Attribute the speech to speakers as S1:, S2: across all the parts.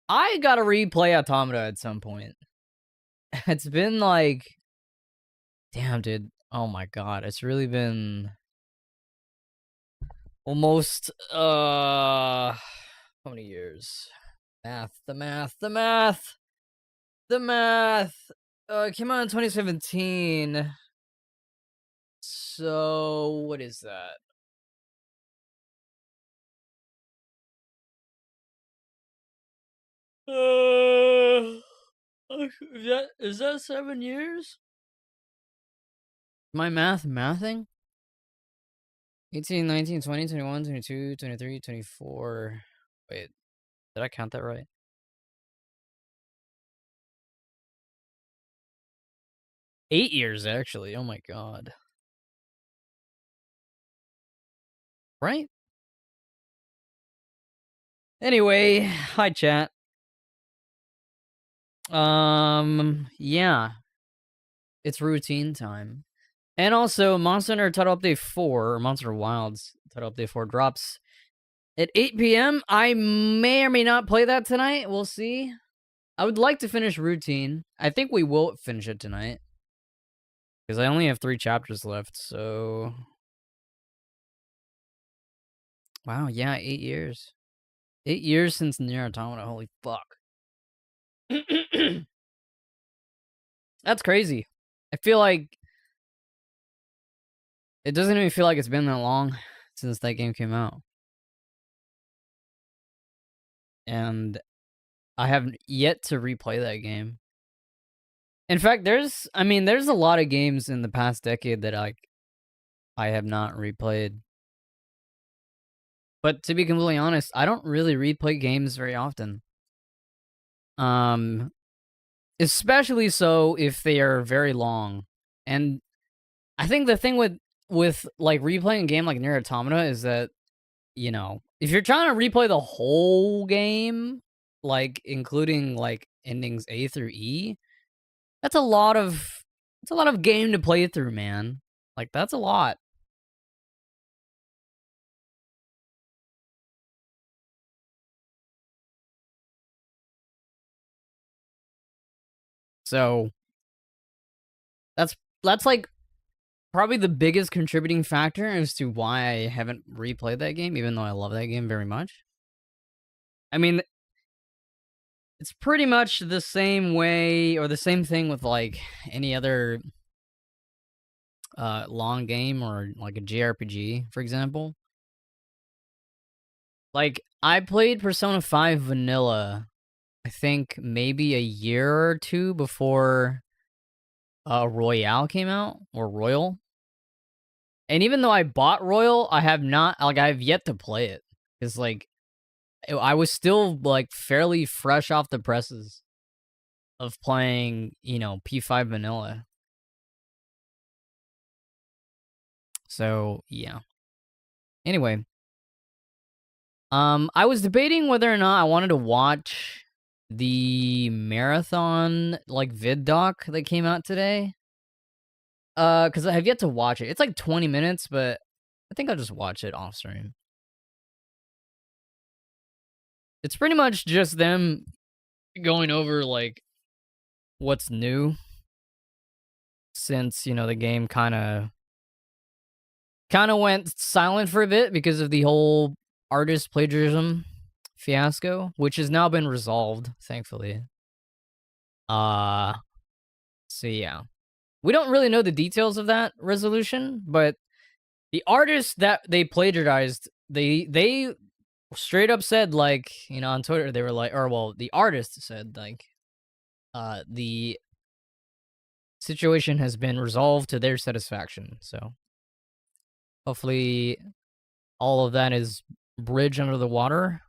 S1: I gotta replay Automata at some point. It's been like, damn, dude. Oh my god, it's really been almost how many years? The math. It came out in 2017. So what is that? Is that 7 years? My mathing? 18, 19, 20, 21, 22, 23, 24. Wait, did I count that right? $8 years, actually. Oh my god. Right? Anyway, hi chat. Yeah. It's routine time. And also, Monster Hunter Title Update 4, or Monster Wilds Title Update 4 drops at 8 p.m. I may or may not play that tonight. We'll see. I would like to finish Routine. I think we will finish it tonight. Because I only have 3 chapters left, so... Wow, yeah, 8 years. 8 years since Nier Automata, holy fuck. That's crazy. I feel like... It doesn't even feel like it's been that long since that game came out. And I have yet to replay that game. In fact, there's a lot of games in the past decade that I have not replayed. But to be completely honest, I don't really replay games very often. Especially so if they are very long. And I think the thing with like replaying a game like Nier Automata is that, you know, if you're trying to replay the whole game, like including like endings A through E, that's a lot of game to play through, man. Like that's a lot. So that's like probably the biggest contributing factor as to why I haven't replayed that game, even though I love that game very much. I mean, it's pretty much the same way or the same thing with like any other long game or like a JRPG, for example. Like I played Persona 5 Vanilla, I think maybe a year or two before Royale came out, or Royal. And even though I bought Royal, I have yet to play it. Cuz like I was still like fairly fresh off the presses of playing, you know, P5 Vanilla. So, yeah. Anyway, I was debating whether or not I wanted to watch the marathon like vid doc that came out today. Cuz I have yet to watch it. It's like 20 minutes, but I think I'll just watch it off stream. It's pretty much just them going over like what's new since, you know, the game kind of went silent for a bit because of the whole artist plagiarism fiasco, which has now been resolved, thankfully. So yeah. We don't really know the details of that resolution, but the artists that they plagiarized, they straight up said, like, you know, on Twitter, they were like, or well, the artist said like the situation has been resolved to their satisfaction. So hopefully all of that is bridge under the water.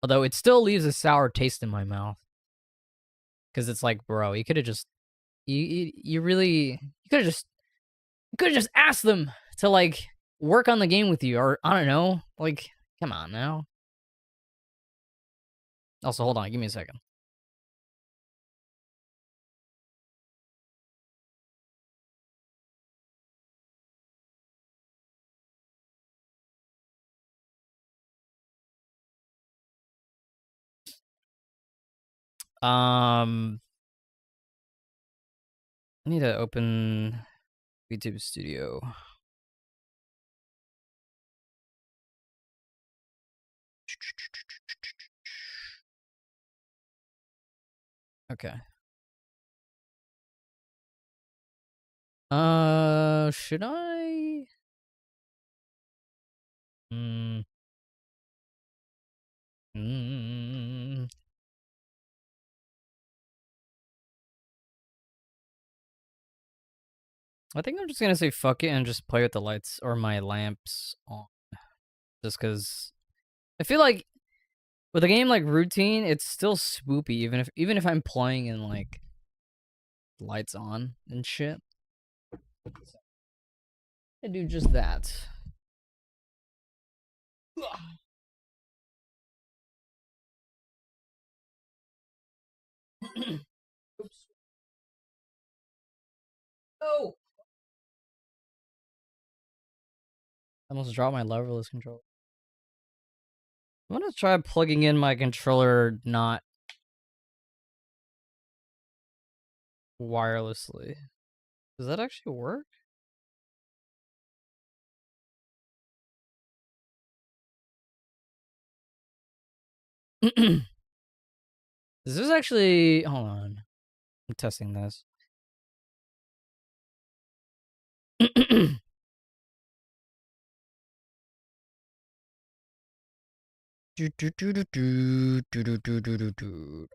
S1: Although it still leaves a sour taste in my mouth. Because it's like, bro, you could have just you could have just asked them to like work on the game with you, or I don't know, like, come on now. Also, hold on, give me a second. I need to open YouTube Studio. Okay. Should I? I think I'm just gonna say fuck it and just play with the lights or my lamps on. Just because I feel like with a game like Routine, it's still spoopy even if I'm playing in like lights on and shit. I do just that. Oops. Oh! I almost dropped my leverless controller. I'm gonna try plugging in my controller not wirelessly. Does that actually work? This is actually... Hold on. I'm testing this.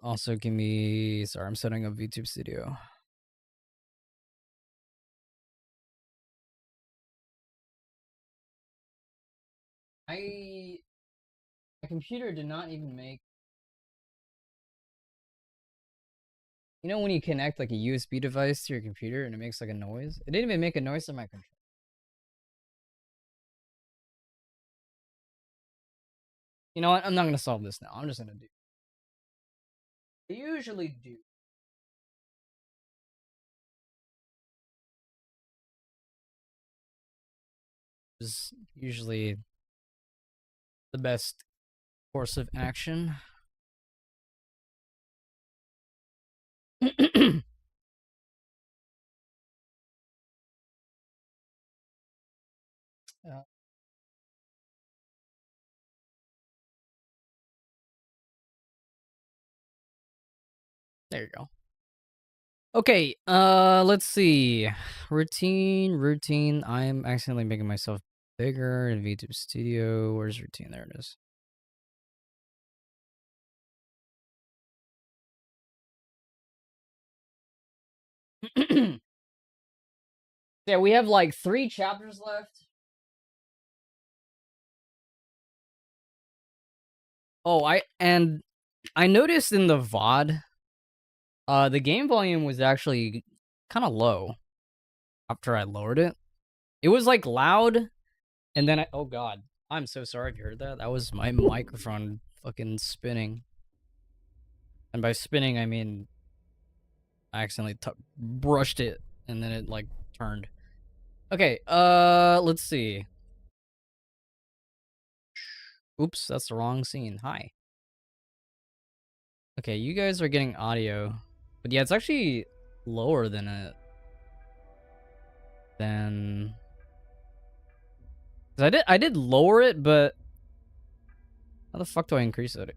S1: Also, give me... Sorry, I'm setting up VTube Studio. My computer did not even make... You know when you connect like a USB device to your computer and it makes like a noise? It didn't even make a noise on my controller. You know what? I'm not gonna solve this now. I'm just gonna do... I usually do. Is usually the best course of action. There you go. Okay, let's see. Routine. I'm accidentally making myself bigger in VTube Studio. Where's Routine? There it is. Yeah, we have like 3 chapters left. Oh, I noticed in the VOD, the game volume was actually kind of low after I lowered it. It was like loud, and then oh god, I'm so sorry if you heard that. That was my microphone fucking spinning. And by spinning, I mean I accidentally brushed it, and then it like turned. Okay, let's see. Oops, that's the wrong scene. Hi. Okay, you guys are getting audio. But yeah, it's actually lower than it. I did lower it, but how the fuck do I increase it?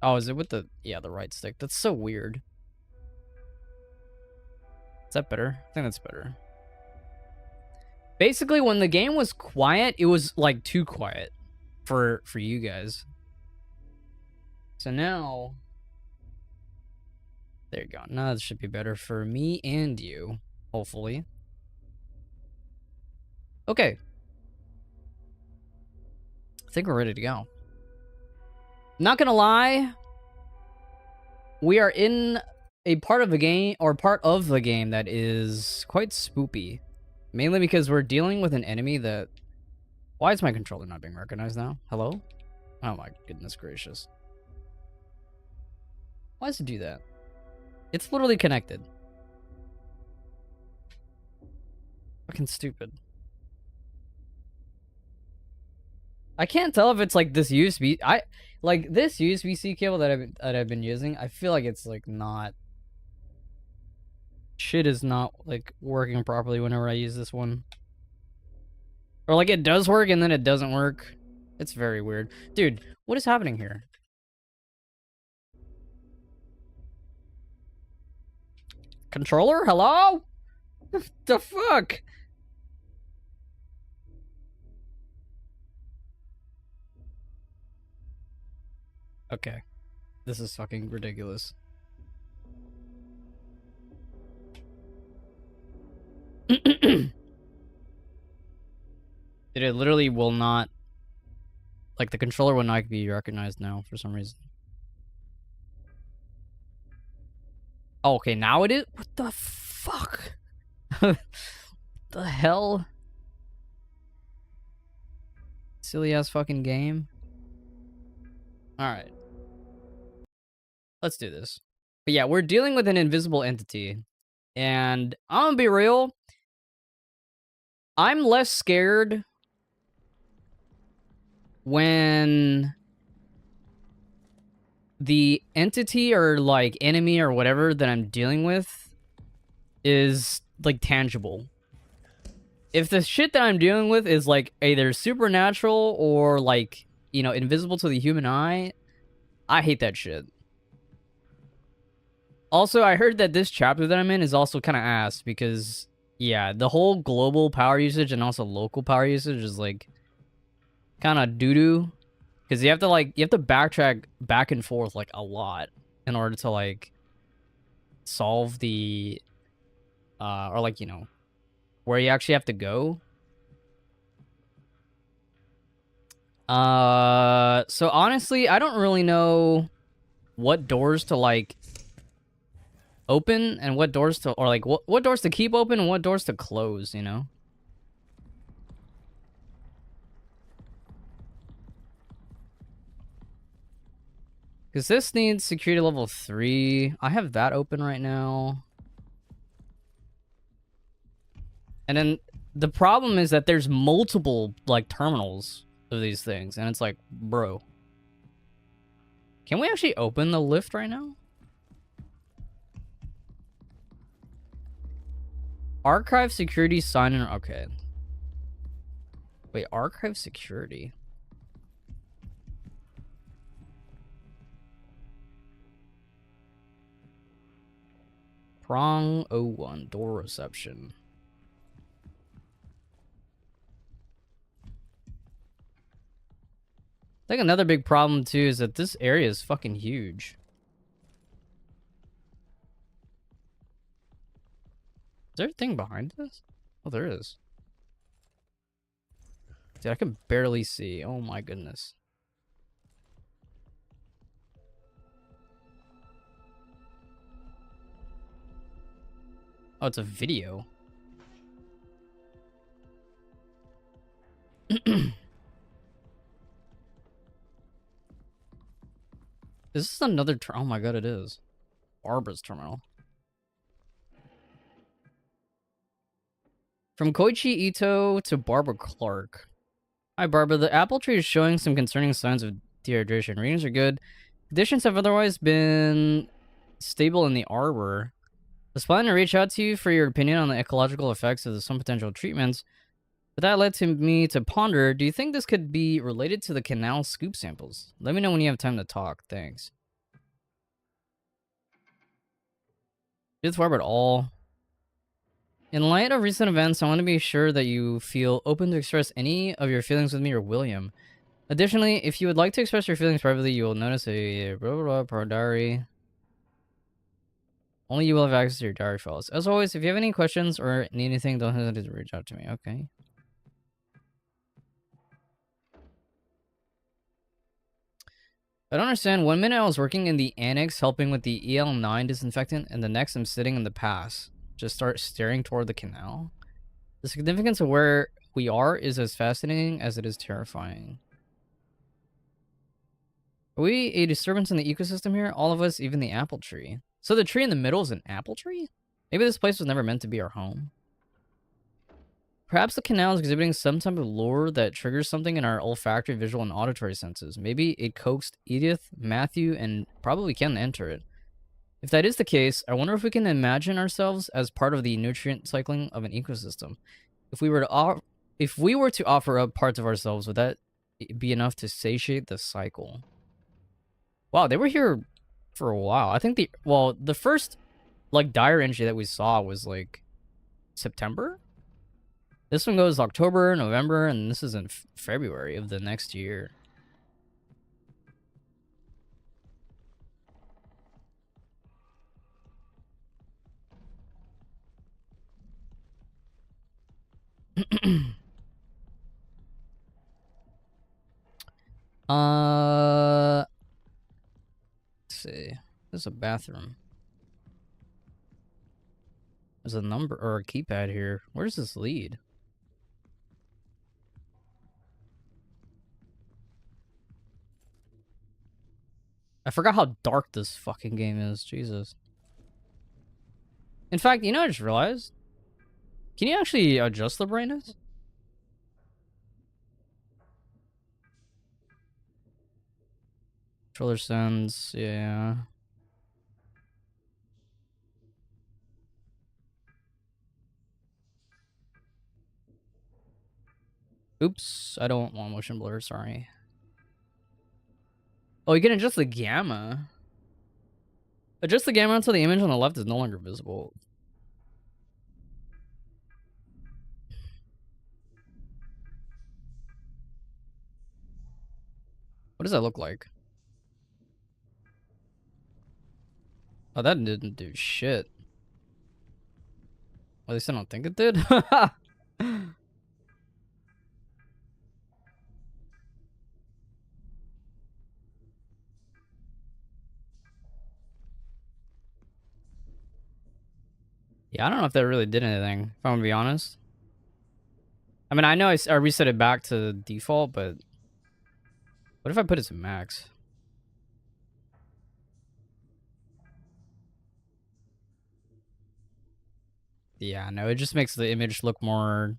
S1: Oh, is it with the the right stick? That's so weird. Is that better? I think that's better. Basically, when the game was quiet, it was like too quiet for you guys. So now, there you go. Now this should be better for me and you, hopefully. Okay. I think we're ready to go. Not gonna lie, we are in a part of the game that is quite spoopy. Mainly because we're dealing with an enemy that... Why is my controller not being recognized now? Hello? Oh my goodness gracious. Why does it do that? It's literally connected. Fucking stupid. I can't tell if it's like this USB. Like this USB-C cable that I've been using. I feel like it's like not. Shit is not like working properly whenever I use this one. Or like it does work and then it doesn't work. It's very weird. Dude, what is happening here? Controller? Hello? The fuck? Okay. This is fucking ridiculous. Dude, it literally will not... Like, the controller will not be recognized now for some reason. Oh, okay, now it is? What the fuck? The hell? Silly ass fucking game. Alright. Let's do this. But yeah, we're dealing with an invisible entity. And I'm gonna be real. I'm less scared when the entity or like enemy or whatever that I'm dealing with is like tangible. If the shit that I'm dealing with is like either supernatural or like, you know, invisible to the human eye, I hate that shit. Also, I heard that this chapter that I'm in is also kind of ass because, yeah, the whole global power usage and also local power usage is like kind of doo-doo. Because you have to backtrack back and forth like a lot in order to like solve the, or like, you know, where you actually have to go. So honestly, I don't really know what doors to like open and what doors to, or like what doors to keep open and what doors to close, you know? Because this needs security level 3. I have that open right now. And then the problem is that there's multiple like terminals of these things. And it's like, bro. Can we actually open the lift right now? Archive security sign in. Okay. Wait, archive security. Prong 01, door reception. I think another big problem too is that this area is fucking huge. Is there a thing behind this? Oh, there is. Dude, I can barely see. Oh my goodness. Oh, it's a video. Is this another oh my god, it is. Barbara's terminal. From Koichi Ito to Barbara Clark. Hi, Barbara. The apple tree is showing some concerning signs of dehydration. Readings are good. Conditions have otherwise been stable in the arbor. I was planning to reach out to you for your opinion on the ecological effects of some potential treatments, but that led to me to ponder, do you think this could be related to the canal scoop samples? Let me know when you have time to talk. Thanks. It's Barbara at all. In light of recent events, I want to be sure that you feel open to express any of your feelings with me or William. Additionally, if you would like to express your feelings privately, you will notice a blah blah blah diary. Only you will have access to your diary files. As always, if you have any questions or need anything, don't hesitate to reach out to me. Okay. I don't understand. 1 minute I was working in the annex helping with the EL9 disinfectant, and the next I'm sitting in the pass. Just start staring toward the canal. The significance of where we are is as fascinating as it is terrifying. Are we a disturbance in the ecosystem here? All of us, even the apple tree. So the tree in the middle is an apple tree? Maybe this place was never meant to be our home. Perhaps the canal is exhibiting some type of lure that triggers something in our olfactory, visual, and auditory senses. Maybe it coaxed Edith, Matthew, and probably Ken to enter it. If that is the case, I wonder if we can imagine ourselves as part of the nutrient cycling of an ecosystem. If we were to offer up parts of ourselves, would that be enough to satiate the cycle? Wow, they were here for a while. I think the first like dire entry that we saw was like September. This one goes October, November, and this is in February of the next year. Let's see. There's a bathroom. There's a number or a keypad here. Where does this lead? I forgot how dark this fucking game is. Jesus. In fact, you know, I just realized. Can you actually adjust the brightness? Controller sense, yeah. Oops, I don't want motion blur, sorry. Oh, you can adjust the gamma. Adjust the gamma until the image on the left is no longer visible. What does that look like? Oh, that didn't do shit. At least I don't think it did. Yeah, I don't know if that really did anything, if I'm gonna be honest. I mean, I know I reset it back to default, but what if I put it to max? Yeah, no, it just makes the image look more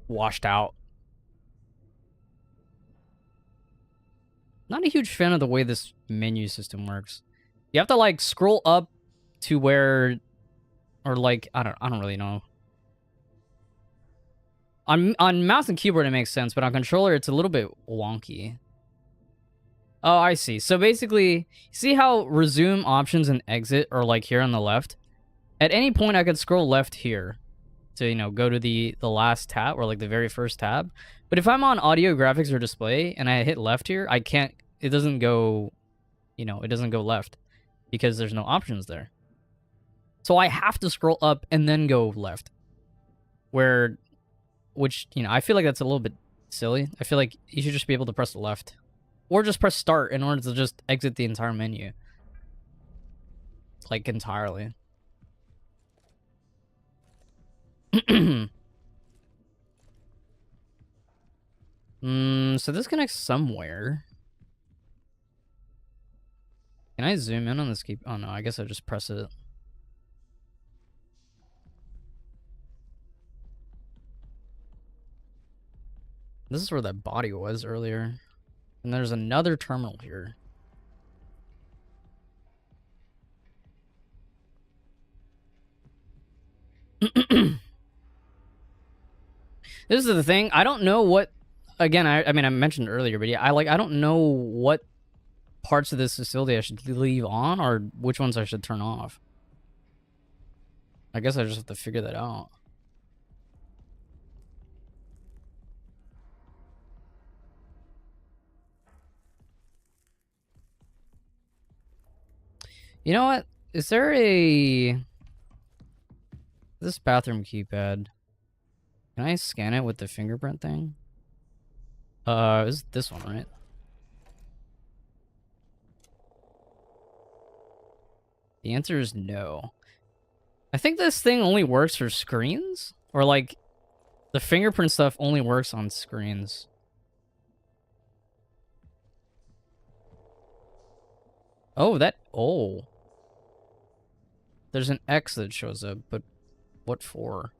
S1: washed out. Not a huge fan of the way this menu system works. You have to like scroll up to where, or like I don't really know. On mouse and keyboard it makes sense, but on controller it's a little bit wonky. Oh, I see. So basically, see how resume options and exit are like here on the left? At any point I could scroll left here to, you know, go to the last tab or like the very first tab. But if I'm on audio, graphics, or display and I hit left here, I can't, it doesn't go, you know, it doesn't go left because there's no options there. So I have to scroll up and then go left. Which, you know, I feel like that's a little bit silly. I feel like you should just be able to press left. Or just press start in order to just exit the entire menu. Like, entirely. So this connects somewhere. Can I zoom in on this key? Oh no, I guess I just press it. This is where that body was earlier. And there's another terminal here. This is the thing. I don't know what, again, I mean, I mentioned earlier, but yeah, I don't know what parts of this facility I should leave on or which ones I should turn off. I guess I just have to figure that out. You know what? Is there this bathroom keypad? Can I scan it with the fingerprint thing? Is this one, right? The answer is no. I think this thing only works for screens? Or like, the fingerprint stuff only works on screens. Oh, oh. There's an X that shows up, but What for?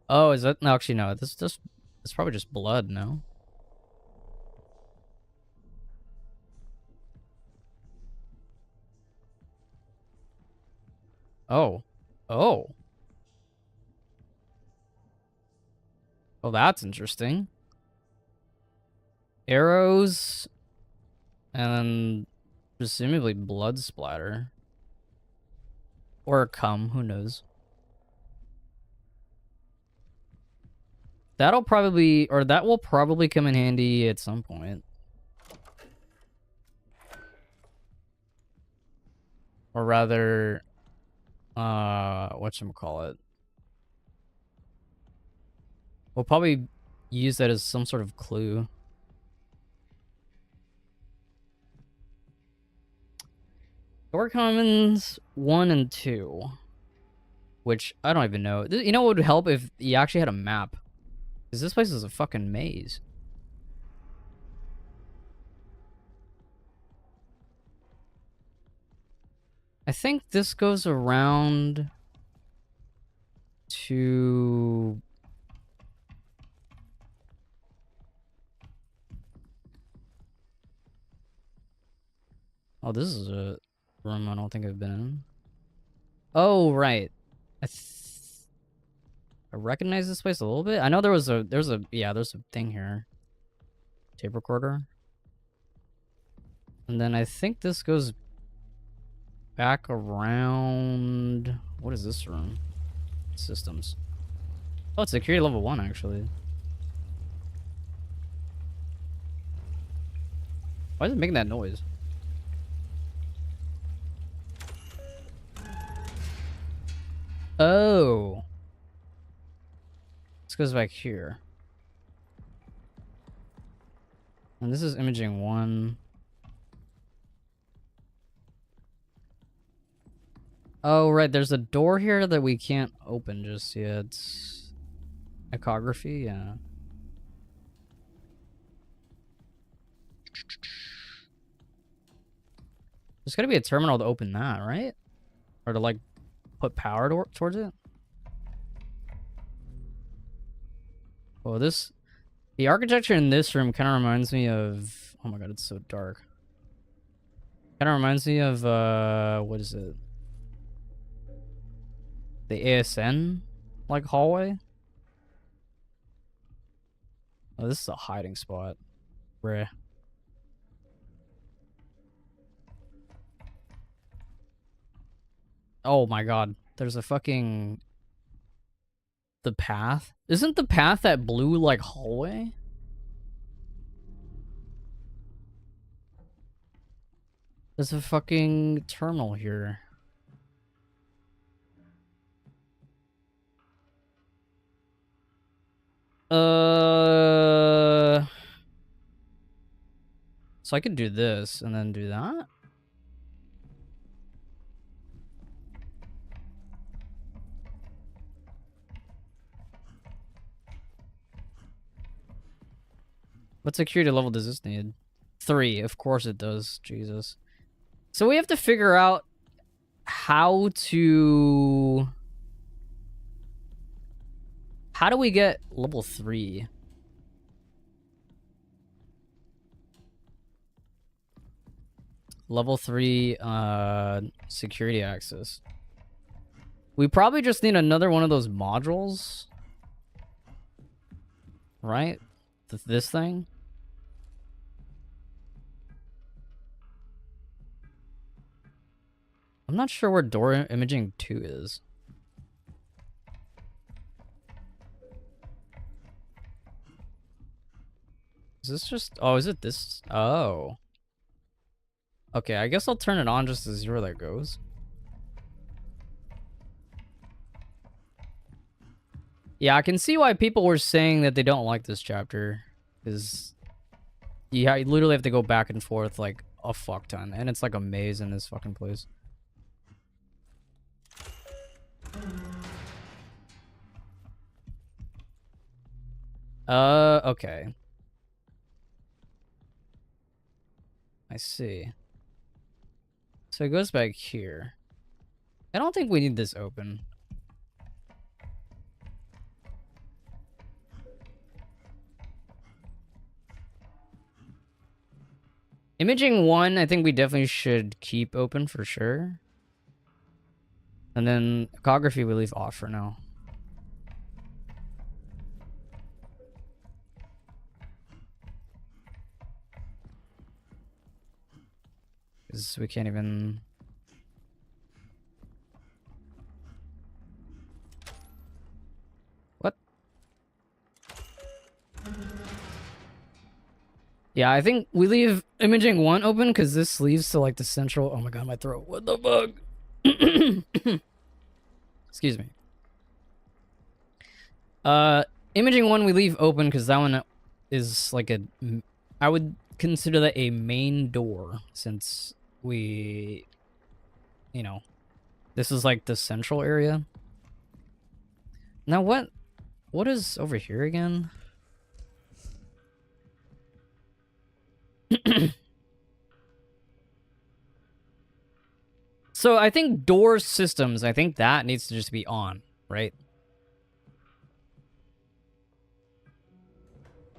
S1: Oh, is that... No, actually, no. It's probably just blood, no? Oh. Oh. Oh, that's interesting. Arrows... And presumably blood splatter. Or cum, who knows. That'll probably... Or that will probably come in handy at some point. Or rather... whatchamacallit. We'll probably use that as some sort of clue. Door Commons 1 and 2. Which, I don't even know. You know what would help if you actually had a map? Because this place is a fucking maze. I think this goes around to... Oh, this is a room I don't think I've been in. Oh, right. I recognize this place a little bit. I know there's a thing here. Tape recorder. And then I think this goes back around... What is this room? Systems. Oh, it's security level 1, actually. Why is it making that noise? Oh. This goes back here. And this is imaging 1. Oh, right. There's a door here that we can't open just yet. Echography, yeah. There's gotta be a terminal to open that, right? Or to, like, put power towards it? Oh, this... The architecture in this room kind of reminds me of... Oh my god, it's so dark. Kind of reminds me of, what is it? The ASN, like, hallway? Oh, this is a hiding spot. Rare. Oh my god. There's a fucking... The path? Isn't the path that blue, like, hallway? There's a fucking terminal here. So I could do this and then do that? What security level does this need? 3, of course it does. Jesus. So we have to figure out how to... How do we get level 3? Level 3, security access. We probably just need another one of those modules. Right? This thing? I'm not sure where door imaging 2 is. Is this just... Oh, is it this? Oh. Okay, I guess I'll turn it on just to see where that goes. Yeah, I can see why people were saying that they don't like this chapter. Because you literally have to go back and forth like a fuck ton. And it's like a maze in this fucking place. Okay. I see. So it goes back here. I don't think we need this open. Imaging 1, I think we definitely should keep open for sure. And then ecography we leave off for now. Because we can't even... What? Yeah, I think we leave imaging 1 open because this leads to like the central... Oh my god, my throat. What the fuck? Excuse me. Imaging 1 we leave open because that one is like a... I would consider that a main door since we... You know, this is like the central area. Now what is over here again? So I think door systems, I think that needs to just be on, right?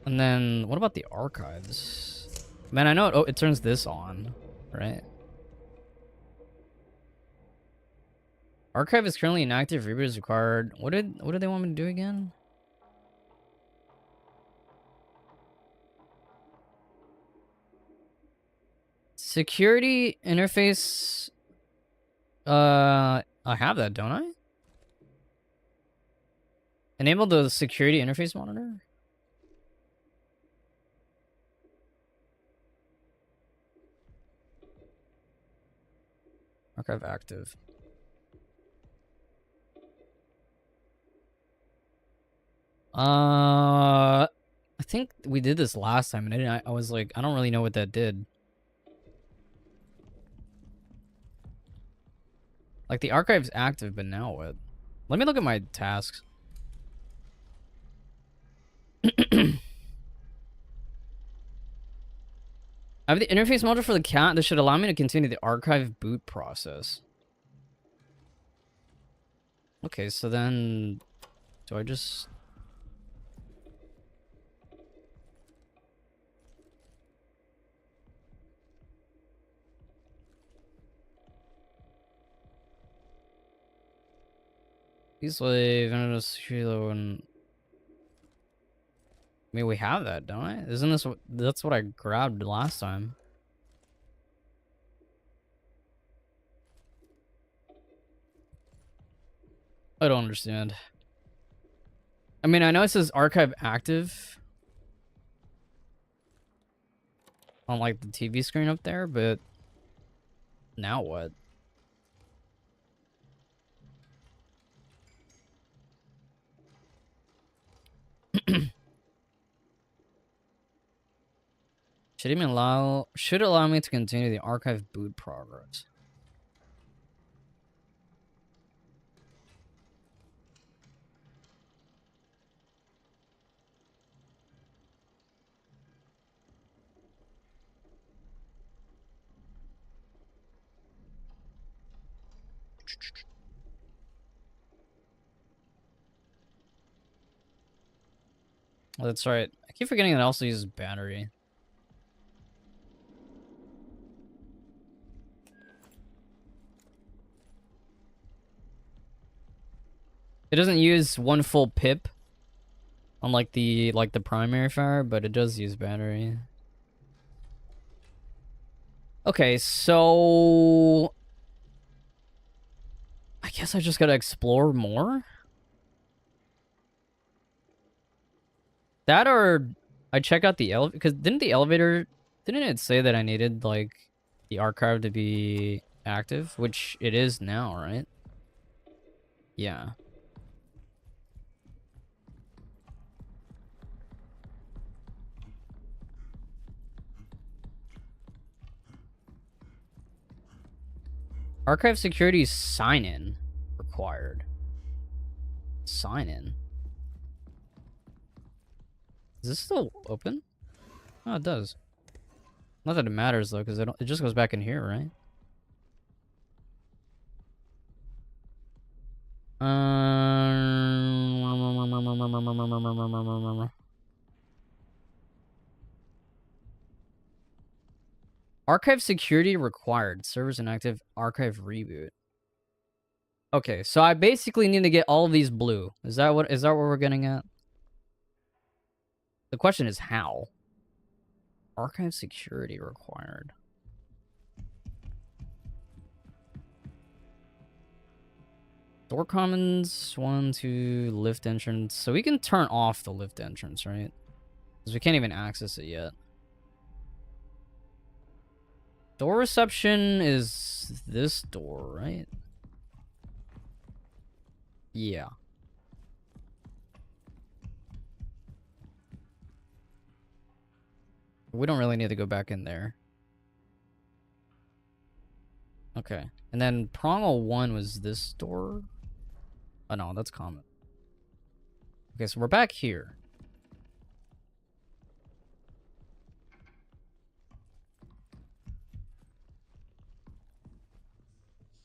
S1: And then what about the archives? Man, I know it turns this on, right? Archive is currently inactive. Reboot is required. What did they want me to do again? Security interface. I have that, don't I? Enable the security interface monitor. Archive active. I think we did this last time, and I was like, I don't really know what that did. Like, the archive's active, but now what? Let me look at my tasks. I have the interface module for the cat that should allow me to continue the archive boot process. Okay, so then... Do I just... Please leave and... I mean, we have that, don't I? Isn't this what... That's what I grabbed last time. I don't understand. I mean, I know it says archive active on, like, the TV screen up there, but... Now what? Should allow me to continue the archive boot progress. Oh, that's right. I keep forgetting it also uses battery. It doesn't use one full pip, unlike the primary fire, but it does use battery. Okay, so I guess I just gotta explore more. That or I check out the elevator, because didn't it say that I needed like the archive to be active, which it is now, right? Yeah. Archive security sign-in required. Sign-in? Is this still open? Oh, it does. Not that it matters though, because it just goes back in here, right? Archive security required. Servers inactive. Archive reboot. Okay, so I basically need to get all of these blue. Is that what we're getting at? The question is how. Archive security required. Door commons, 1, 2, lift entrance. So we can turn off the lift entrance, right? Because we can't even access it yet. Door reception is this door, right? Yeah. We don't really need to go back in there. Okay. And then prong 1 was this door? Oh no, that's common. Okay, so we're back here.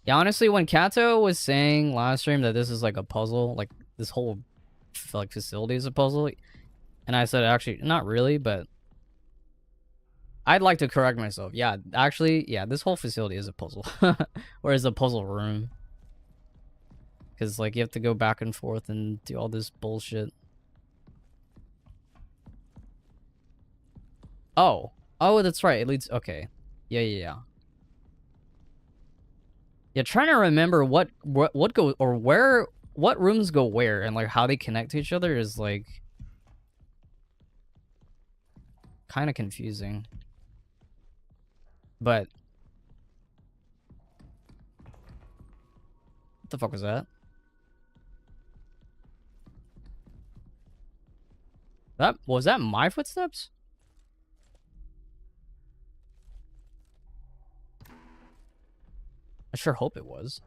S1: Yeah, honestly, when Kato was saying last stream that this is like a puzzle, like this whole like facility is a puzzle, and I said actually not really, but I'd like to correct myself. Yeah, actually, yeah, this whole facility is a puzzle, or is a puzzle room, because like you have to go back and forth and do all this bullshit. Oh, that's right. It leads. Okay, yeah. Yeah, trying to remember what go or where, what rooms go where, and like how they connect to each other is like kind of confusing. But what the fuck was that? Was that my footsteps? I sure hope it was.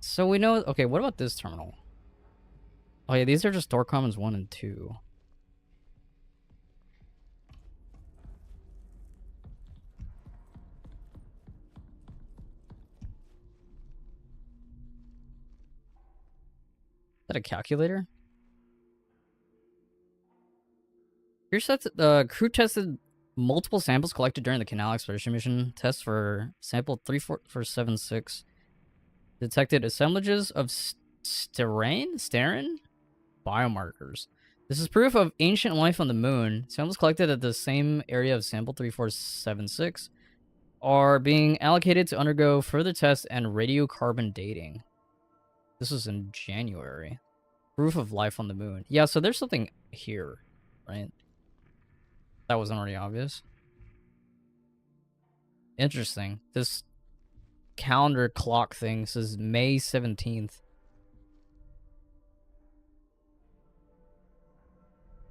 S1: So we know. Okay, what about this terminal? Oh yeah, these are just door commons 1 and 2. Is that a calculator? Here's that the crew tested multiple samples collected during the Canal exploration mission. Test for sample 3476 detected assemblages of sterin biomarkers. This is proof of ancient life on the moon. Samples collected at the same area of sample 3476 are being allocated to undergo further tests and radiocarbon dating. This was in January. Proof of life on the moon. Yeah, so there's something here, right? That wasn't already obvious. Interesting. This calendar clock thing says May 17th.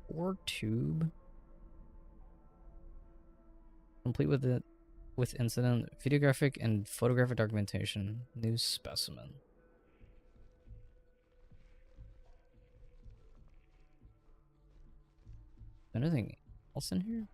S1: Or tube. Complete with incident, videographic and photographic documentation. New specimen. Anything else in here?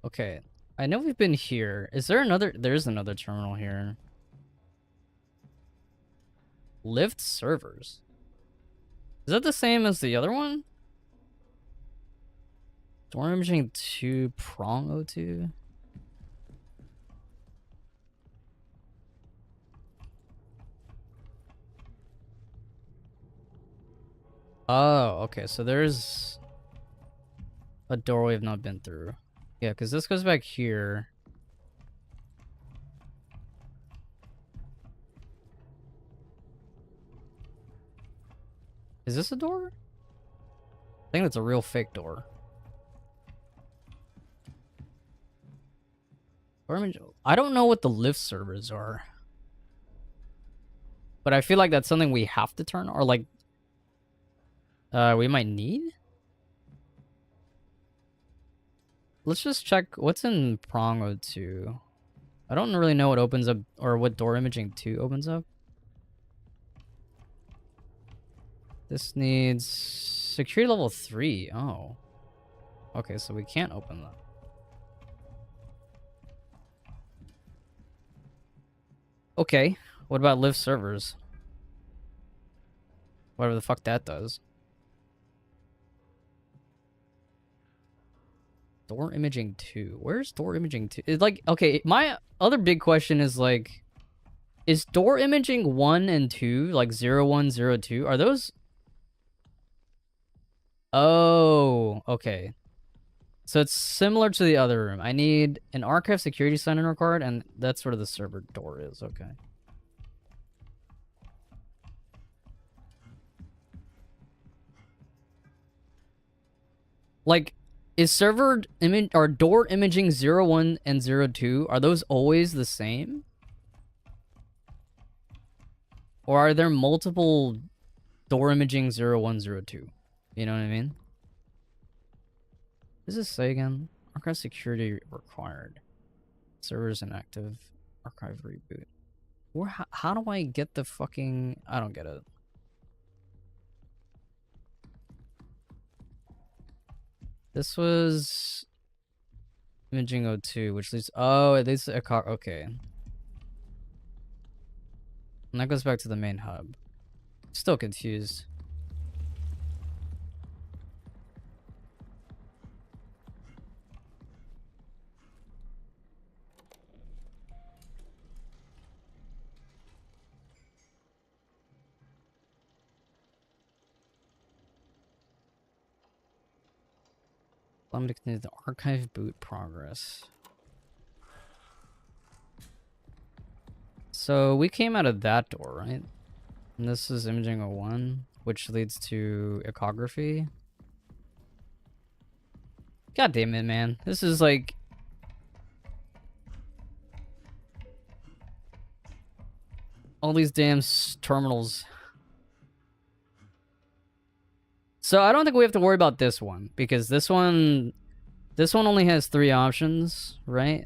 S1: Okay, I know we've been here. Is there another? There's another terminal here. Lift servers. Is that the same as the other one? Door imaging 2, prong 02. Oh, okay. So there's a door we've not been through. Yeah, because this goes back here. Is this a door? I think that's a real fake door. I don't know what the lift servers are. But I feel like that's something we have to turn, or like we might need. Let's just check what's in prong 02. I don't really know what opens up, or what door imaging 2 opens up. This needs security level 3. Oh. Okay, so we can't open that. Okay, what about live servers? Whatever the fuck that does. Door imaging 2. Where's door imaging 2? It's like, okay, my other big question is like, is door imaging 1 and 2, like 01, 02, are those... Oh, okay. So it's similar to the other room. I need an archive security sign-in card, and that's where the server door is. Okay. Like, is server image or door imaging 01 and 02, are those always the same? Or are there multiple door imaging 01, 02? You know what I mean? What does this say again? Archive security required. Servers inactive. Archive reboot. Where, how do I get the fucking... I don't get it. This was... Imaging 02, which leads... Oh, it leads to a... Okay. And that goes back to the main hub. Still confused. I'm to continue the archive boot progress. So we came out of that door, right? And this is imaging 01, which leads to echography. God damn it, man. This is like... all these damn terminals. So I don't think we have to worry about this one, because this one only has 3 options, right?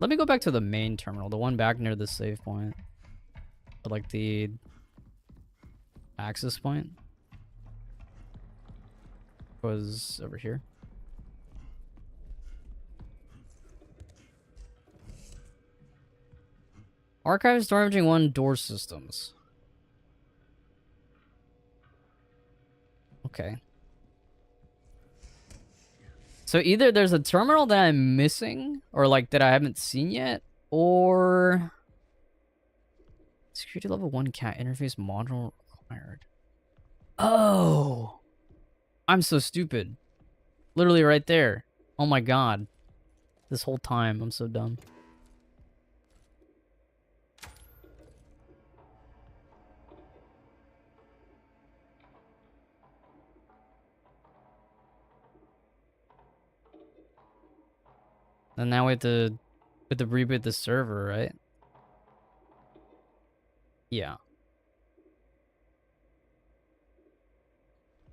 S1: Let me go back to the main terminal, the one back near the save point. Or like the access point. Was over here. Archive door imaging 1 door systems. Okay. So either there's a terminal that I'm missing, or like that I haven't seen yet, or security level 1 cat interface module required. Oh, I'm so stupid. Literally right there. Oh my god. This whole time, I'm so dumb. And now we have to reboot the server, right? Yeah.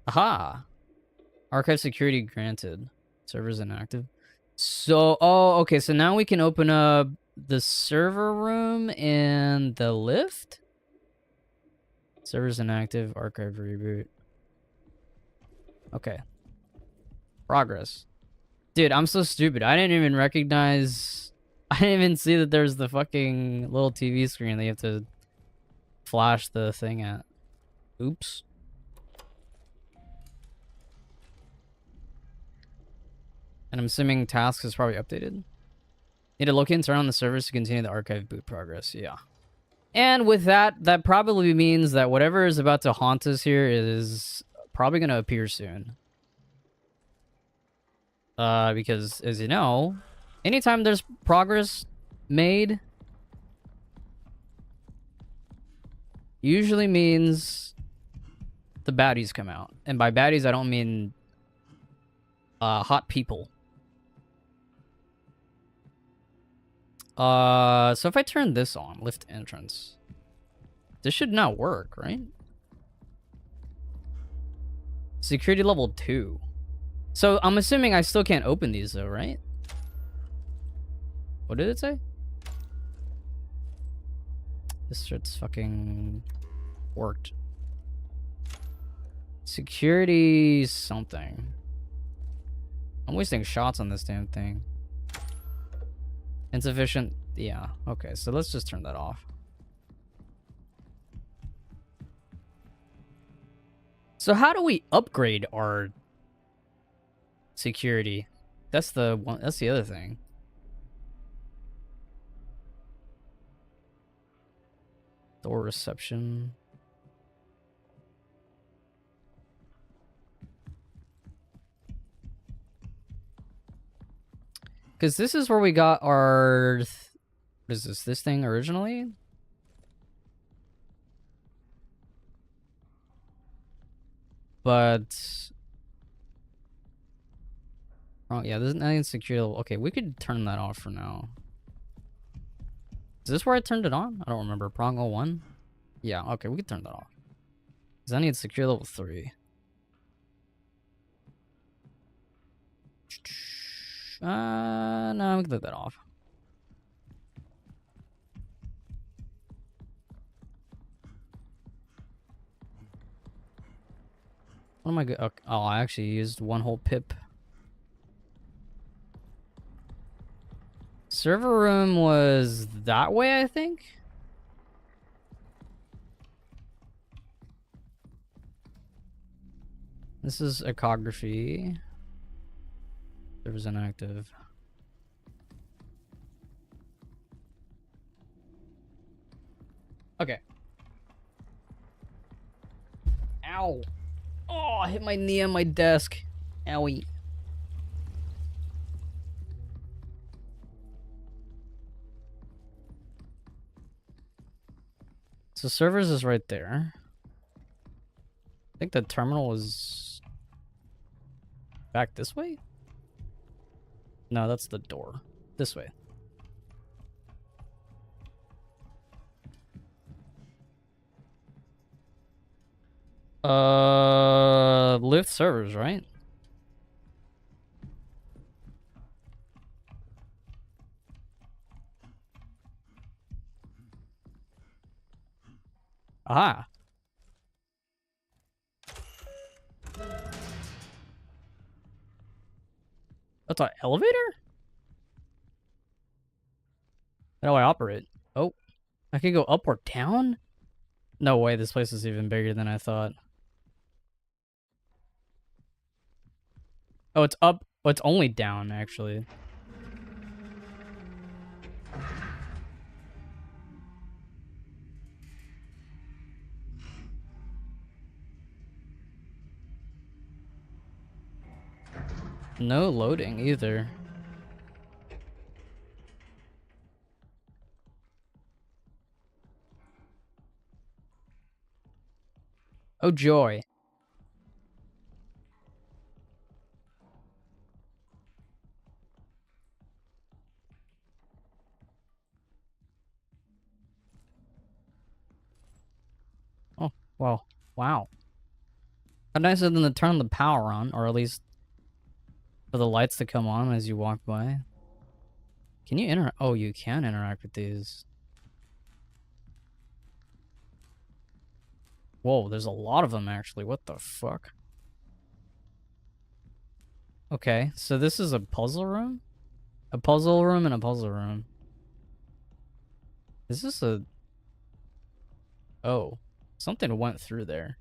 S1: Aha! Archive security granted. Server's inactive. So, oh, okay, so now we can open up the server room and the lift? Server's inactive, archive reboot. Okay. Progress. Dude, I'm so stupid. I didn't even recognize... I didn't even see that there's the fucking little TV screen that you have to flash the thing at. Oops. And I'm assuming tasks is probably updated. Need to locate and turn on the servers to continue the archive boot progress. Yeah. And with that, that probably means that whatever is about to haunt us here is probably going to appear soon. Because, as you know, anytime there's progress made, usually means the baddies come out. And by baddies, I don't mean hot people. So if I turn this on, lift entrance, this should now work, right? Security level 2. So I'm assuming I still can't open these though, right? What did it say? This shit's fucking worked. Security something. I'm wasting shots on this damn thing. Insufficient. Yeah, okay, so let's just turn that off. So how do we upgrade our security? That's the one. That's the other thing. Door reception. Because this is where we got our... What is this? This thing originally? But... Oh, yeah, this is not insecure. Okay, we could turn that off for now. Is this where I turned it on? I don't remember. Prong 01? Yeah, okay, we could turn that off. Because I need secure level 3. No, we can leave that off. What am I good? Okay. Oh, I actually used one whole pip. Server room was that way, I think. This is echography. Server's inactive. Okay. Ow. Oh, I hit my knee on my desk. Owie. So servers is right there. I think the terminal is back this way? No, that's the door. This way. Lift servers, right? Aha. That's an elevator? How do I operate? Oh, I can go up or down? No way, this place is even bigger than I thought. Oh, it's up. Oh, it's only down, actually. No loading either. Oh, joy. Oh, well, wow. How nice of them to turn the power on, or at least for the lights to come on as you walk by. Can you interact? Oh, you can interact with these. Whoa, there's a lot of them, actually. What the fuck? Okay, so this is a puzzle room? A puzzle room and a puzzle room. Is this a... Oh, something went through there.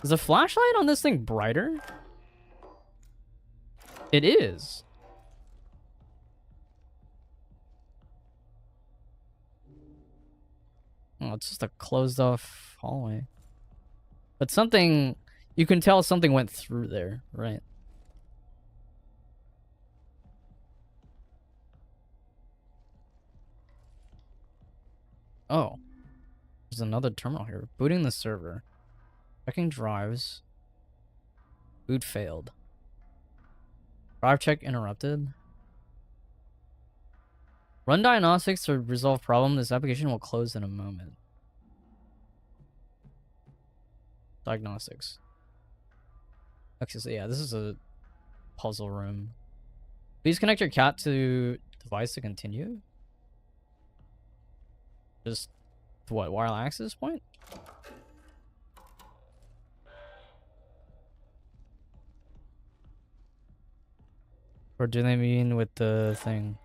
S1: Is the flashlight on this thing brighter? It is. Oh, it's just a closed off hallway. But something... You can tell something went through there, right? Oh. There's another terminal here. Booting the server. Checking drives. Boot failed. Drive check interrupted. Run diagnostics to resolve problem. This application will close in a moment. Diagnostics. Okay, so yeah, this is a puzzle room. Please connect your cat to device to continue. Just what, wireless access point? Or do they mean with the thing?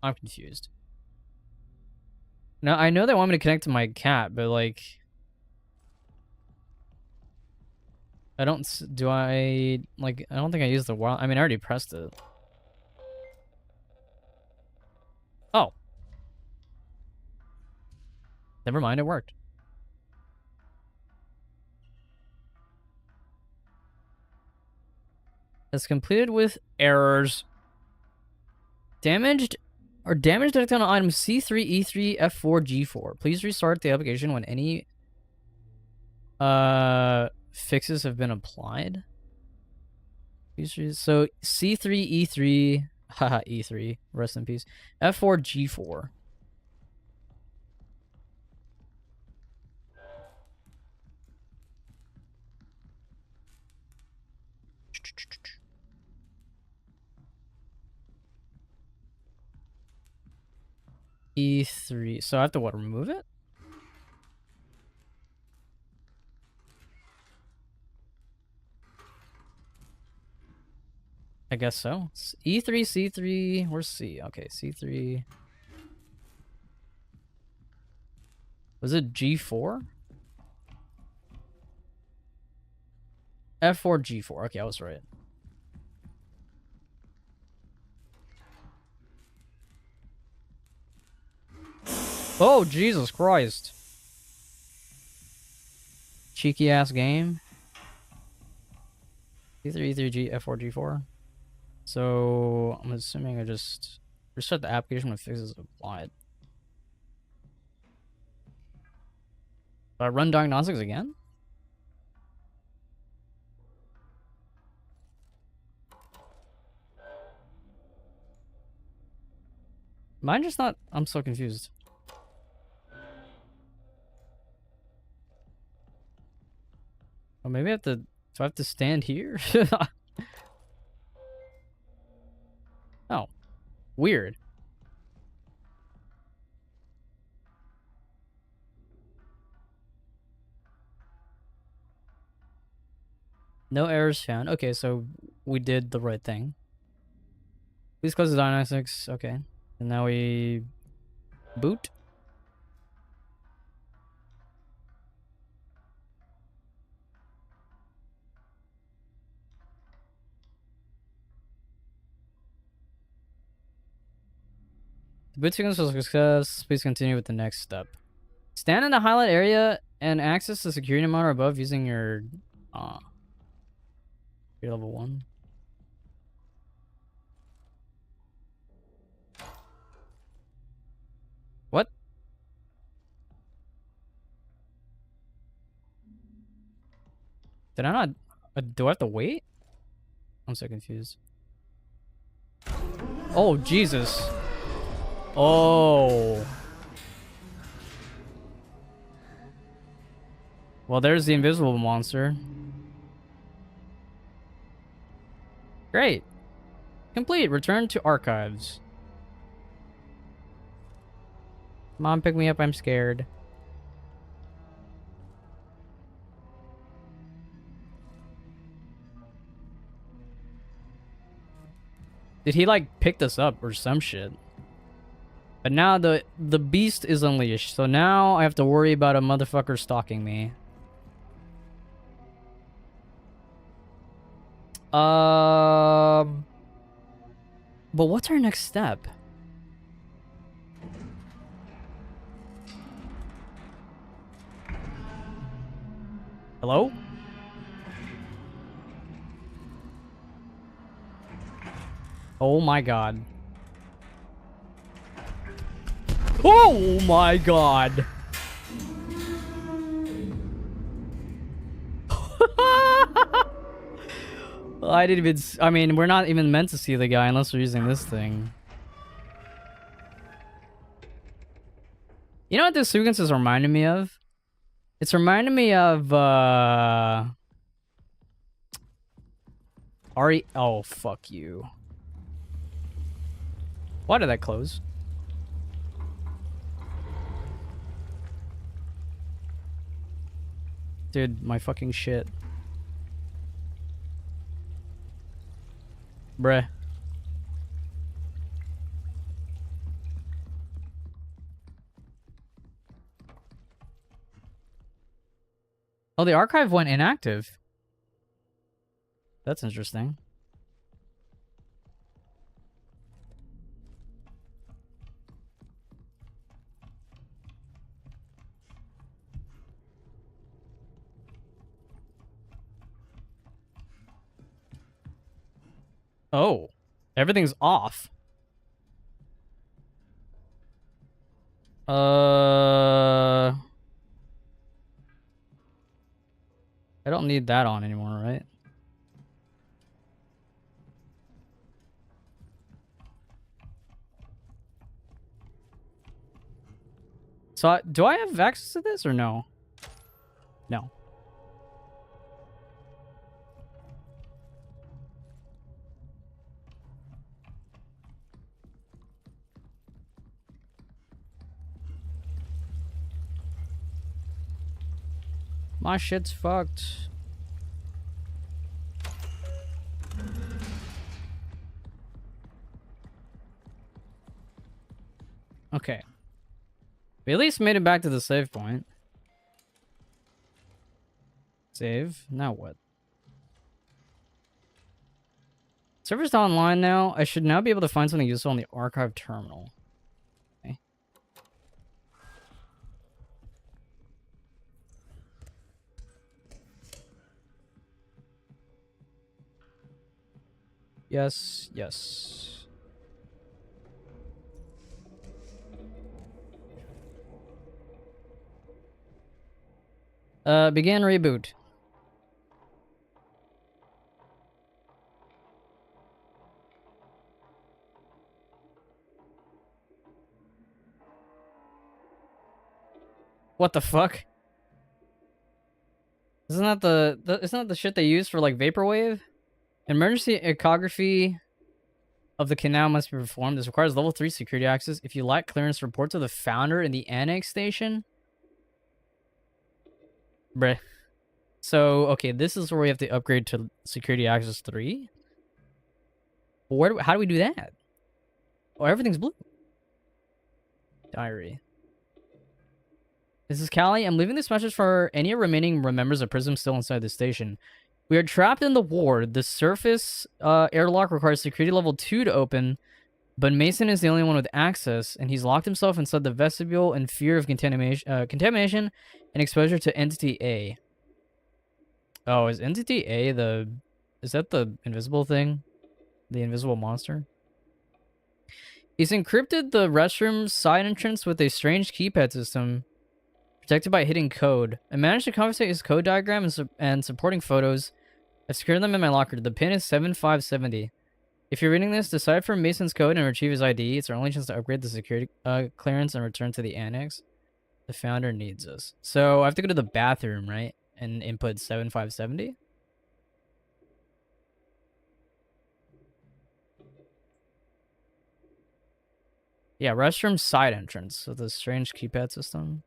S1: I'm confused. Now, I know they want me to connect to my cat, but like... I don't... Do I... Like, I don't think I used the wild... I mean, I already pressed it. Oh. Never mind, it worked. It's completed with errors. Damaged detected on item C3, E3, F4, G4. Please restart the application when any fixes have been applied. So C3, E3, haha, E3, rest in peace. F4, G4. E3. So I have to what, remove it? I guess so. It's E3, C3. Where's C? Okay, C3. Was it G4? F4, G4. Okay, I was right. Oh, Jesus Christ. Cheeky ass game. E3, E3, G, F4, G4. So I'm assuming I just restart the application when fixes applied. Do I run diagnostics again? Mine just not... I'm so confused. Oh, maybe I have to... Do I have to stand here? Oh. Weird. No errors found. Okay, so we did the right thing. Please close the diagnostics. Okay. And now we... boot? The boot sequence was a success. Please continue with the next step. Stand in the highlight area and access the security monitor above using your... level 1. What? Did I not... do I have to wait? I'm so confused. Oh, Jesus. Oh. Well, there's the invisible monster. Great. Complete. Return to archives. Mom, pick me up. I'm scared. Did he, like, pick this up or some shit? But now the beast is unleashed, so now I have to worry about a motherfucker stalking me. But what's our next step? Hello? Oh my god. Oh my god. I didn't even... I mean, we're not even meant to see the guy unless we're using this thing. You know what this sequence is reminding me of? It's reminding me of Ari. Oh, fuck you. Why did that close? Dude, my fucking shit. Bruh. Oh, the archive went inactive. That's interesting. Oh, everything's off. I don't need that on anymore, right? So, do I have access to this or no? No. My shit's fucked. Okay. We at least made it back to the save point. Save. Now what? Server's online now. I should now be able to find something useful on the archive terminal. Okay. Yes, yes. Begin reboot. What the fuck? Isn't that isn't that the shit they use for like vaporwave? Emergency echography of the canal must be performed. This requires level 3 security access. If you lack clearance, report to the founder in the annex station. Bruh. So, okay, this is where we have to upgrade to security access 3. How do we do that? Oh, everything's blue. Diary. This is Callie. I'm leaving this message for any remaining members of Prism still inside the station. We are trapped in the ward. The surface airlock requires security level 2 to open, but Mason is the only one with access, and he's locked himself inside the vestibule in fear of contamination and exposure to Entity A. Oh, is Entity A is that the invisible thing? The invisible monster? He's encrypted the restroom side entrance with a strange keypad system protected by hidden code. I managed to confiscate his code diagram and supporting photos. I've secured them in my locker. The pin is 7570. If you're reading this, decipher Mason's code and retrieve his ID. It's our only chance to upgrade the security clearance and return to the annex. The founder needs us. So I have to go to the bathroom, right? And input 7570? Yeah, restroom side entrance with a strange keypad system.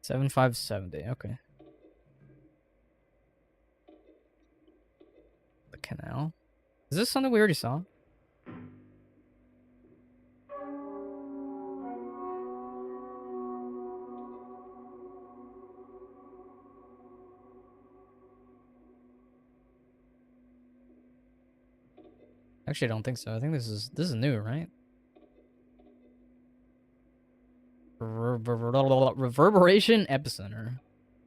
S1: 7570, okay. The canal. Is this something we already saw? Actually, I don't think so. I think this is new, right? Reverberation Epicenter.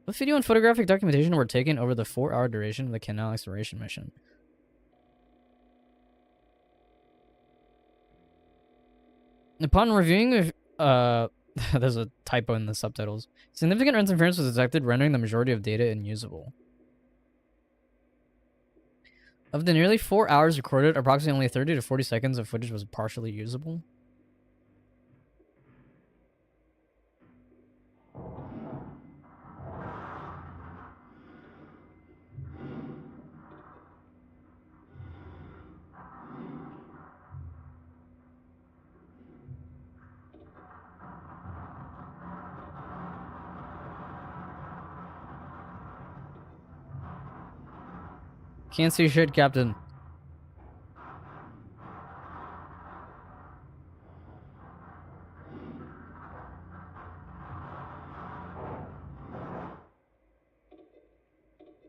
S1: What video and photographic documentation were taken over the 4-hour duration of the canal exploration mission? Upon reviewing, there's a typo in the subtitles. Significant interference was detected, rendering the majority of data unusable. Of the nearly 4 hours recorded, approximately only 30 to 40 seconds of footage was partially usable. Can't see shit, Captain.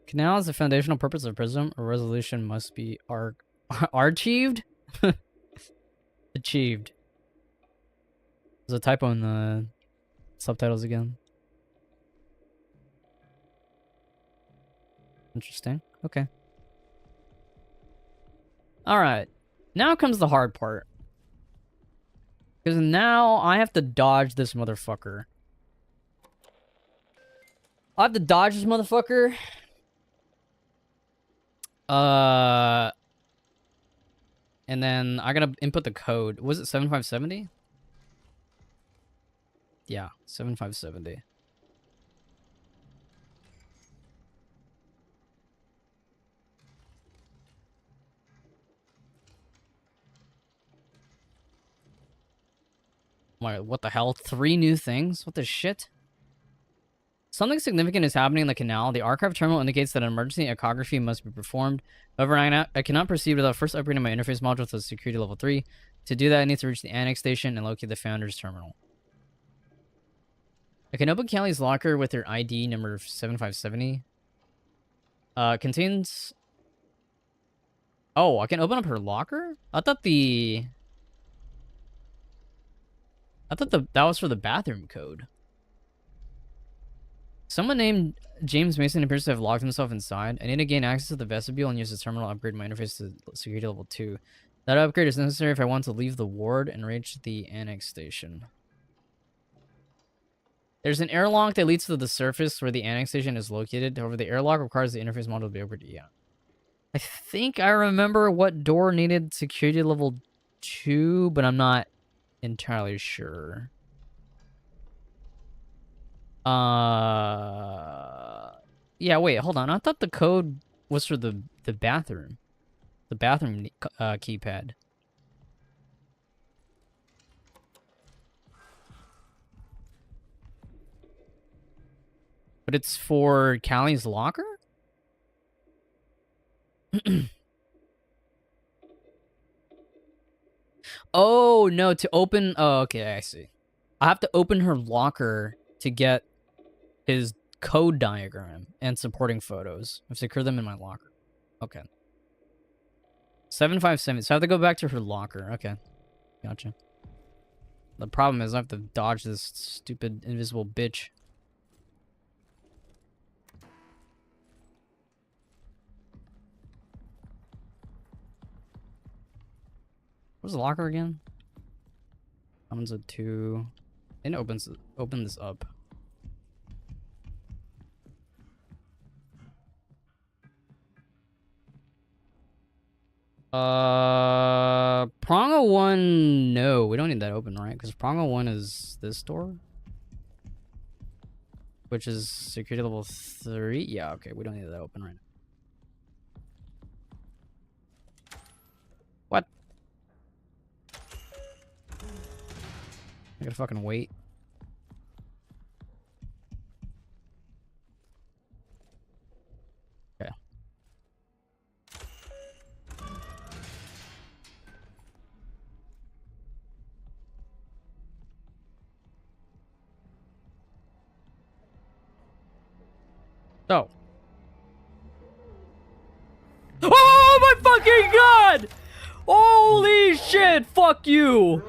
S1: Canal is the foundational purpose of Prism. A resolution must be archived? Achieved. There's a typo in the subtitles again. Interesting. Okay. Alright. Now comes the hard part. Because now I have to dodge this motherfucker. I have to dodge this motherfucker. And then I gotta input the code. Was it 7570? Yeah, 7570. What the hell? 3 new things? What the shit? Something significant is happening in the canal. The archive terminal indicates that an emergency echography must be performed. However, I cannot proceed without first upgrading my interface module to security level 3. To do that, I need to reach the annex station and locate the founder's terminal. I can open Callie's locker with her ID number 7570. Contains... Oh, I can open up her locker? I thought that was for the bathroom code. Someone named James Mason appears to have locked himself inside. I need to gain access to the vestibule and use the terminal to upgrade my interface to security level 2. That upgrade is necessary if I want to leave the ward and reach the annex station. There's an airlock that leads to the surface where the annex station is located. However, the airlock requires the interface module to be upgraded. Yeah. I think I remember what door needed security level 2, but I'm not entirely sure. Yeah, wait, hold on. I thought the code was for the bathroom. The bathroom keypad. But it's for Callie's locker? Oh, no, to open... Oh, okay, I see. I have to open her locker to get his code diagram and supporting photos. I've secured them in my locker. Okay. 757. So I have to go back to her locker. Okay. Gotcha. The problem is I have to dodge this stupid invisible bitch. Where's the locker again? Opens it to... And open this up. Pronga 1, no, we don't need that open, right? Because Pronga 1 is this door, which is security level 3. Yeah, okay, we don't need that open right now. What? I gotta fucking wait. Okay. Oh. Oh my fucking god! Holy shit, fuck you!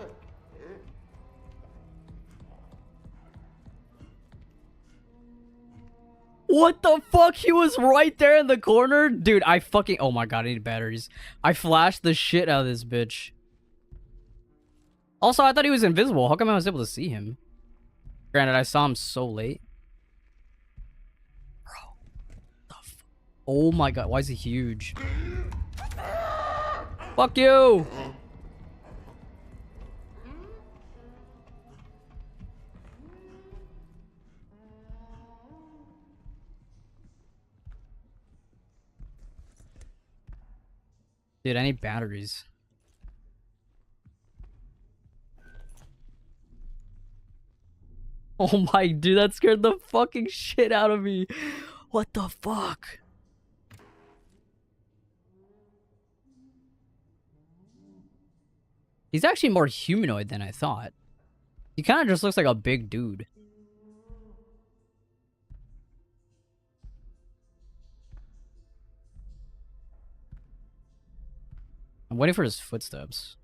S1: What the fuck? He was right there in the corner? Dude, I fucking... Oh my god, I need batteries. I flashed the shit out of this bitch. Also, I thought he was invisible. How come I was able to see him? Granted, I saw him so late. Bro. Oh my god, why is he huge? Fuck you! Dude, I need batteries. Oh my, dude, that scared the fucking shit out of me. What the fuck? He's actually more humanoid than I thought. He kind of just looks like a big dude. I'm waiting for his footsteps.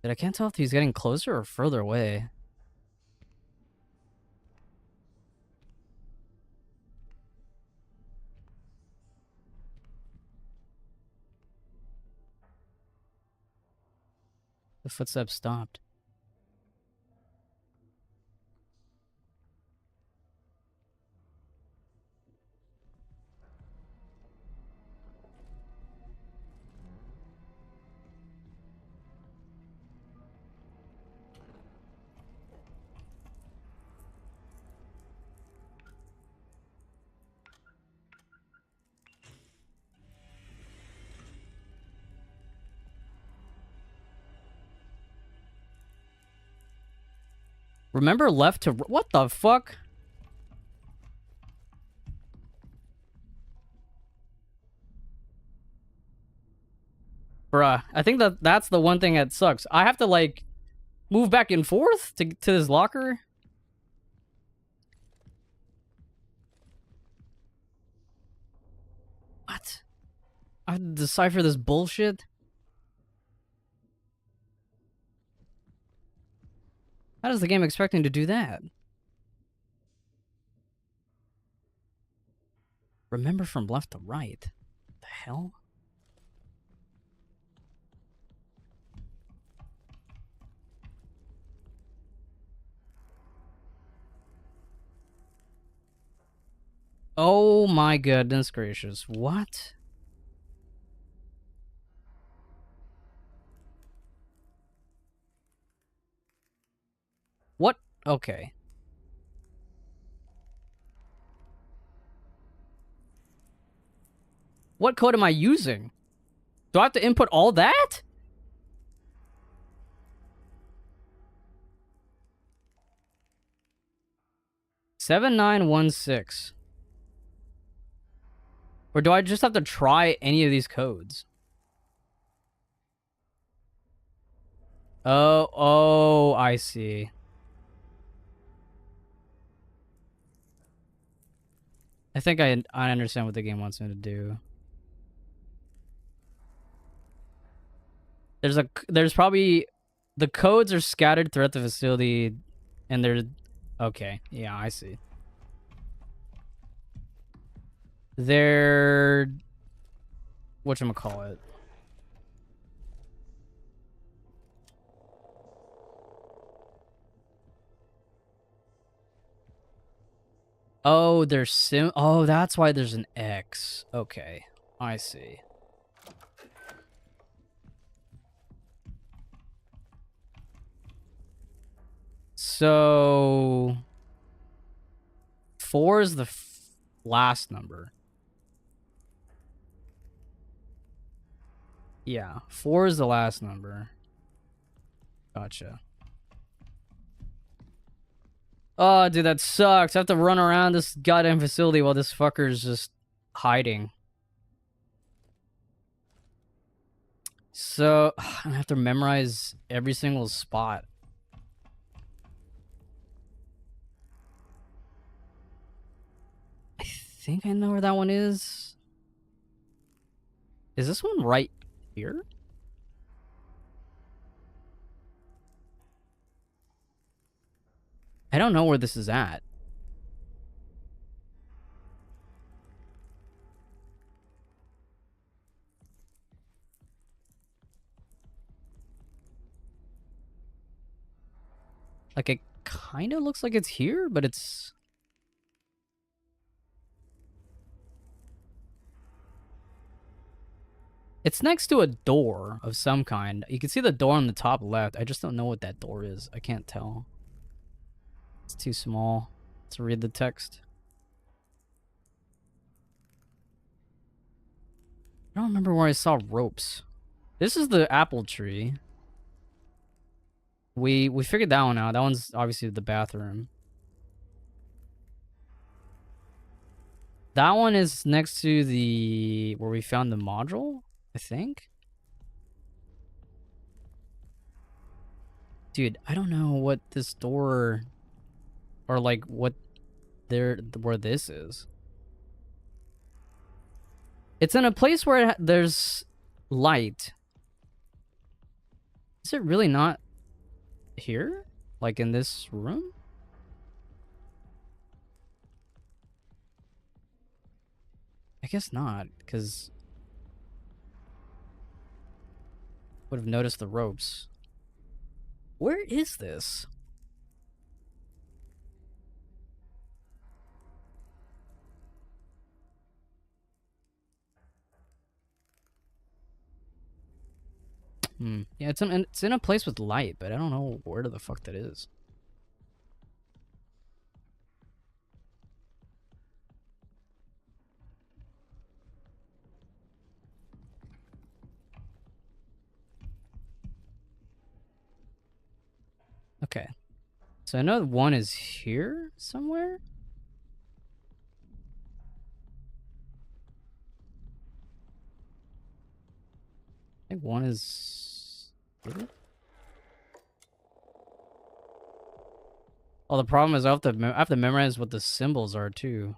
S1: But I can't tell if he's getting closer or further away. The footsteps stopped. Remember left to... What the fuck? Bruh, I think that's the one thing that sucks. I have to, like, move back and forth to this locker. What? I have to decipher this bullshit? How does the game expect me to do that? Remember from left to right. The hell? Oh my goodness gracious. What? What? Okay. What code am I using? Do I have to input all that? $7916. Or do I just have to try any of these codes? Oh, I see. I think I understand what the game wants me to do. There's probably... The codes are scattered throughout the facility, and they're... Okay, yeah, I see. They're... Whatchamacallit? Oh, there's oh, that's why there's an X. Okay, I see. So 4 is the last number. Yeah, 4 is the last number. Gotcha. Oh, dude, that sucks. I have to run around this goddamn facility while this fucker's just hiding. So, I have to memorize every single spot. I think I know where that one is. Is this one right here? I don't know where this is at. Like, it kind of looks like it's here, but it's... It's next to a door of some kind. You can see the door on the top left. I just don't know what that door is. I can't tell. It's too small to read the text. I don't remember where I saw ropes. This is the apple tree. We figured that one out. That one's obviously the bathroom. That one is next to the where we found the module, I think. Dude, I don't know what this door or like what where this is. It's in a place where there's light. Is it really not here? Like in this room? I guess not, because would have noticed the ropes. Where is this? Yeah, it's in a place with light, but I don't know where the fuck that is. Okay. So I know one is here somewhere. I think one is here. Oh, the problem is I have to memorize what the symbols are too.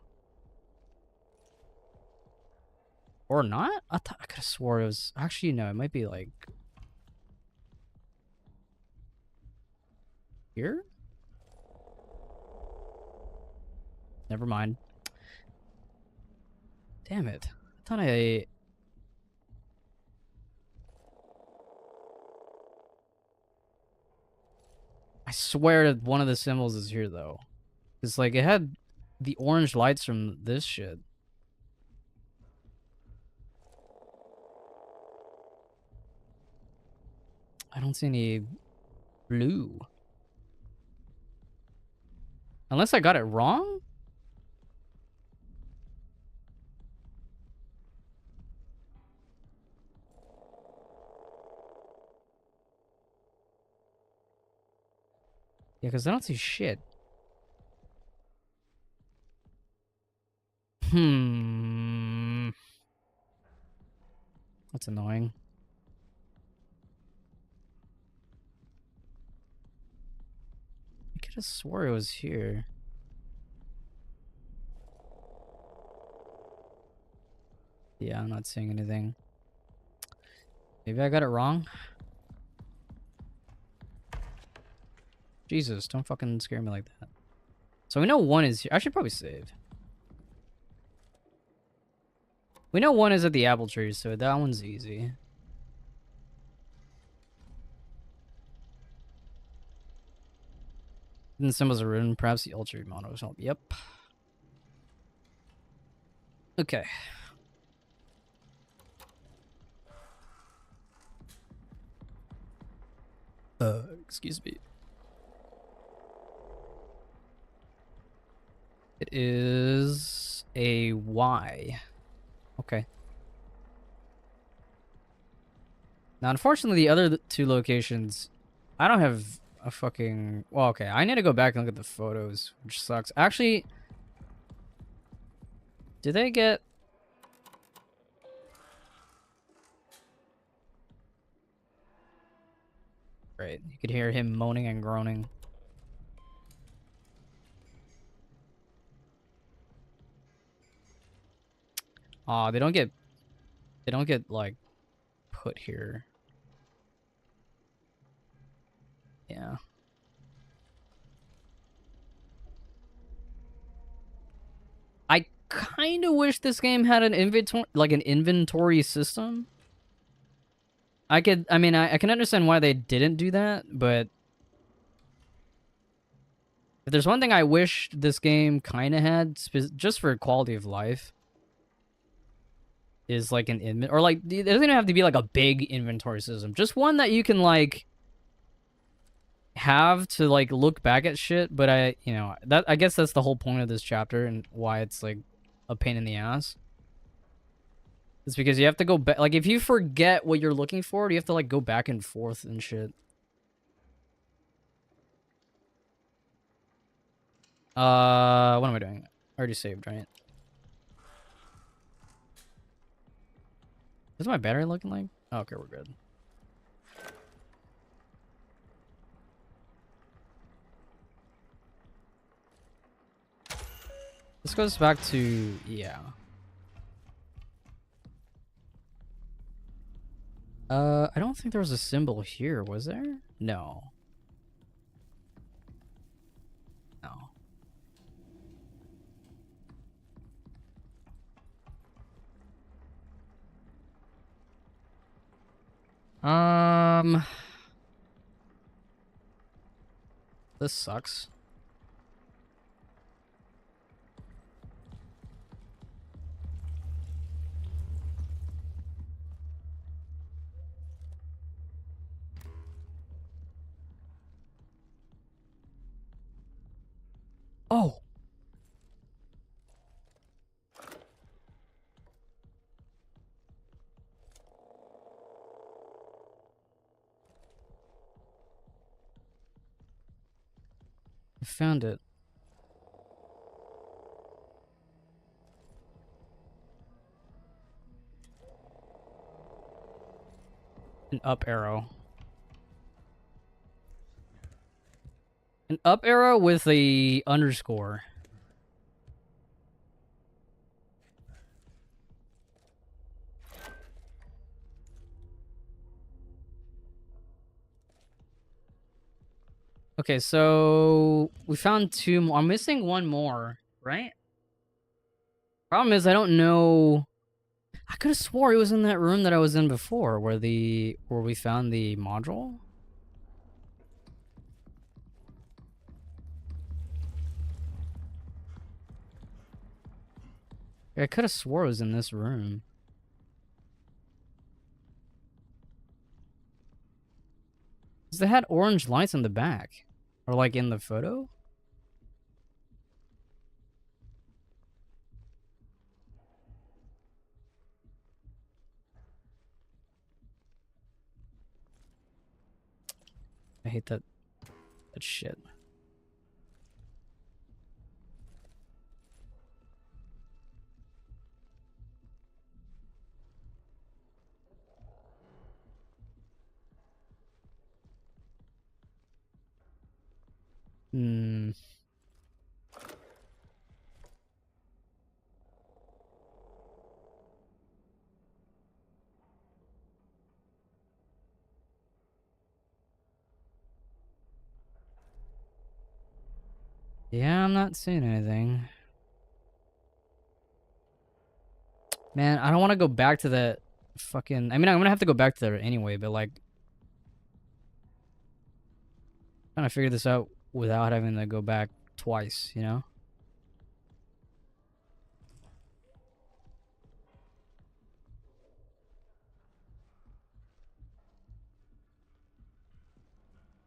S1: Or not? I could have swore it was actually no, it might be like here? Never mind. Damn it. I thought I swear that one of the symbols is here though. It's like it had the orange lights from this shit. I don't see any blue. Unless I got it wrong? Yeah, because I don't see shit. That's annoying. I could have swore it was here. Yeah, I'm not seeing anything. Maybe I got it wrong. Jesus, don't fucking scare me like that. So we know one is here. I should probably save. We know one is at the apple tree, so that one's easy. Then the symbols are written. Perhaps the ultra mono will help. Yep. Okay. Excuse me. It is a Y. Okay. Now, unfortunately, the other two locations, I don't have a fucking... Well, okay. I need to go back and look at the photos, which sucks. Actually, did they get... Right. You could hear him moaning and groaning. Aw, they don't get, like, put here. Yeah. I kind of wish this game had an inventory system. I can understand why they didn't do that, but if there's one thing I wish this game kind of had, just for quality of life, is like an it doesn't even have to be like a big inventory system. Just one that you can like have to like look back at shit. But I guess that's the whole point of this chapter and why it's like a pain in the ass. It's because you have to go back. Like, if you forget what you're looking for, you have to, like, go back and forth and shit. What am I doing? I already saved, right? Is my battery looking like? Oh, okay, we're good. This goes back to, yeah. I don't think there was a symbol here, was there? No. No. This sucks. Oh. I found it. An up arrow. An up arrow with a underscore. Okay, so we found 2 more. I'm missing 1 more, right? Problem is, I don't know. I could have swore he was in that room that I was in before, where we found the module. I could have swore it was in this room. 'Cause they had orange lights in the back, or like in the photo. I hate that shit. Hmm. Yeah, I'm not seeing anything. Man, I don't want to go back to that fucking... I mean, I'm gonna have to go back to there anyway, but like... trying to figure this out without having to go back twice, you know?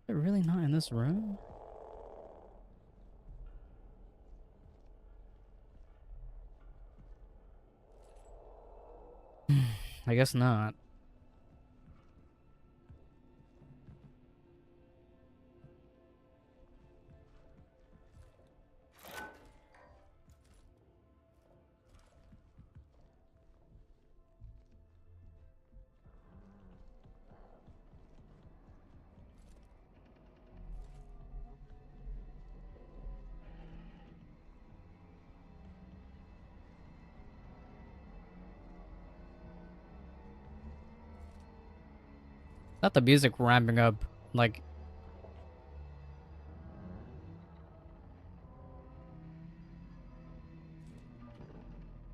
S1: They're really not in this room? I guess not. Not the music ramping up, like...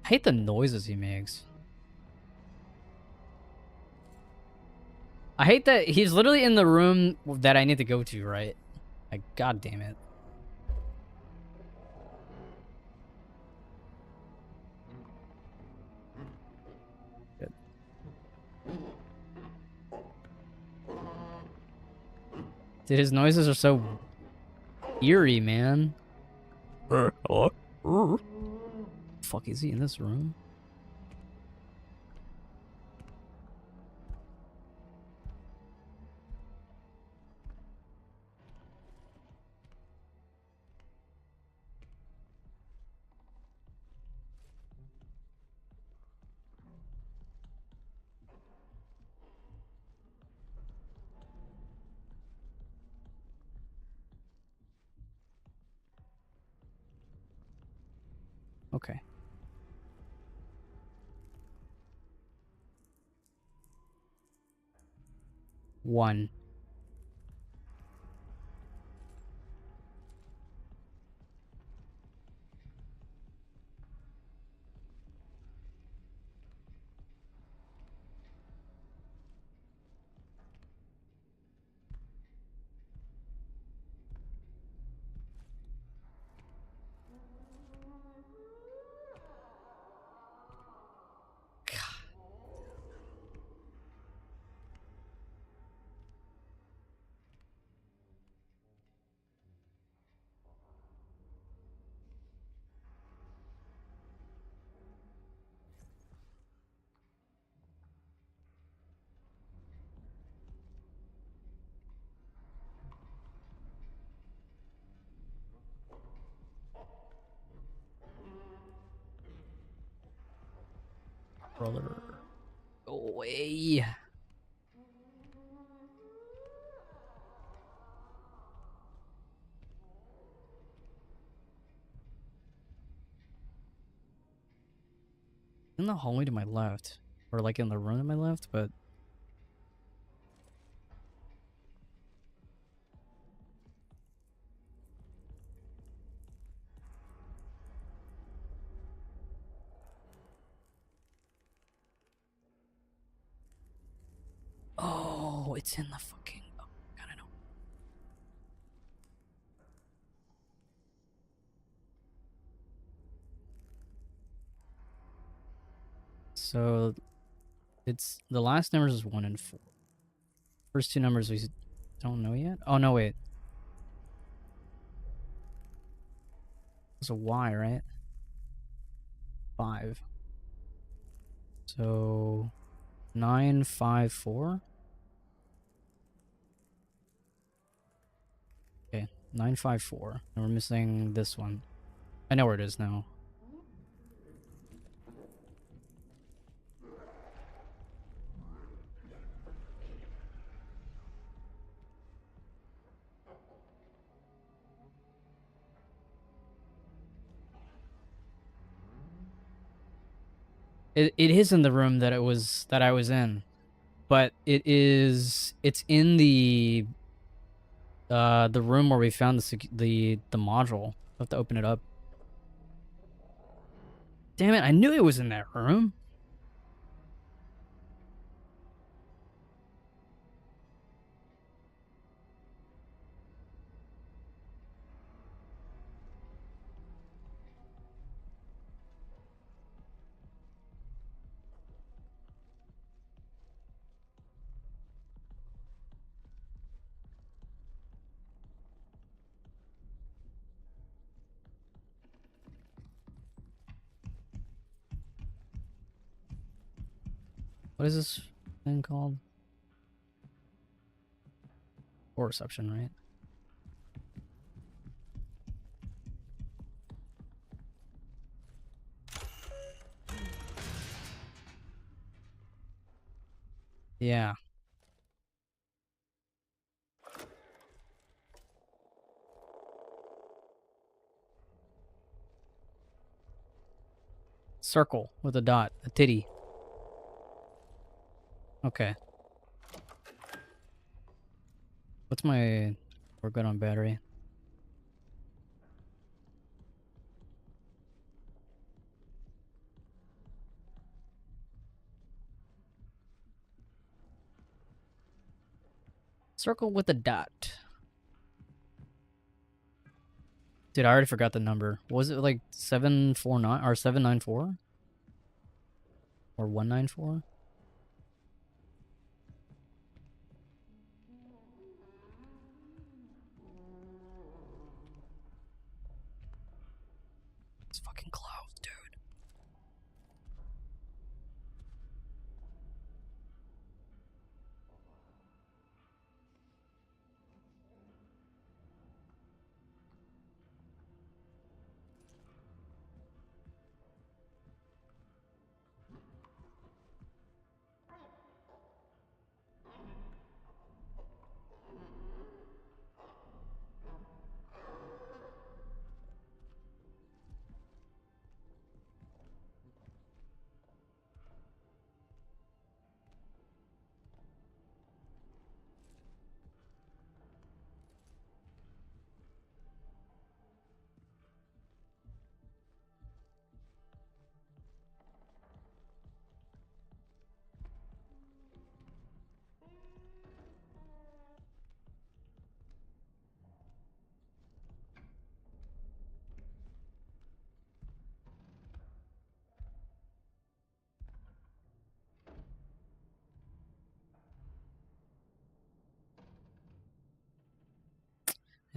S1: I hate the noises he makes. I hate that he's literally in the room that I need to go to, right? Like, god damn it. Good. Dude, his noises are so eerie, man. Hello? Fuck, is he in this room? Okay. One. Brother. Go away. In the hallway to my left. Or like in the room to my left, but... Oh, it's in the fucking... Oh, God, I know. So... It's... The last numbers is 1 and 4. First two numbers we don't know yet? Oh, no, wait. It's a Y, right? 5. So... 954? Okay, 954. And we're missing this one. I know where it is now. It is in the room that I was in, but it's in the room where we found the module. I have to open it up. Damn it! I knew it was in that room. What is this thing called? Core reception, right? Yeah. Circle with a dot, a titty. Okay. What's my... We're good on battery. Circle with a dot. Dude, I already forgot the number. Was it like 749 or 794? Or 194? It's fucking close, dude.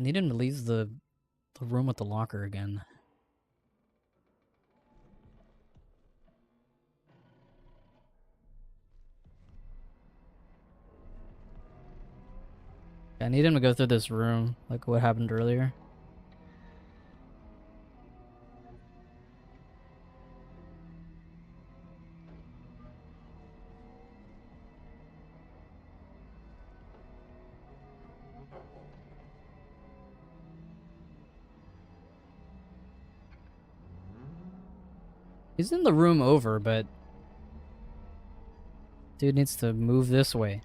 S1: I need him to leave the room with the locker again. I need him to go through this room, like what happened earlier. He's in the room over, but dude needs to move this way.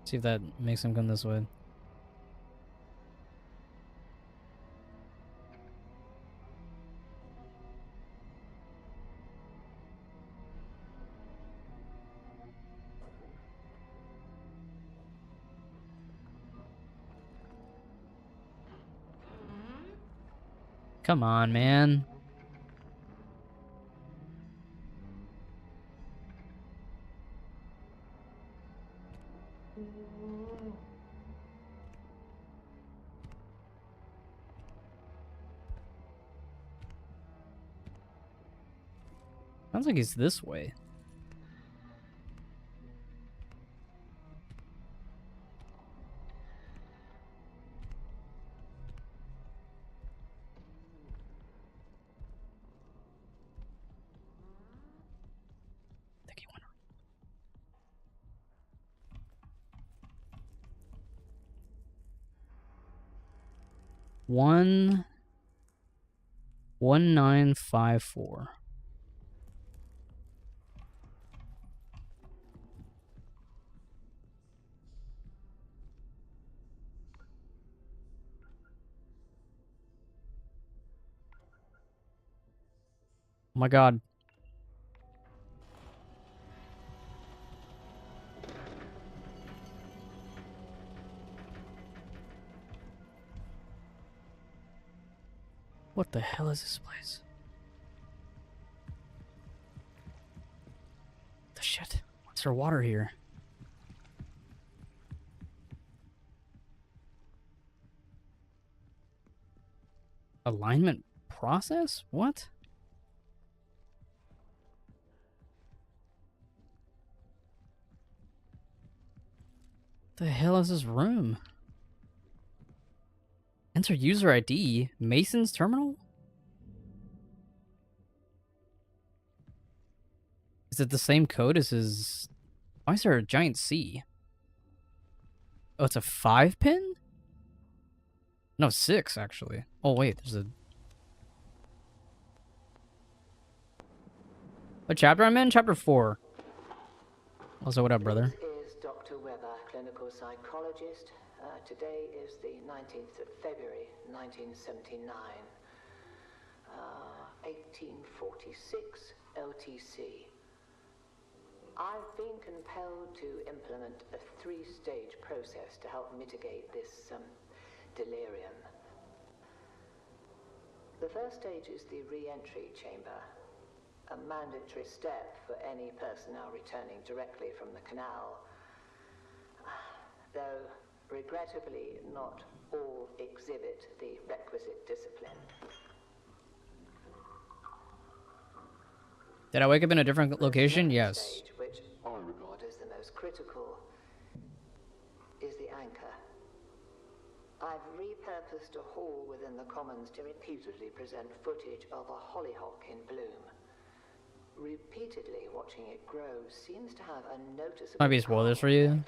S1: See if that makes him come this way. Come on, man. Sounds like he's this way. I think he went. 1954. Oh my god. What the hell is this place? The shit. What's there water here? Alignment process? What? The hell is this room? Enter user ID. Mason's terminal? Is it the same code as his... Why is there a giant C? Oh, it's a 5-pin? No, 6, actually. Oh, wait, there's a... What chapter I'm in? Chapter 4. Also, what up, brother?
S2: This is Dr. Weber, clinical psychologist. Today is the 19th of February, 1979. 1846 LTC. I've been compelled to implement a 3-stage process to help mitigate this delirium. The first stage is the re-entry chamber, a mandatory step for any personnel returning directly from the canal. Though, regrettably, not all exhibit the requisite discipline.
S1: Did I wake up in a different location? Yes.
S2: Stage, which I regard as the most critical, is the anchor. I've repurposed a hall within the commons to repeatedly present footage of a hollyhock in bloom. Repeatedly watching it grow seems to have a noticeable...
S1: Might be spoilers for you.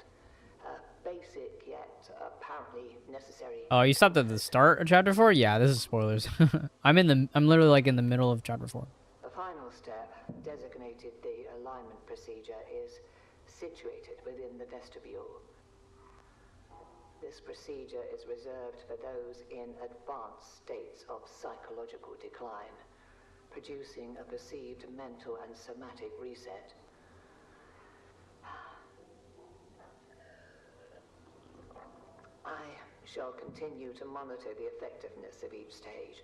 S2: Basic yet apparently necessary...
S1: Oh, you stopped at the start of chapter 4? Yeah, this is spoilers. I'm literally like in the middle of chapter 4.
S2: The final step, designated the alignment procedure, is situated within the vestibule. This procedure is reserved for those in advanced states of psychological decline, producing a perceived mental and somatic reset. I shall continue to monitor the effectiveness of each stage.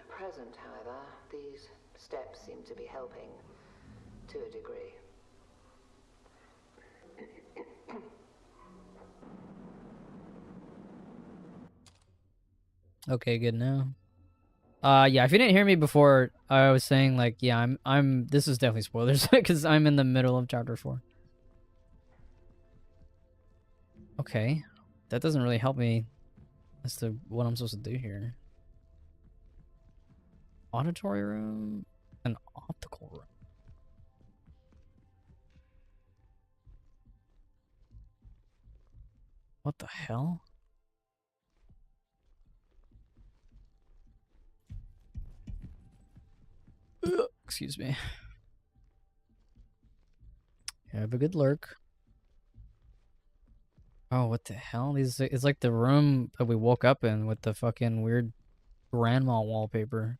S2: present, however, these steps seem to be helping to a degree.
S1: Okay, good now. Yeah, if you didn't hear me before, I was saying like, yeah, this is definitely spoilers because I'm in the middle of chapter 4. Okay, that doesn't really help me as to what I'm supposed to do here. Auditory room, an optical room. What the hell? Excuse me. Have a good lurk. Oh, what the hell? It's like the room that we woke up in with the fucking weird grandma wallpaper.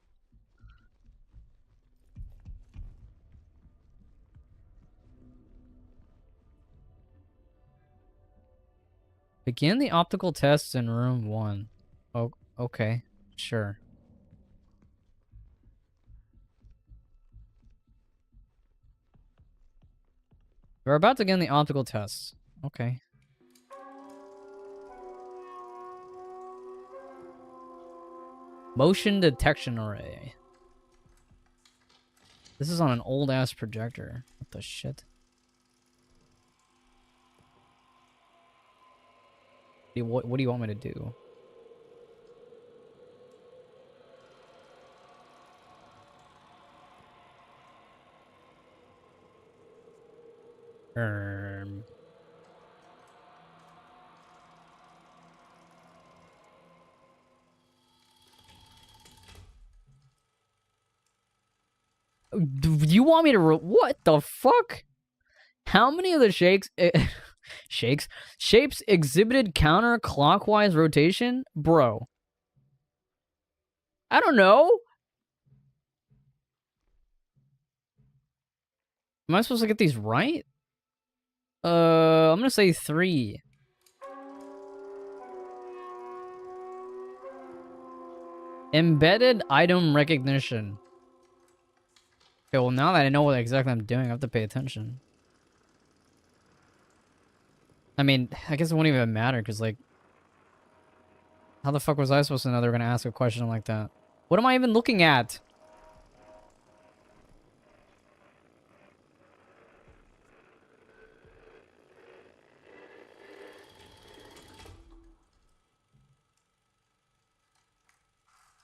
S1: Begin the optical tests in room 1. Oh, okay. Sure. We're about to begin the optical tests. Okay. Motion detection array. This is on an old ass projector. What the shit? What do you want me to do? Do you want me to what the fuck? How many of the shapes exhibited counterclockwise rotation? Bro. I don't know. Am I supposed to get these right? I'm gonna say 3. Embedded item recognition. Okay, well now that I know what exactly I'm doing, I have to pay attention. I mean, I guess it won't even matter, because, like, how the fuck was I supposed to know they were gonna ask a question like that? What am I even looking at?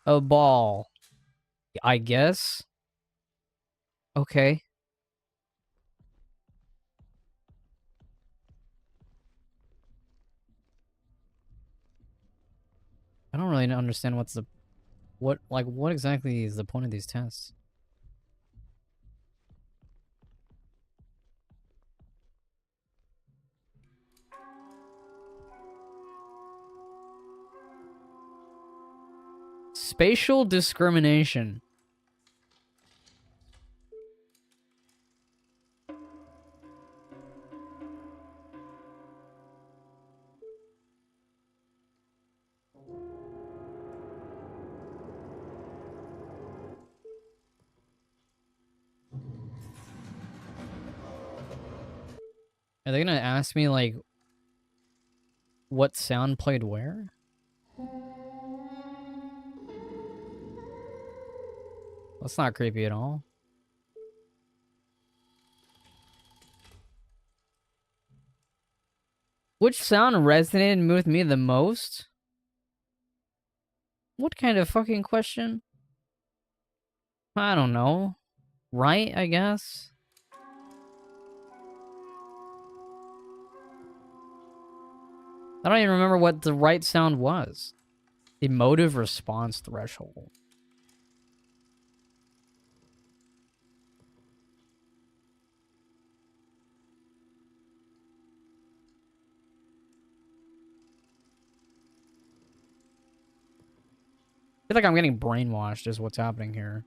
S1: A ball. I guess. Okay. I don't really understand what exactly is the point of these tests? Spatial discrimination. Are they gonna ask me, like, what sound played where? That's not creepy at all. Which sound resonated with me the most? What kind of fucking question? I don't know. Right, I guess? I don't even remember what the right sound was. Emotive response threshold. I feel like I'm getting brainwashed is what's happening here.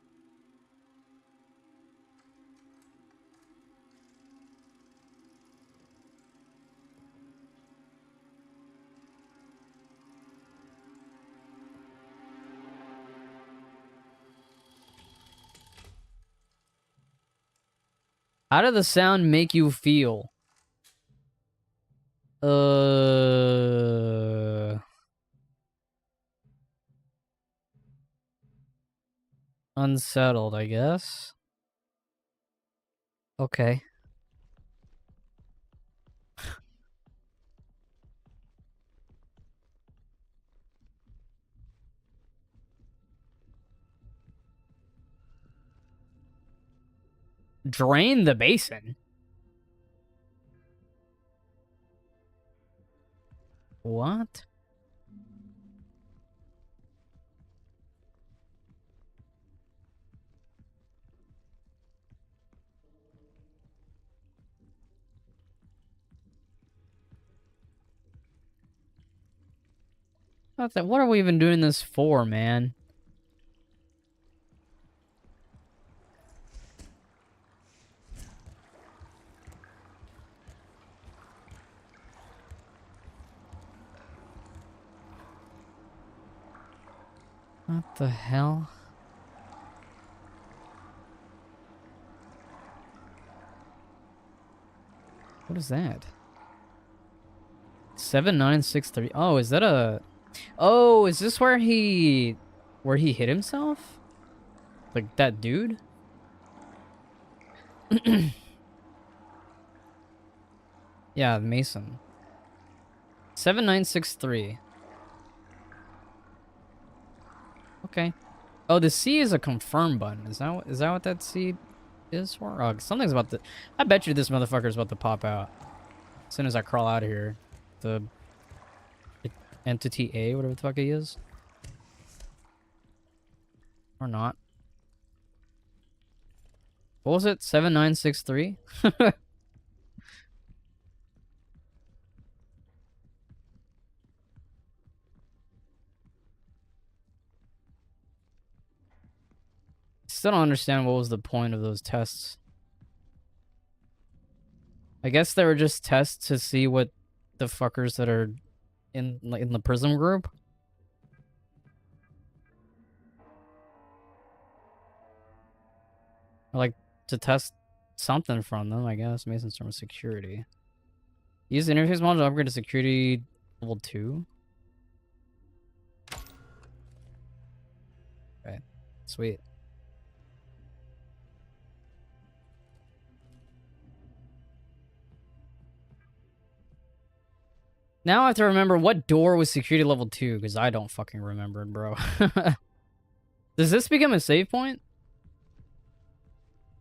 S1: How did the sound make you feel? Unsettled, I guess. Okay. Drain the basin. What? What are we even doing this for, man? What the hell? What is that? 7963. Oh, is that a... Oh, is this where he hit himself? Like that dude? Yeah, Mason. 7963. Okay. Oh, the C is a confirm button. Is that what that C is for? Oh, something's about to... I bet you this motherfucker's about to pop out. As soon as I crawl out of here. The entity A, whatever the fuck he is. Or not. What was it? 7963? Still don't understand what was the point of those tests. I guess they were just tests to see what the fuckers that are in the Prism group. Or like to test something from them, I guess. Mason's term of security. Use the interface module to upgrade to security level 2. Okay, sweet. Now I have to remember what door was security level 2, because I don't fucking remember it, bro. Does this become a save point?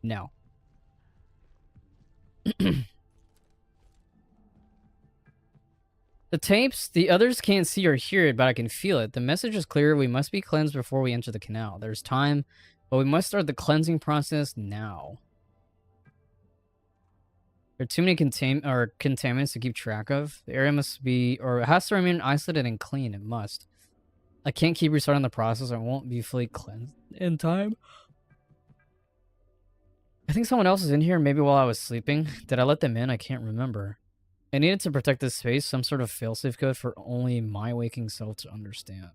S1: No. The tapes, the others can't see or hear it, but I can feel it. The message is clear. We must be cleansed before we enter the canal. There's time, but we must start the cleansing process now. There are too many contaminants to keep track of. The area must be, or it has to remain isolated and clean. It must. I can't keep restarting the process. I won't be fully cleansed in time. I think someone else is in here, maybe while I was sleeping. Did I let them in? I can't remember. I needed to protect this space, some sort of failsafe code for only my waking self to understand.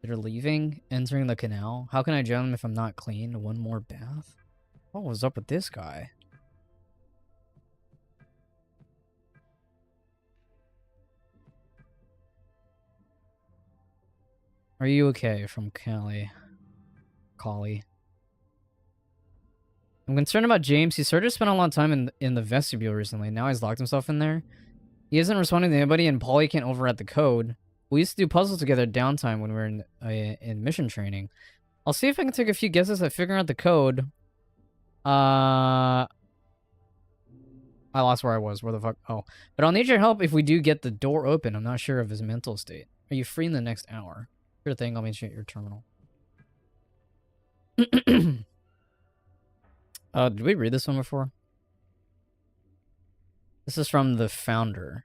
S1: They're leaving, entering the canal. How can I join them if I'm not clean? One more bath? What was up with this guy? Are you okay? From Callie. I'm concerned about James. He started to spend a lot of time in the vestibule recently. Now he's locked himself in there. He isn't responding to anybody, and Polly can't override the code. We used to do puzzles together at downtime when we were in mission training. I'll see if I can take a few guesses at figuring out the code. I lost where I was. Where the fuck? Oh. But I'll need your help if we do get the door open. I'm not sure of his mental state. Are you free in the next hour? Sure thing. I'll meet you at your terminal. Did we read this one before? This is from the founder.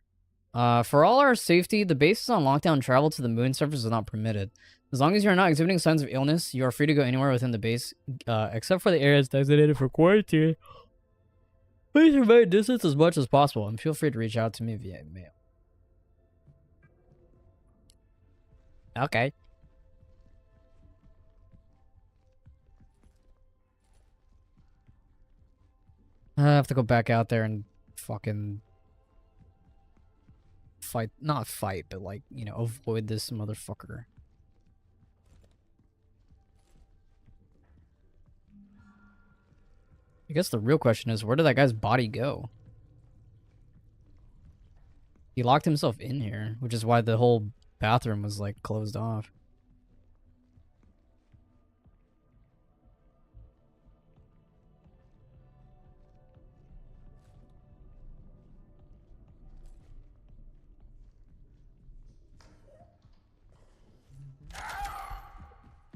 S1: For all our safety, the base is on lockdown. Travel to the moon surface is not permitted. As long as you are not exhibiting signs of illness, you are free to go anywhere within the base, except for the areas designated for quarantine. Please remain distance as much as possible, and feel free to reach out to me via email. Okay. I have to go back out there and fucking fight. Not fight, but like, you know, avoid this motherfucker. I guess the real question is, where did that guy's body go? He locked himself in here, which is why the whole bathroom was like closed off.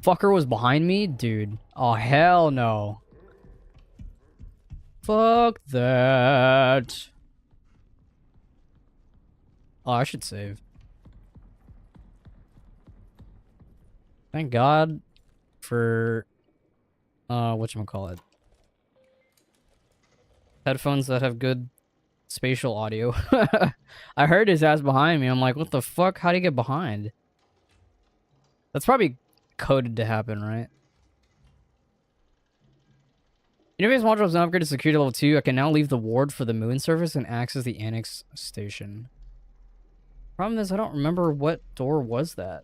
S1: Fucker was behind me? Dude. Oh, hell no. Fuck that. Oh, I should save. Thank God for, whatchamacallit. Headphones that have good spatial audio. I heard his ass behind me. I'm like, what the fuck? How'd he get behind? That's probably coded to happen, right? Interface module is now upgraded to security level 2. I can now leave the ward for the moon surface and access the annex station. Problem is, I don't remember what door was that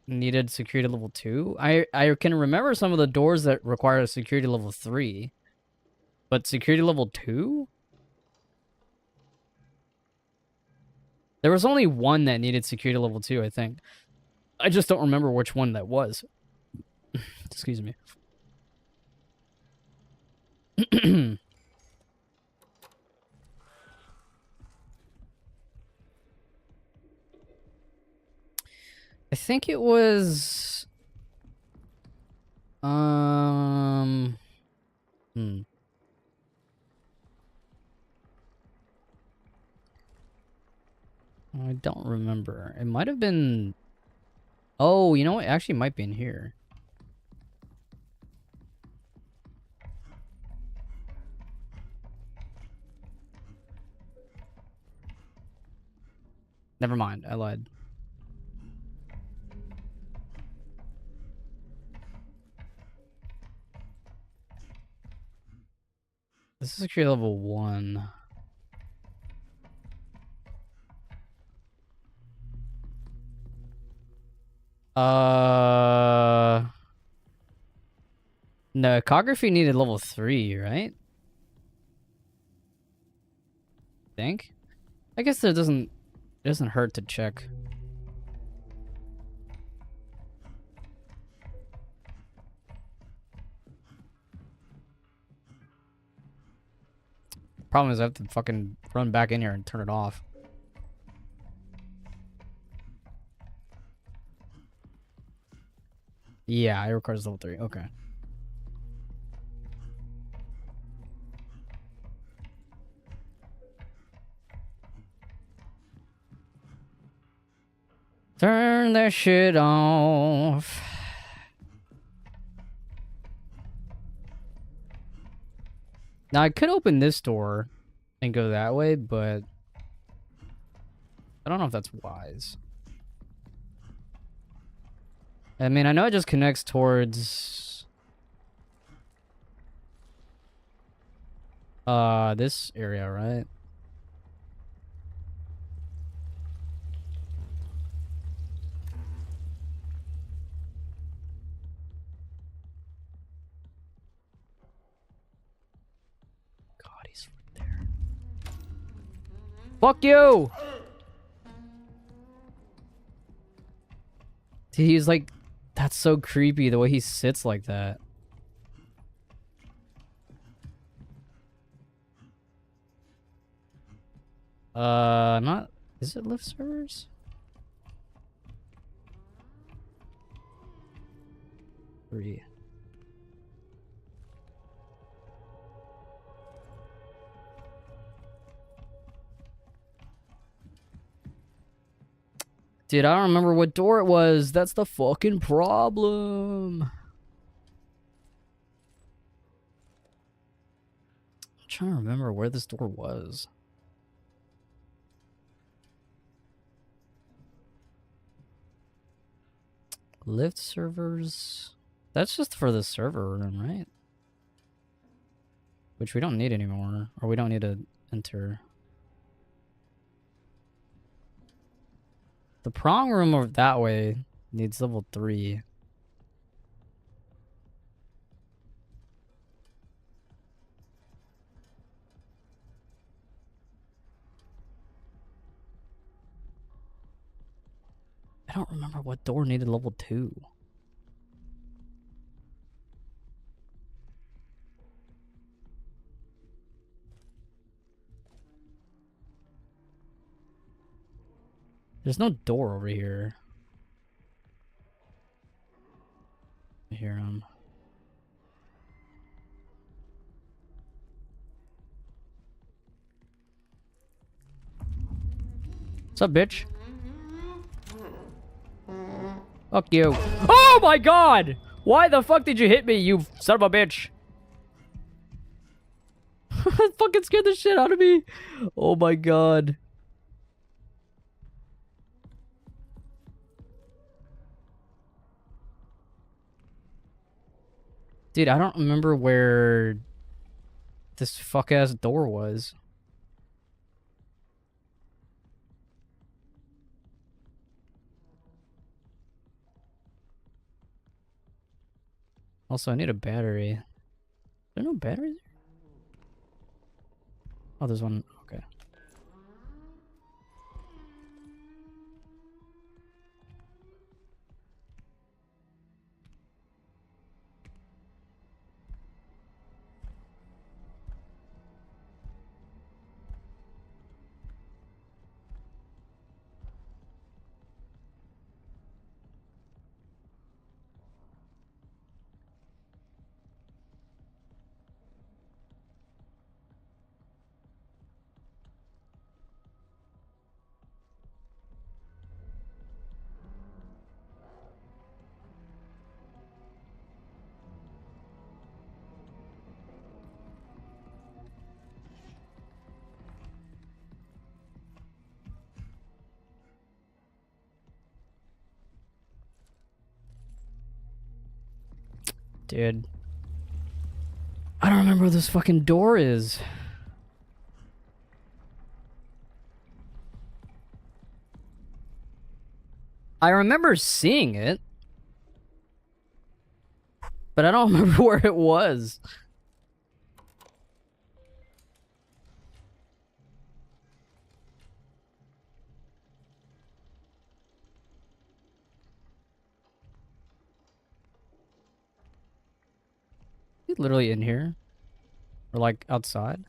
S1: needed security level 2. I can remember some of the doors that require a security level 3. But security level 2? There was only one that needed security level 2, I think. I just don't remember which one that was. Excuse me. I think it was... I don't remember. It might have been... Oh, you know what? It actually might be in here. Never mind. I lied. This is security level 1. No, ecography needed level 3, right? Think? I guess it doesn't hurt to check. Problem is I have to fucking run back in here and turn it off. Yeah, it requires level 3. Okay. Turn that shit off. Now, I could open this door and go that way, but I don't know if that's wise. I mean, I know it just connects towards this area, right? God, he's right there. Fuck you! He's like, that's so creepy the way he sits like that. Not, is it lift servers? 3. Dude, I don't remember what door it was. That's the fucking problem. I'm trying to remember where this door was. Lift servers. That's just for the server room, right? Which we don't need anymore. Or we don't need to enter. The prong room over that way needs level 3. I don't remember what door needed level 2. There's no door over here. I hear him. What's up, bitch? Fuck you. Oh my god! Why the fuck did you hit me, you son of a bitch? Fucking scared the shit out of me. Oh my god. Dude, I don't remember where this fuck-ass door was. Also, I need a battery. Is there no batteries? Oh, there's one. Okay. Dude. I don't remember where this fucking door is. I remember seeing it. But I don't remember where it was. Is he literally in here? Or like outside?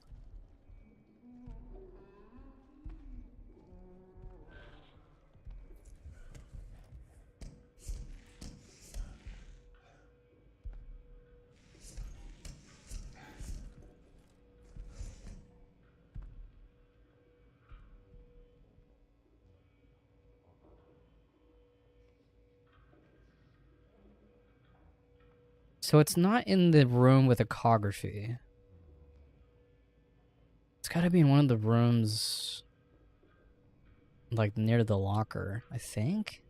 S1: So it's not in the room with ecography. It's gotta be in one of the rooms, like near the locker, I think.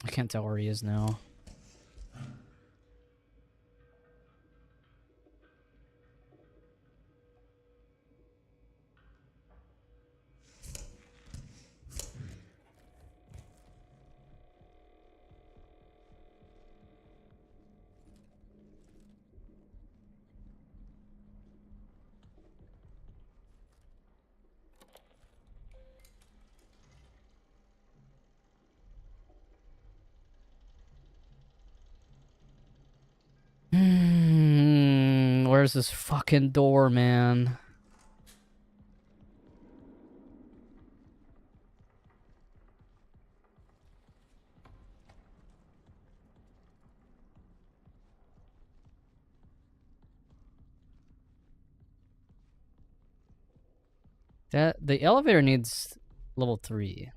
S1: I can't tell where he is now. Where's this fucking door, man? The elevator needs level 3.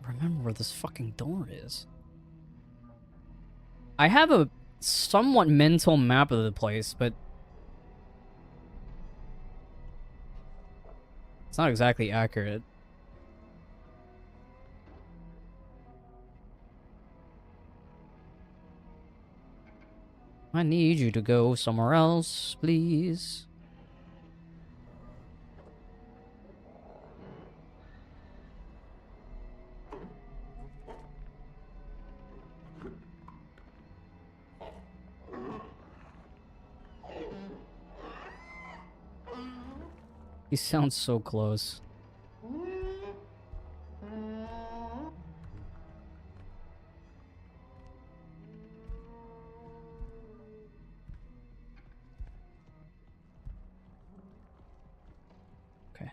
S1: remember where this fucking door is. I have a somewhat mental map of the place, but it's not exactly accurate. I need you to go somewhere else, please. He sounds so close. Okay.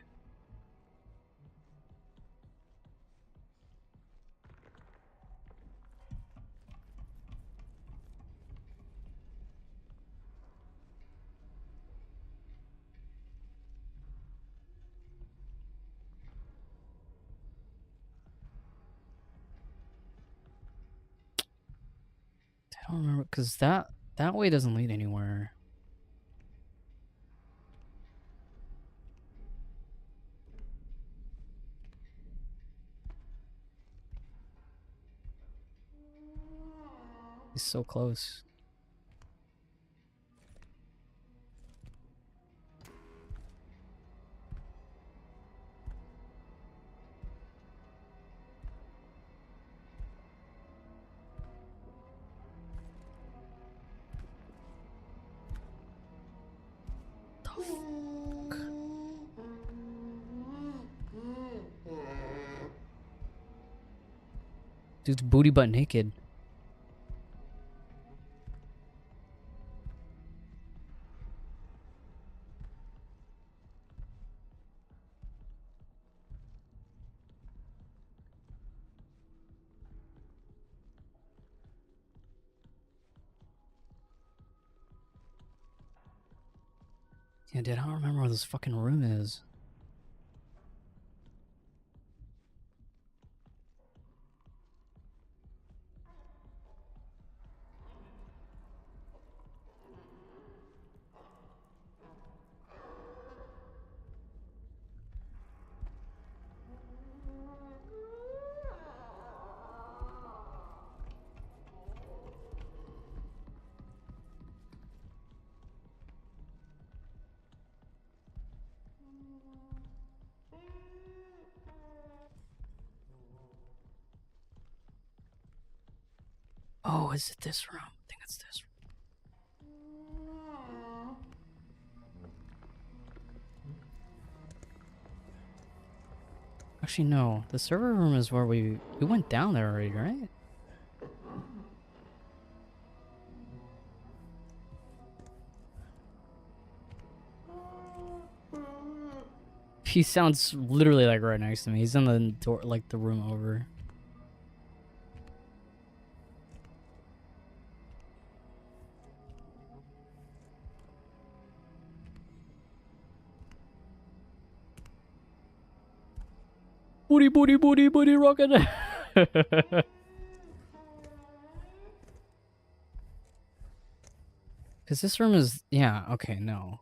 S1: I don't remember, because that way doesn't lead anywhere. He's so close. The fuck? Dude's booty butt naked. Yeah, dude, I don't remember where this fucking room is. Oh, is it this room? I think it's this room. Actually, no. The server room is where we went down there already, right? He sounds literally like right next to me. He's in the door, like the room over. Booty, booty, booty, booty, rocket. Because this room is, yeah, okay, no.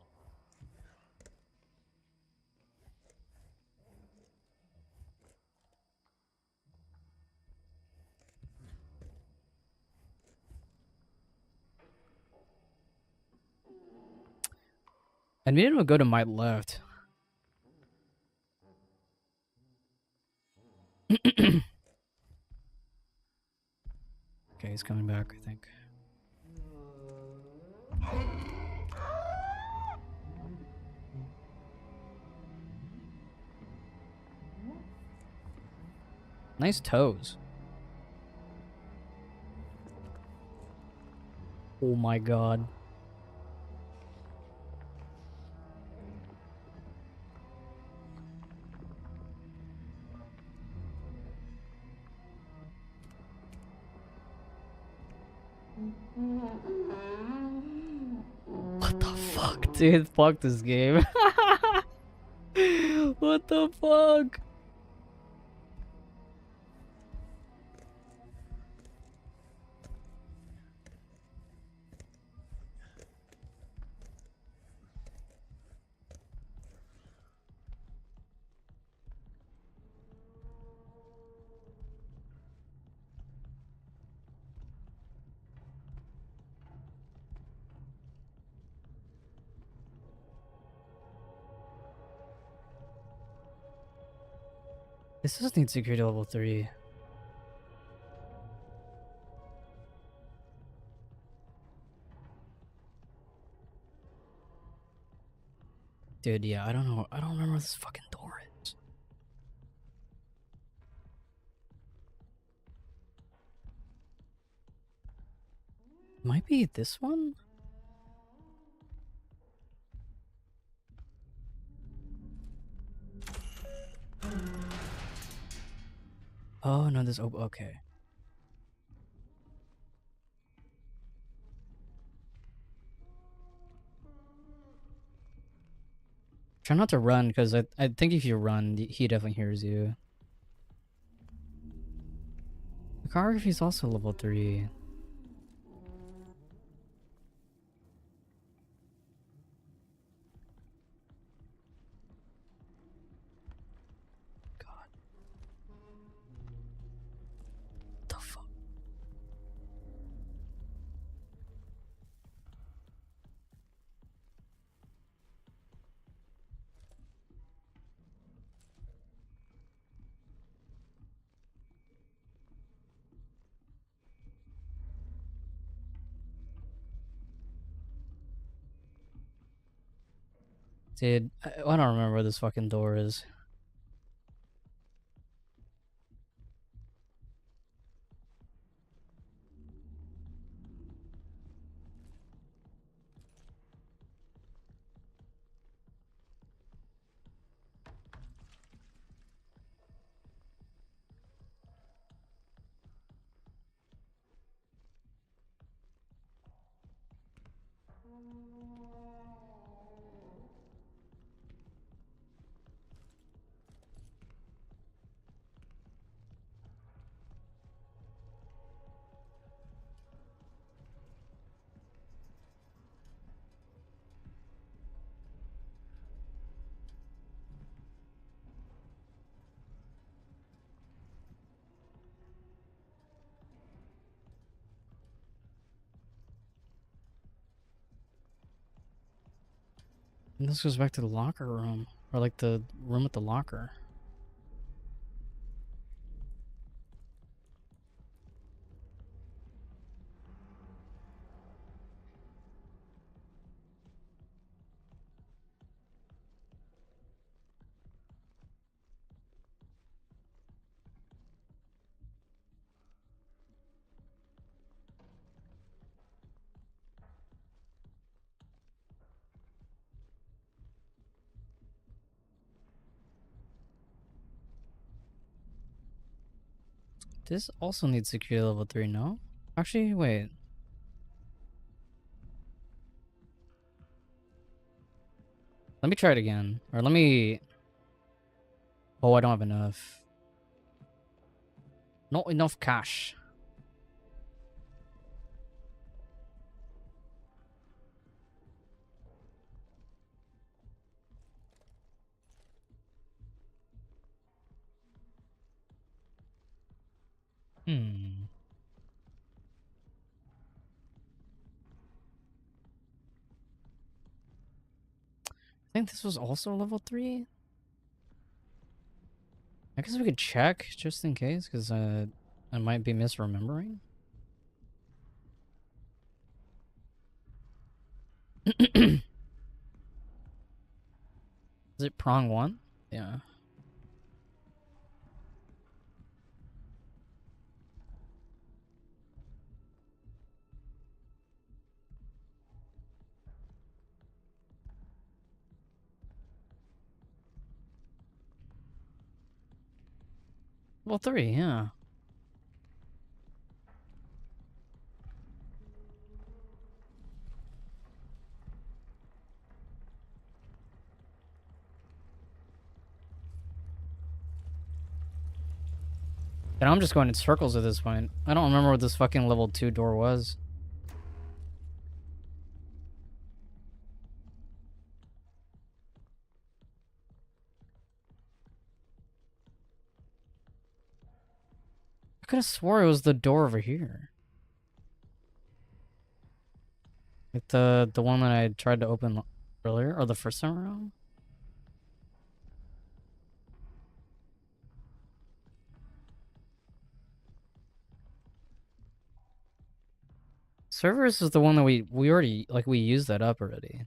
S1: I needed to go to my left. Okay, he's coming back, I think. Nice toes. Oh my god. What the fuck, dude? Fuck this game. What the fuck? This does need security level 3. Dude, yeah, I don't know. I don't remember what this fucking door is. Might be this one? Oh, no, this... Oh, okay. Try not to run, because I think if you run, he definitely hears you. The choreography is also level 3. God. What the fuck? Dude, I don't remember where this fucking door is. And this goes back to the locker room. Or like the room with the locker. This also needs security level 3, no? Actually, wait. Let me try it again. Or let me... Oh, I don't have enough. Not enough cash. Hmm. I think this was also level 3? I guess we could check, just in case, because I might be misremembering. Is it prong 1? Yeah. Well, 3, yeah. And I'm just going in circles at this point. I don't remember what this fucking level 2 door was. I could have swore it was the door over here. Like the one that I tried to open earlier, or the first time around. Cerberus is the one that we already, like, we used that up already.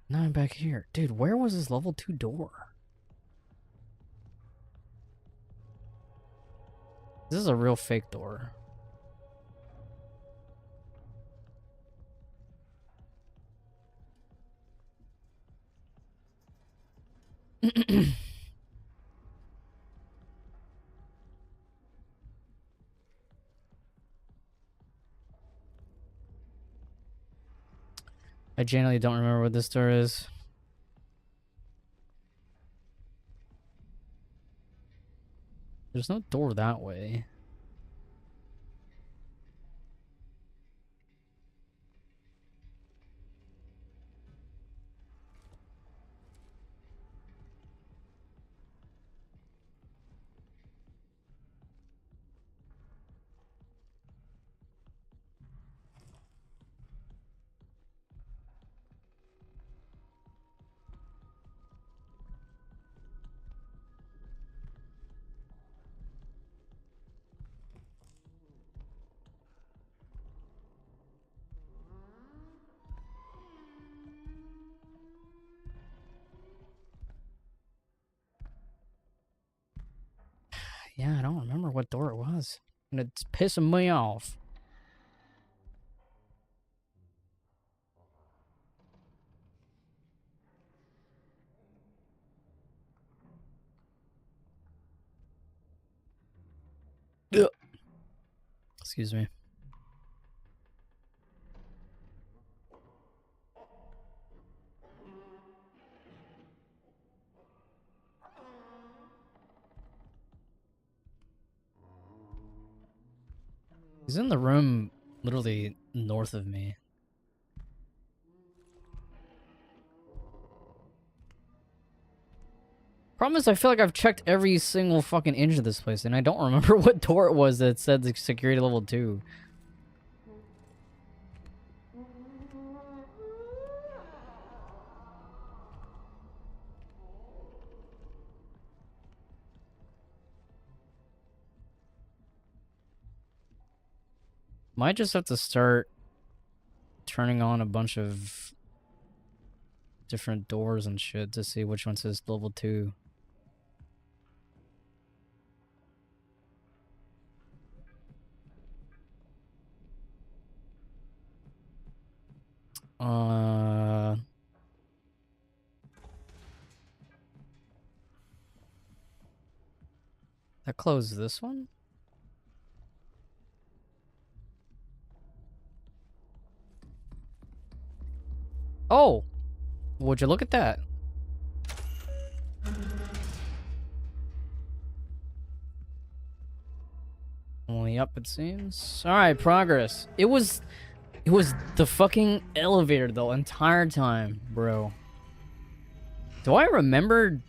S1: Now I'm back here. Dude, where was this level 2 door? This is a real fake door. I genuinely don't remember what this door is. There's no door that way. Yeah, I don't remember what door it was. And it's pissing me off. Ugh. Excuse me. He's in the room literally north of me. Problem is, I feel like I've checked every single fucking inch of this place, and I don't remember what door it was that said the security level 2. Might just have to start turning on a bunch of different doors and shit to see which one says level 2. That closed this one? Oh! Would you look at that? Only up, it seems. Alright, progress. It was the fucking elevator the entire time, bro. Do I remember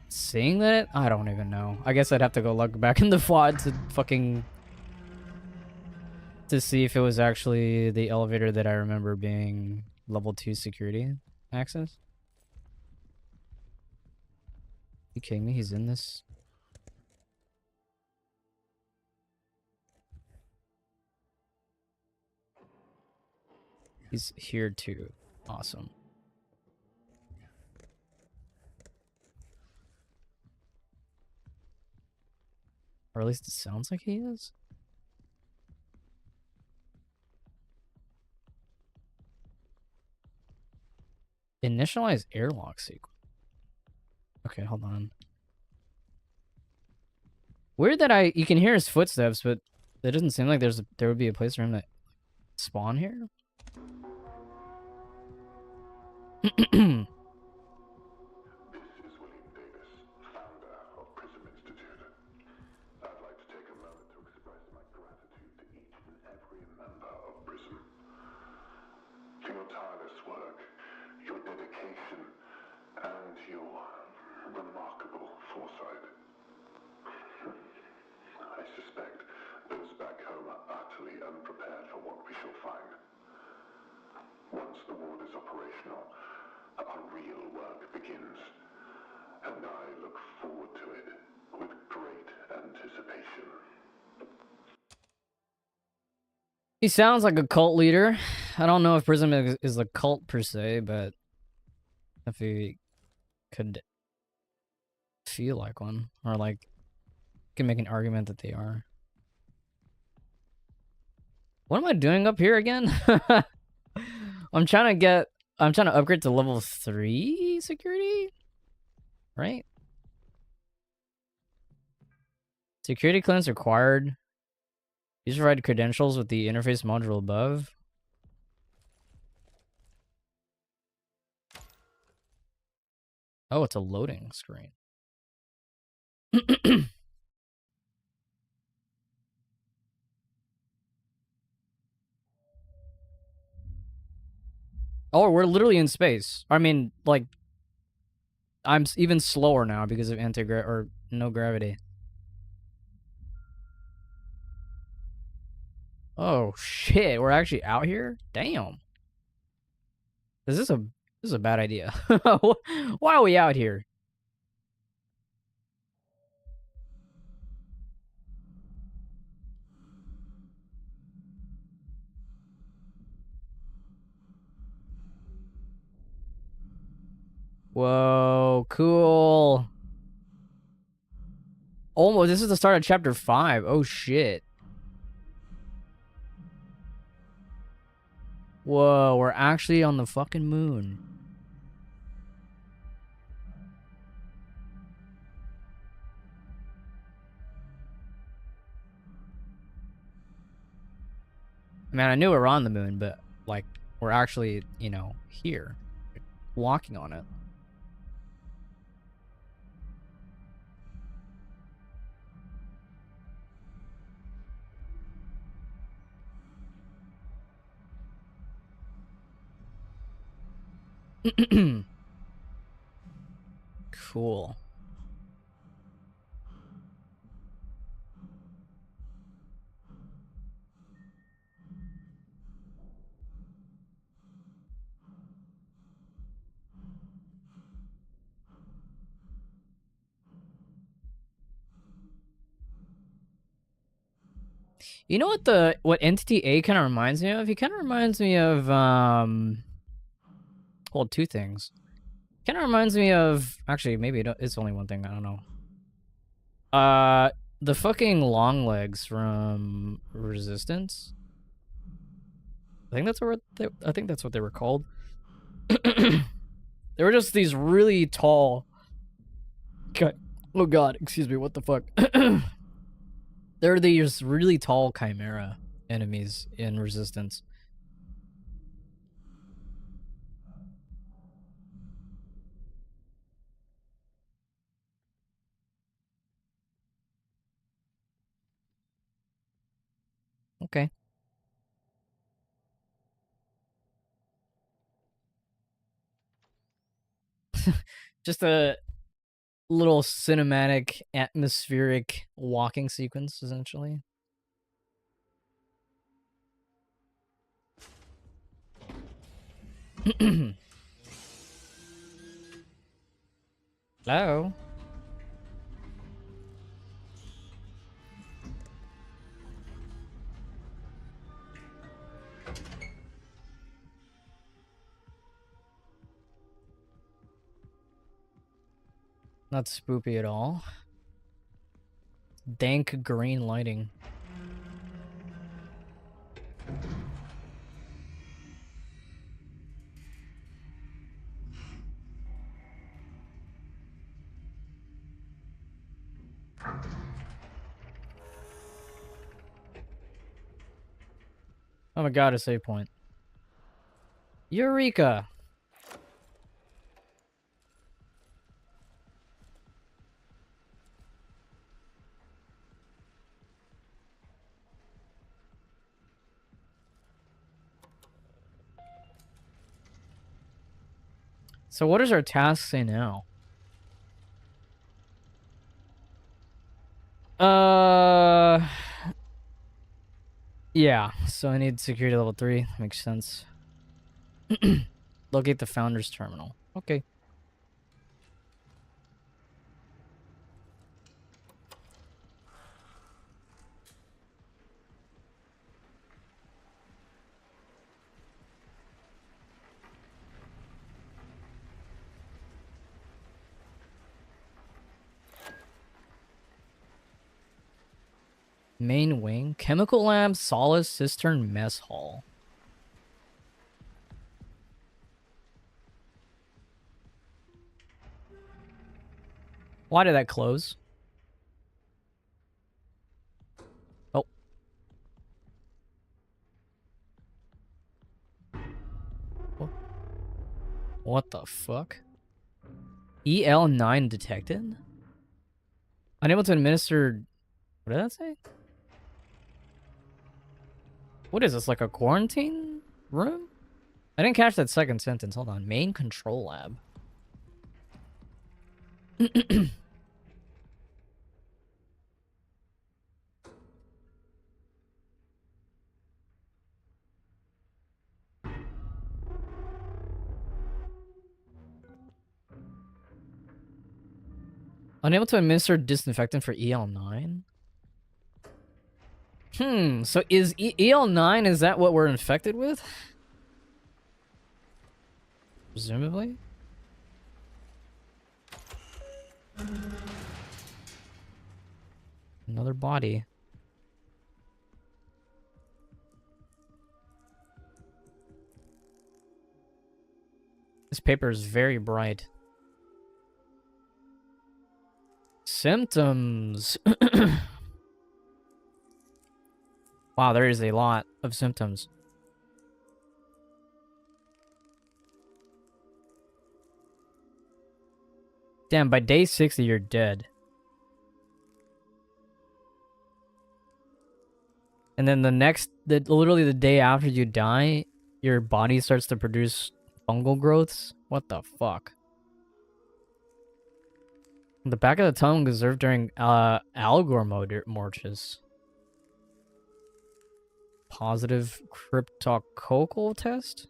S1: seeing that? I don't even know. I guess I'd have to go look back in the VOD to fucking... to see if it was actually the elevator that I remember being level 2 security access. You kidding me? He's in this? He's here too. Awesome. Or at least it sounds like he is. Initialize airlock sequence. Okay, hold on. Weird that you can hear his footsteps, but it doesn't seem like there would be a place for him to spawn here. He sounds like a cult leader. I don't know if Prism is a cult per se, but if he could feel like one, or like can make an argument that they are. What am I doing up here again? I'm trying to upgrade to level 3 security, right? Security clearance required. These provide credentials with the interface module above. Oh, it's a loading screen. Oh, we're literally in space. I mean, like, I'm even slower now because of no gravity. Oh shit, we're actually out here? Damn. This is a bad idea. Why are we out here? Whoa, cool. Almost, this is the start of chapter 5. Oh shit. Whoa, we're actually on the fucking moon. Man, I knew we were on the moon, but like, we're actually, you know, here, walking on it. Cool. You know what Entity A kind of reminds me of? He kind of reminds me of well, two things. Kind of reminds me of, actually maybe it's only one thing, I don't know. The fucking long legs from Resistance. I think that's what they were called. They were just these really tall. Oh god, excuse me, what the fuck? They're these really tall Chimera enemies in Resistance. Okay. Just a little cinematic, atmospheric walking sequence, essentially. Hello? Not spoopy at all. Dank green lighting. Oh my god, a save point. Eureka! So what does our task say now? Yeah, so I need security level 3. Makes sense. Locate the founder's terminal. Okay. Main wing. Chemical lab, Solace, Cistern, Mess Hall. Why did that close? Oh. What the fuck? EL9 detected? Unable to administer... What did that say? What is this, like a quarantine room? I didn't catch that second sentence. Hold on. Main control lab. Unable to administer disinfectant for EL9? So is EL9, is that what we're infected with? Presumably? Another body. This paper is very bright. Symptoms. Wow, there is a lot of symptoms. Damn, by day 60, you're dead. And then literally the day after you die, your body starts to produce fungal growths. What the fuck? The back of the tongue observed during Algor mortis. Positive cryptococcal test?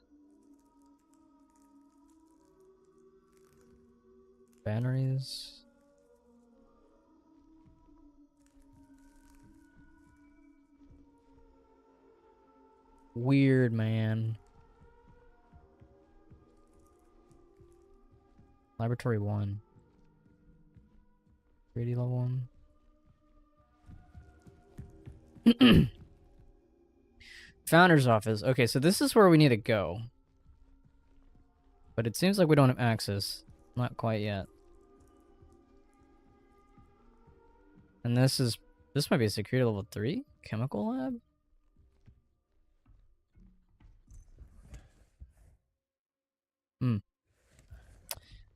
S1: Batteries. Weird, man. Laboratory 1. 3D level 1. Founder's office. Okay, so this is where we need to go. But it seems like we don't have access. Not quite yet. And this might be a security level 3? Chemical lab?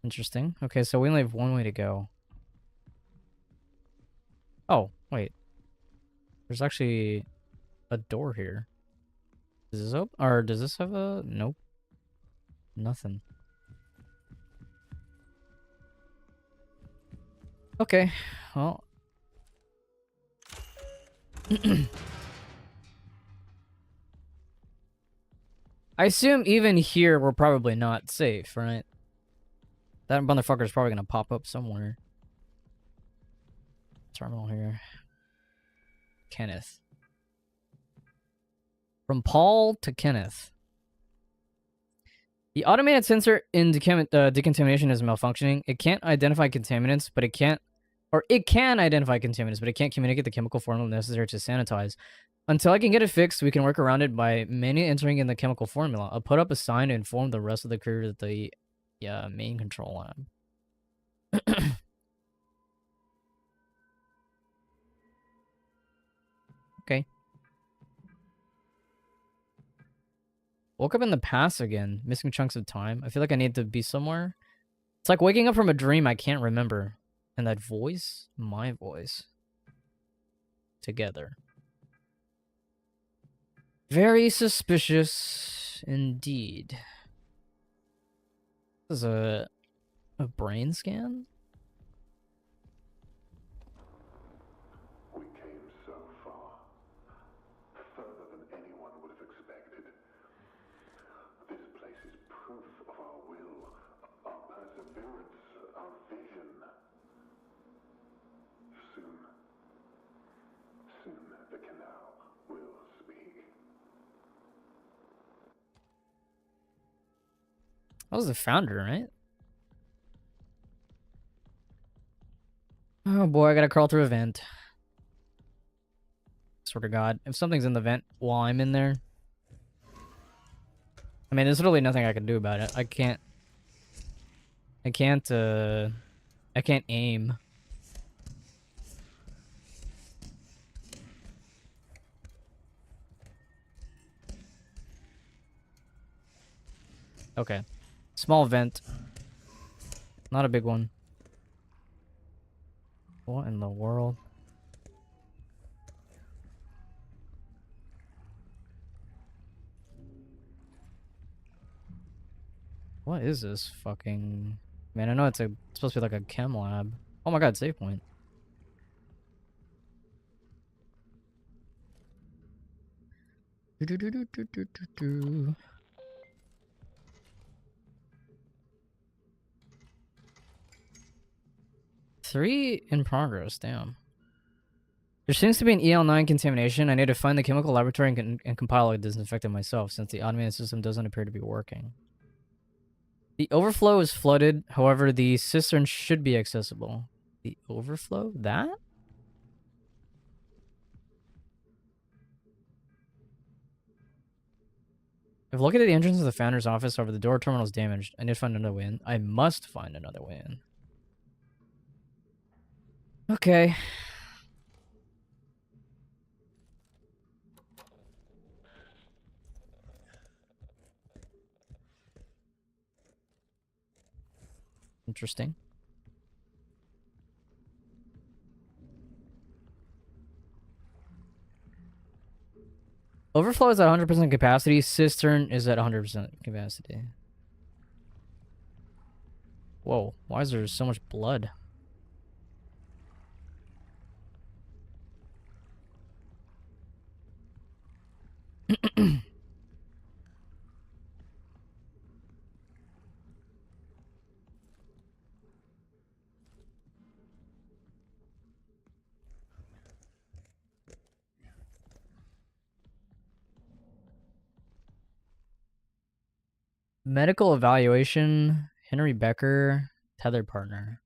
S1: Interesting. Okay, so we only have one way to go. Oh, wait. There's actually a door here. Is this open? Or does this have a... Nope. Nothing. Okay. Well. I assume even here we're probably not safe, right? That motherfucker's probably gonna pop up somewhere. Terminal here. Kenneth. From Paul to Kenneth. The automated sensor in decontamination is malfunctioning. It can't identify contaminants, but it can identify contaminants, but it can't communicate the chemical formula necessary to sanitize. Until I can get it fixed, we can work around it by manually entering in the chemical formula. I'll put up a sign to inform the rest of the crew at the main control lab. Okay. Woke up in the past again, missing chunks of time. I feel like I need to be somewhere. It's like waking up from a dream I can't remember. And that voice, my voice. Together. Very suspicious indeed. This is a brain scan?
S3: We came so far. Further than anyone would have expected. This place is proof of our will, our perseverance, our vision. Soon the canal will speak.
S1: That was the founder, right? Oh boy, I gotta crawl through a vent. swear to God. If something's in the vent while I'm in there... I mean, there's really nothing I can do about it. I can't aim. Okay. Small vent. Not a big one. What in the world? What is this fucking... Man, I know it's supposed to be like a chem lab. Oh my god, save point. Do. 3 in progress, damn. There seems to be an EL9 contamination. I need to find the chemical laboratory and compile a disinfectant myself, since the automated system doesn't appear to be working. The overflow is flooded, however, the cistern should be accessible. The overflow? That? I've located the entrance of the founder's office, however, the door terminal is damaged. I need to find another way in. I must find another way in. Okay. Interesting. Overflow is at 100% capacity. Cistern is at 100% capacity. Whoa, why is there so much blood? Medical evaluation, Henry Becker, tether partner.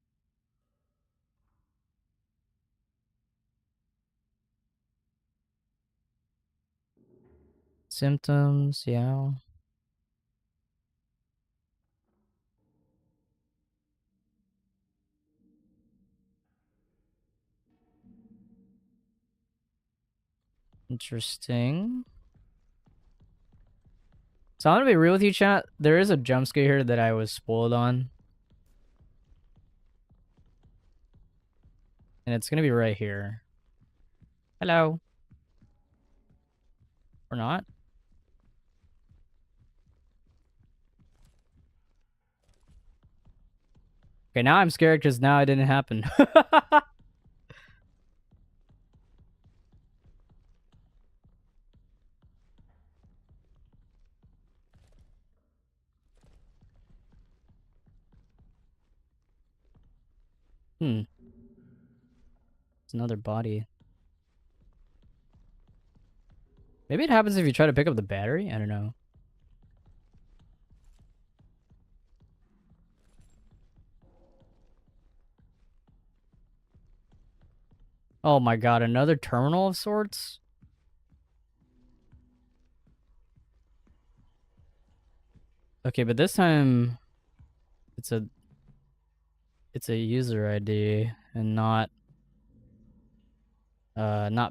S1: Symptoms, yeah. Interesting. So I'm gonna be real with you, chat. There is a jump scare here that I was spoiled on. And it's gonna be right here. Hello. Or not? Okay, now I'm scared because now it didn't happen. It's another body. Maybe it happens if you try to pick up the battery? I don't know. Oh my god, another terminal of sorts? Okay, but this time it's a user ID and not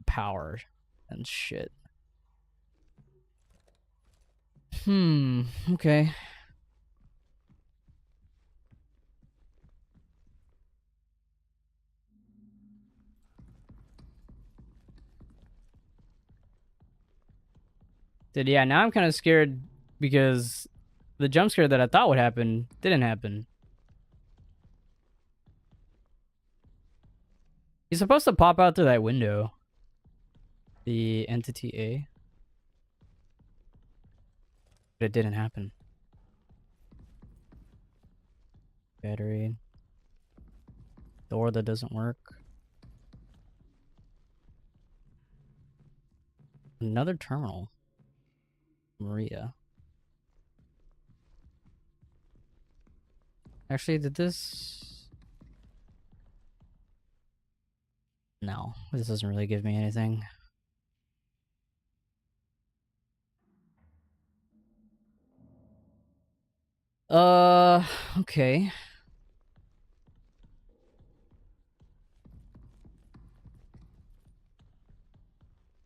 S1: power and shit. Okay. Dude, yeah, now I'm kind of scared because the jump scare that I thought would happen didn't happen. He's supposed to pop out through that window. The entity A. But it didn't happen. Battery. Door that doesn't work. Another terminal. Maria. Actually, did this... No, this doesn't really give me anything. Okay.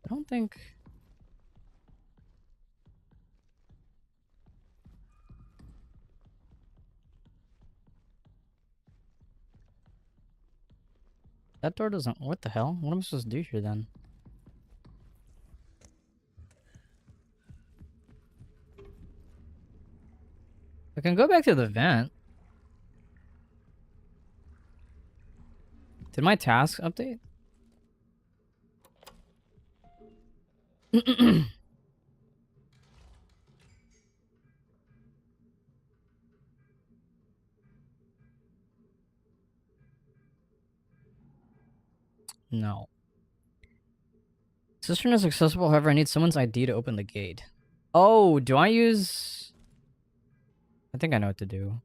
S1: I don't think... That door doesn't... What the hell? What am I supposed to do here then? I can go back to the vent. Did my task update? No. Cistern is accessible, however, I need someone's ID to open the gate. Oh, do I use... I think I know what to do.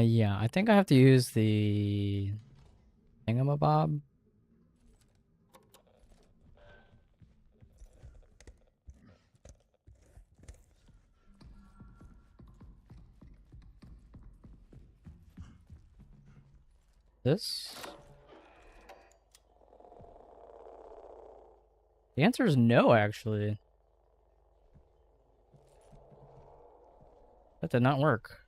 S1: Yeah, I think I have to use the thingamabob. This? The answer is no, actually. That did not work.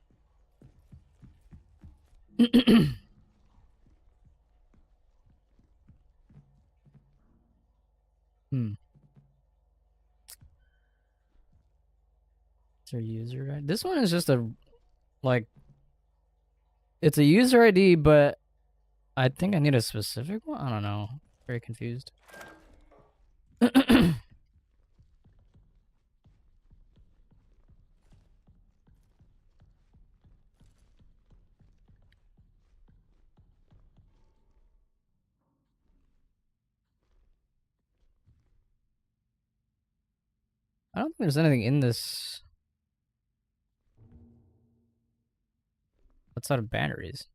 S1: Hmm. Is there a user ID? This one is just a, like, it's a user ID, but I think I need a specific one? I don't know. Very confused. I don't think there's anything in this outside of batteries.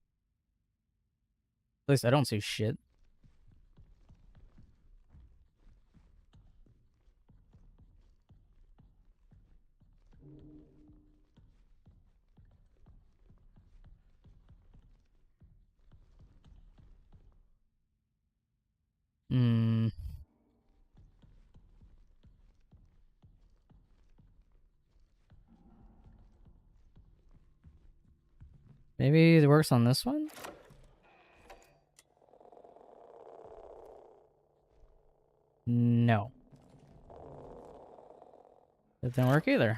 S1: At least I don't see shit. Hmm. Maybe it works on this one? No. It didn't work either.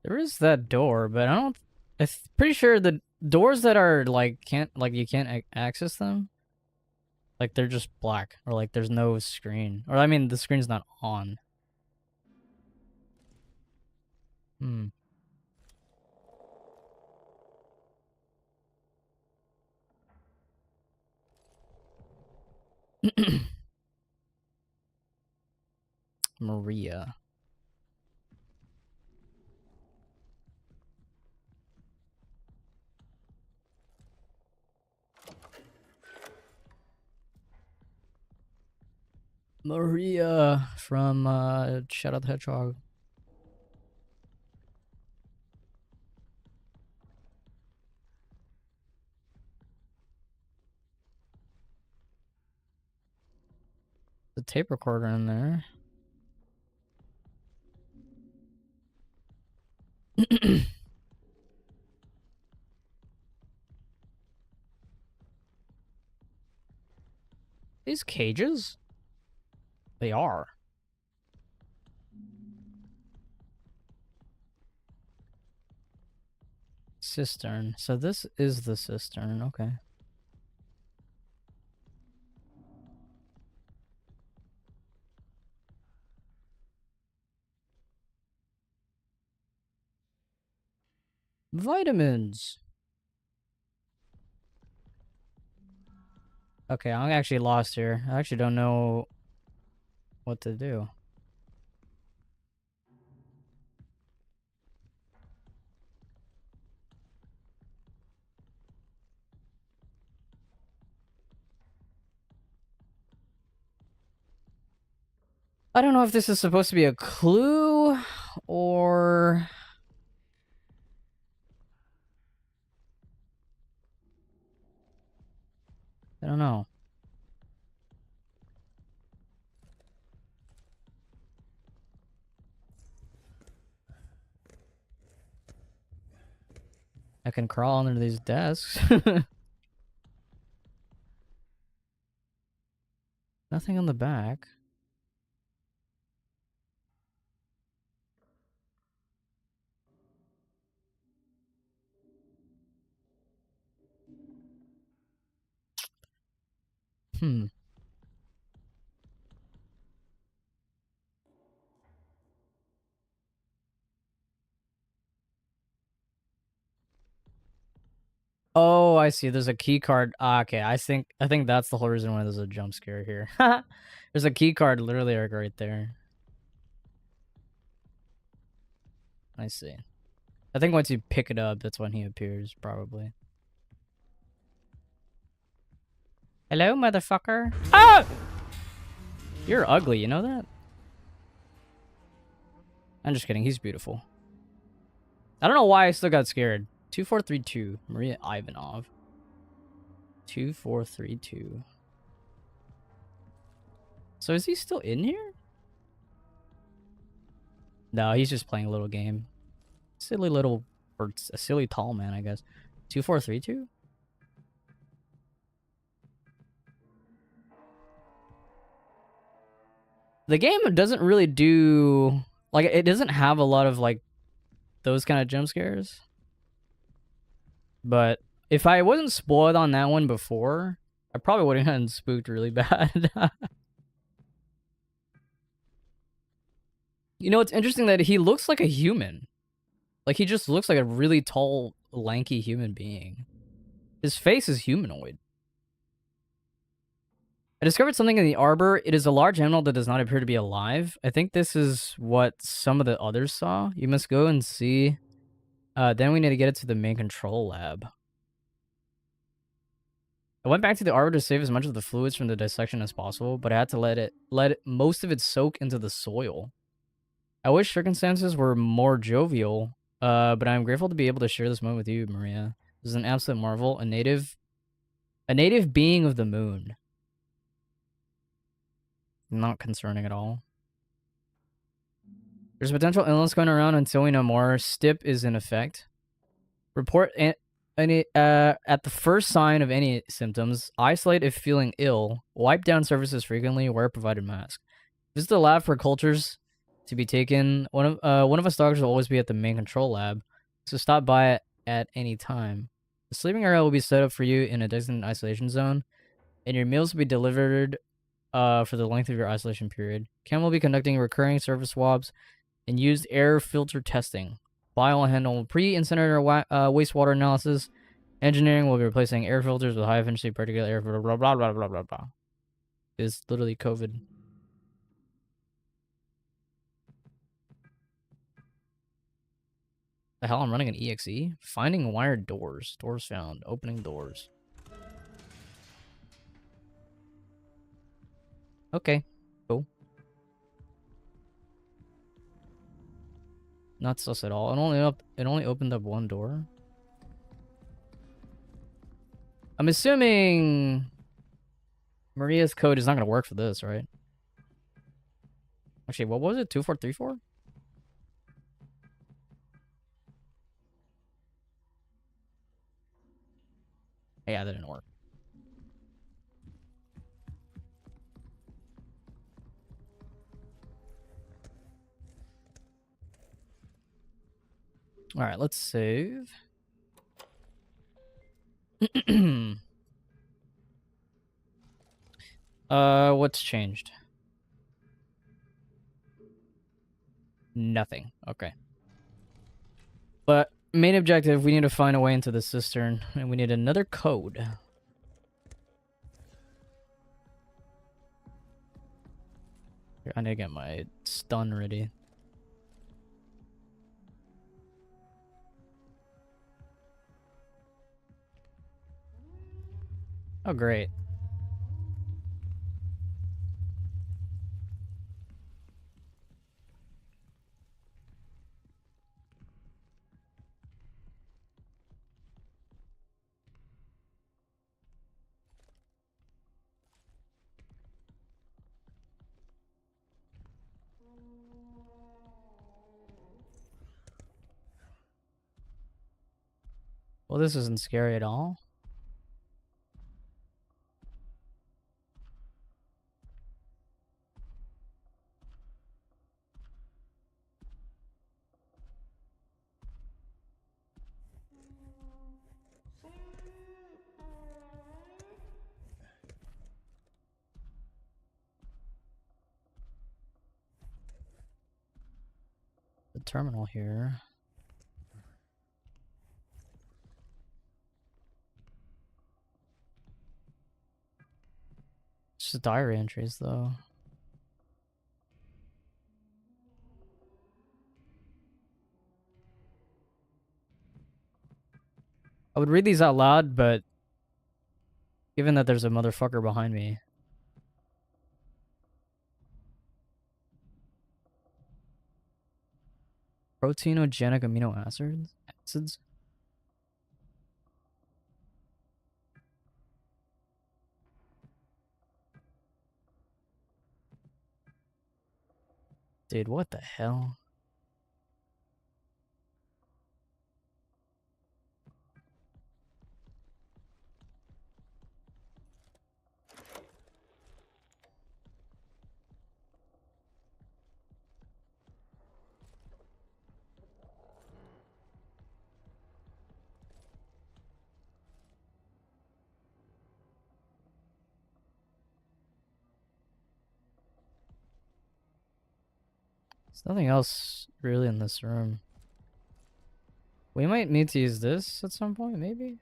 S1: There is that door, but I don't... I'm pretty sure the doors that are, like, you can't access them, like, they're just black. Or, like, there's no screen. Or, I mean, the screen's not on. Hmm. Maria. Maria from Shadow the Hedgehog. The tape recorder in there. These cages? They are. Cistern. So this is the cistern. Okay. Vitamins. Okay, I'm actually lost here. I actually don't know what to do. I don't know if this is supposed to be a clue or... I don't know. I can crawl under these desks. Nothing on the back. Hmm. Oh, I see. There's a key card. Ah, okay, I think that's the whole reason why there's a jump scare here. There's a key card literally like right there. I see. I think once you pick it up, that's when he appears, probably. Hello, motherfucker. Ah! You're ugly, you know that? I'm just kidding. He's beautiful. I don't know why I still got scared. 2432. Maria Ivanov. 2432. So is he still in here? No, he's just playing a little game. Silly little, or a silly tall man, I guess. 2432? The game doesn't really do... Like, it doesn't have a lot of, like, those kind of jump scares. But if I wasn't spoiled on that one before, I probably would have gotten spooked really bad. You know, it's interesting that he looks like a human. Like, he just looks like a really tall, lanky human being. His face is humanoid. I discovered something in the arbor. It is a large animal that does not appear to be alive. I think this is what some of the others saw. You must go and see. Then we need to get it to the main control lab. I went back to the arbor to save as much of the fluids from the dissection as possible, but I had to let most of it soak into the soil. I wish circumstances were more jovial, but I'm grateful to be able to share this moment with you, Maria. This is an absolute marvel. A native being of the moon. Not concerning at all. There's potential illness going around until we know more. STIP is in effect. Report at the first sign of any symptoms. Isolate if feeling ill. Wipe down surfaces frequently. Wear a provided mask. Visit the lab for cultures to be taken. One of us doctors will always be at the main control lab, so stop by it at any time. The sleeping area will be set up for you in a designated isolation zone, and your meals will be delivered for the length of your isolation period. Chem will be conducting recurring surface swabs and used air filter testing. Bio will handle pre-incinerator wastewater analysis. Engineering will be replacing air filters with high efficiency particulate air filter. Blah blah blah blah blah blah. It's literally COVID. The hell? I'm running an EXE? Finding wired doors. Doors found. Opening doors. Okay. Cool. Not sus at all. It only opened up one door. I'm assuming Maria's code is not going to work for this, right? Actually, what was it? 2434? Yeah, that didn't work. All right, let's save. What's changed? Nothing. Okay. But main objective, we need to find a way into the cistern, and we need another code. I need to get my stun ready. Oh, great. Well, this isn't scary at all. The terminal here. It's just diary entries, though. I would read these out loud, but given that there's a motherfucker behind me. Proteinogenic amino acids? Dude, what the hell? There's nothing else really in this room. We might need to use this at some point, maybe?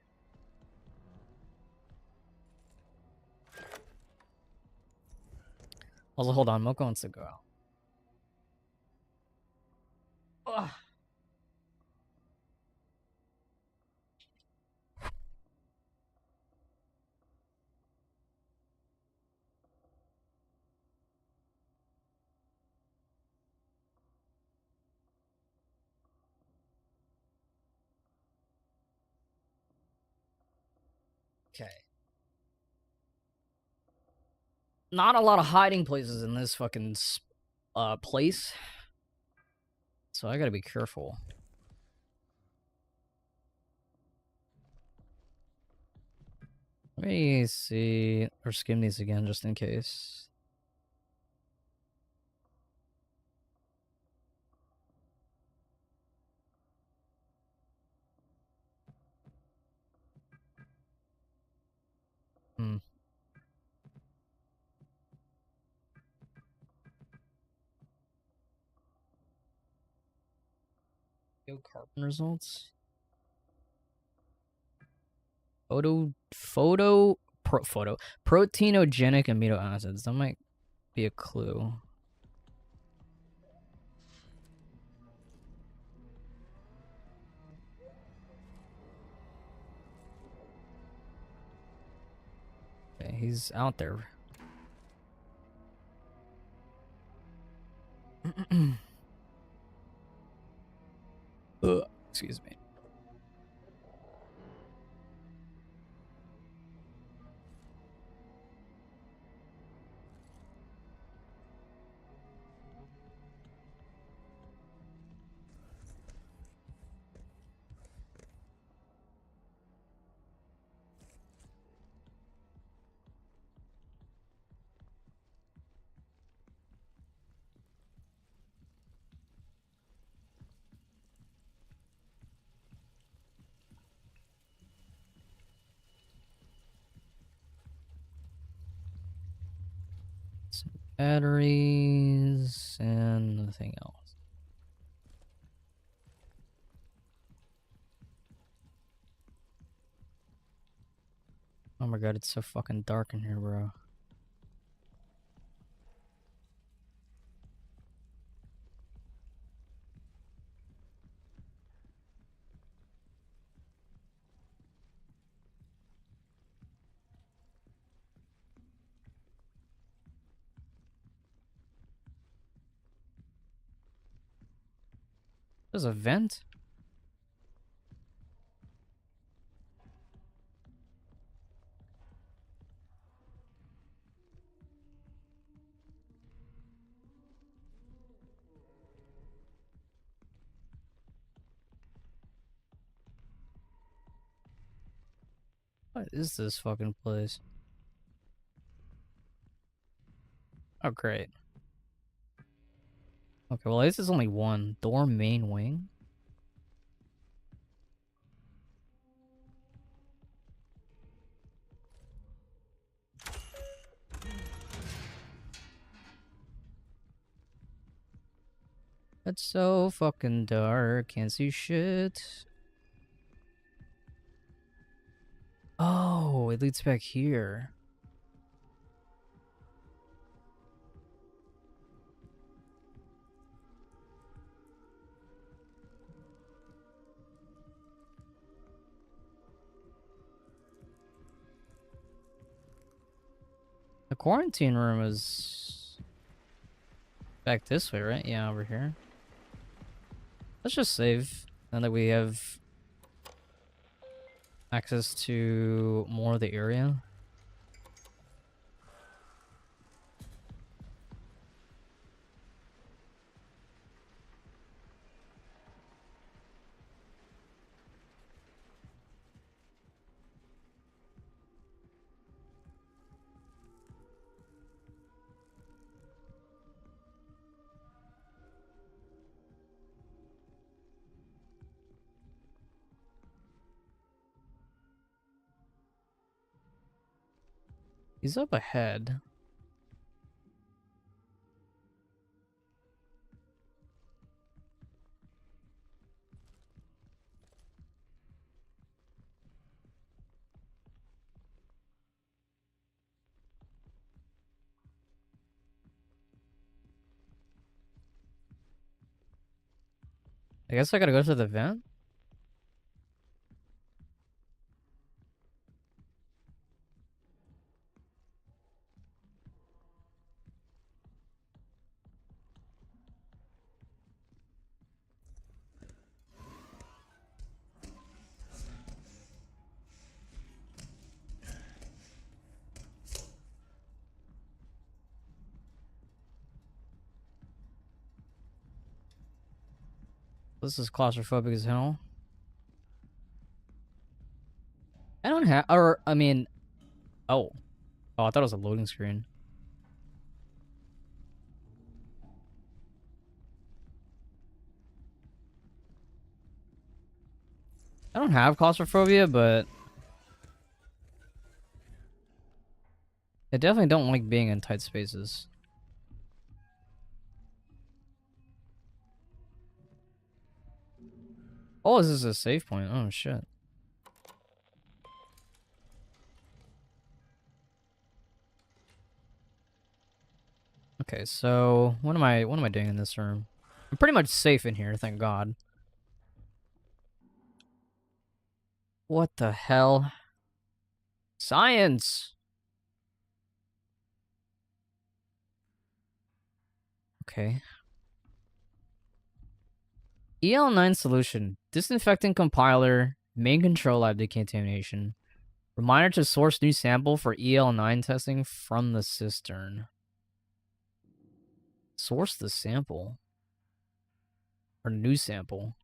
S1: Also, hold on, Moko wants to go out. Ugh. Okay. Not a lot of hiding places in this fucking place. So I gotta be careful. Let me see, or skim these again just in case. Hmm. Go carbon results. Proteinogenic amino acids. That might be a clue. Okay, he's out there. Excuse me. Some batteries and nothing else. Oh my god, it's so fucking dark in here, bro. There's a vent? What is this fucking place? Oh, great. Okay, well, at least there's only one. Door main wing? It's so fucking dark, can't see shit. Oh, it leads back here. The quarantine room is back this way, right? Yeah, over here. Let's just save, now that we have access to more of the area. He's up ahead. I guess I gotta go to the vent? This is claustrophobic as hell. I don't have, or, I mean, oh. Oh, I thought it was a loading screen. I don't have claustrophobia, but I definitely don't like being in tight spaces. Oh, this is a save point. Oh, shit. Okay, so what am I doing in this room? I'm pretty much safe in here, thank God. What the hell? Science! Okay. EL9 solution. Disinfectant compiler. Main control lab decontamination. Reminder to source new sample for EL9 testing from the cistern. Source the sample. Or new sample.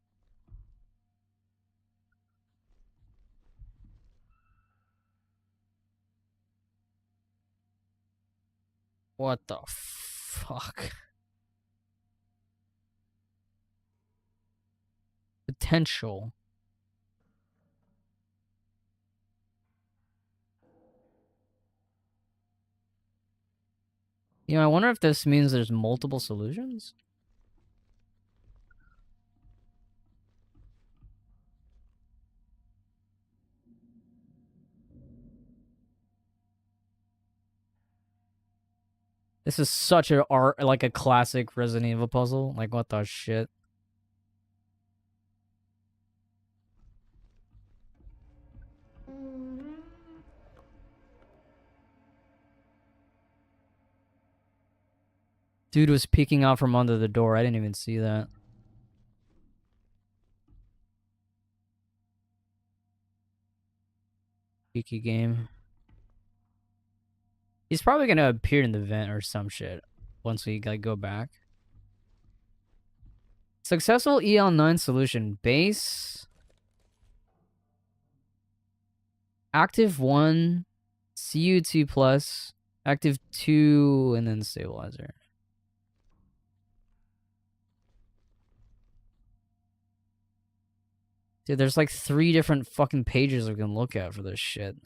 S1: What the fuck? Potential. You know, I wonder if this means there's multiple solutions? This is such a like a classic Resident Evil puzzle. Like, what the shit? Dude was peeking out from under the door. I didn't even see that. Geeky game. He's probably gonna appear in the vent or some shit once we like go back. Successful EL9 solution. Base. Active 1. CU2 plus. Active 2 and then stabilizer. Dude, there's like 3 different fucking pages we can look at for this shit.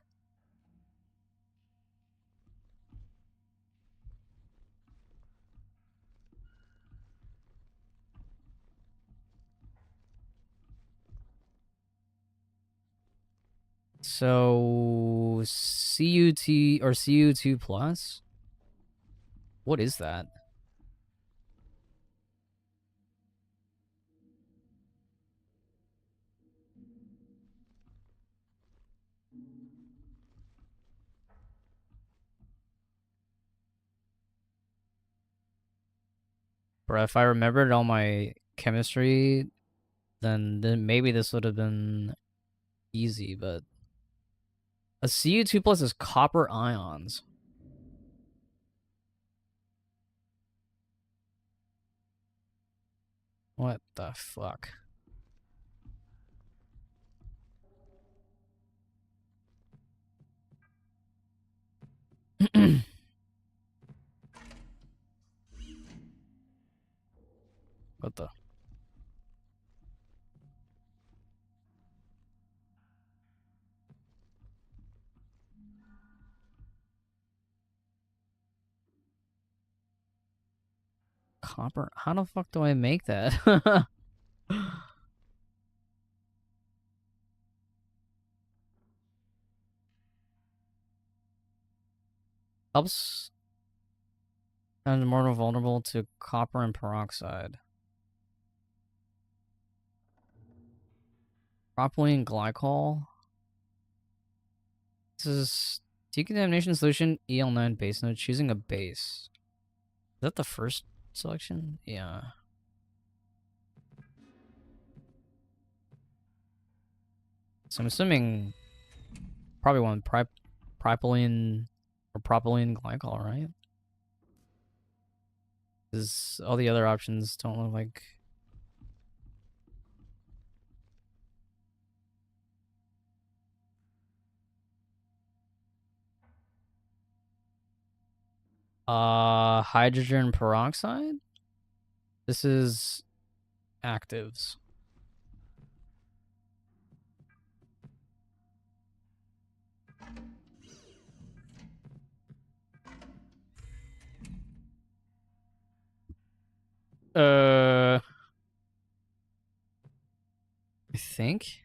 S1: So CUT or CU2 plus? What is that? Bro, if I remembered all my chemistry, then maybe this would have been easy, but a CU2 plus is copper ions. What the fuck? What the? Copper? How the fuck do I make that? Helps and more vulnerable to copper and peroxide. Propylene glycol. This is decontamination solution EL9 base node. Choosing a base. Is that the first selection? Yeah. So I'm assuming probably one propylene or propylene glycol, right? Because all the other options don't look like. Hydrogen peroxide? This is actives. I think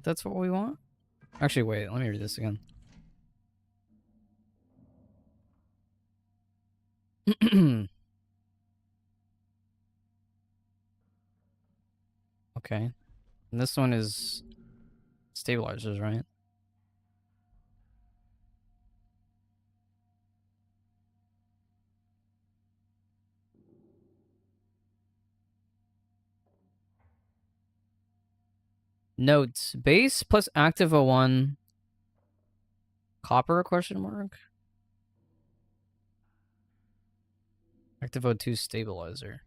S1: that's what we want. Actually, wait, let me read this again. Okay. And this one is stabilizers, right? Notes. Base plus active 01. Copper question mark? Active 02 stabilizer.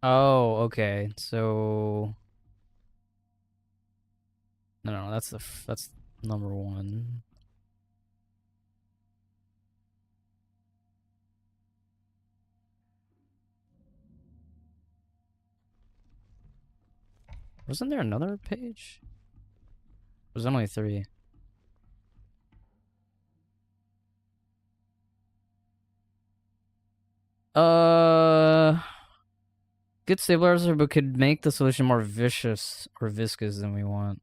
S1: Oh, okay. So no, that's that's number 1. Wasn't there another page? There's only 3. Good stabilizer, but could make the solution more vicious or viscous than we want.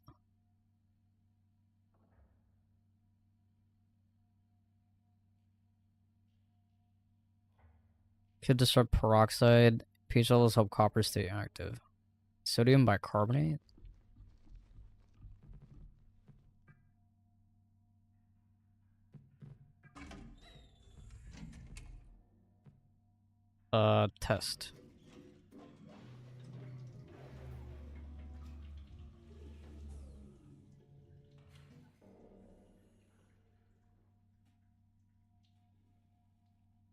S1: Could disrupt peroxide. pH levels help copper stay active. Sodium bicarbonate? Test.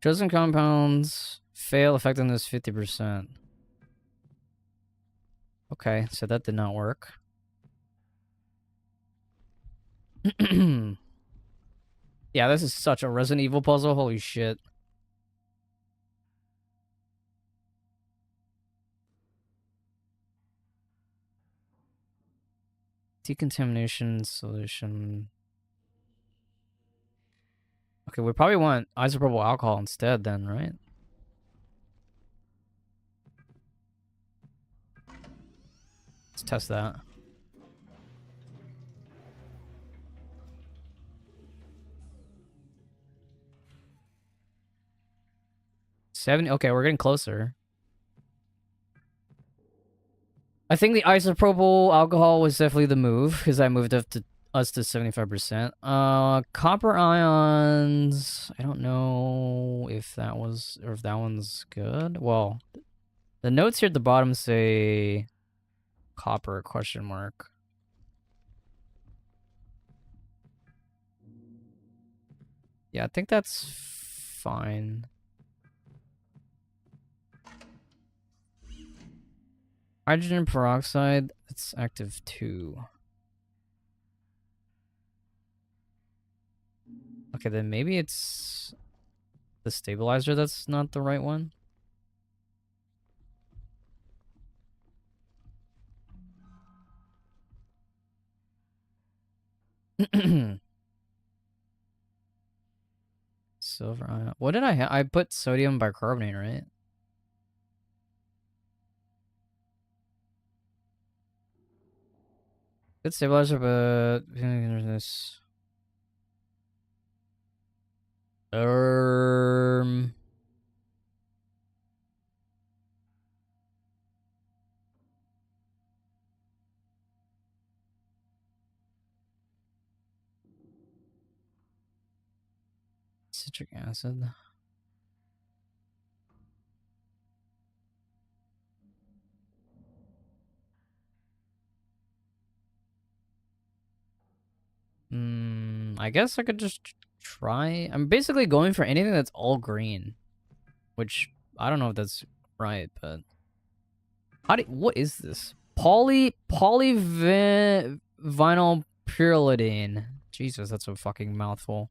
S1: Chosen compounds fail effectiveness 50%. Okay, so that did not work. Yeah, this is such a Resident Evil puzzle. Holy shit. Decontamination solution. Okay, we probably want isopropyl alcohol instead then, right? Let's test that. Okay, we're getting closer. I think the isopropyl alcohol was definitely the move, because I moved up to us to 75%. Copper ions. I don't know if that was, or if that one's good. Well, the notes here at the bottom say copper question mark. Yeah, I think that's fine. Hydrogen peroxide, it's active 2. Okay, then maybe it's the stabilizer that's not the right one. Silver ion. What did I have? I put sodium bicarbonate, right? Good stabilizer, but this. Citric acid. I guess I could just try. I'm basically going for anything that's all green, which I don't know if that's right, but what is this? Polyvinyl pyridine. Jesus, that's a fucking mouthful.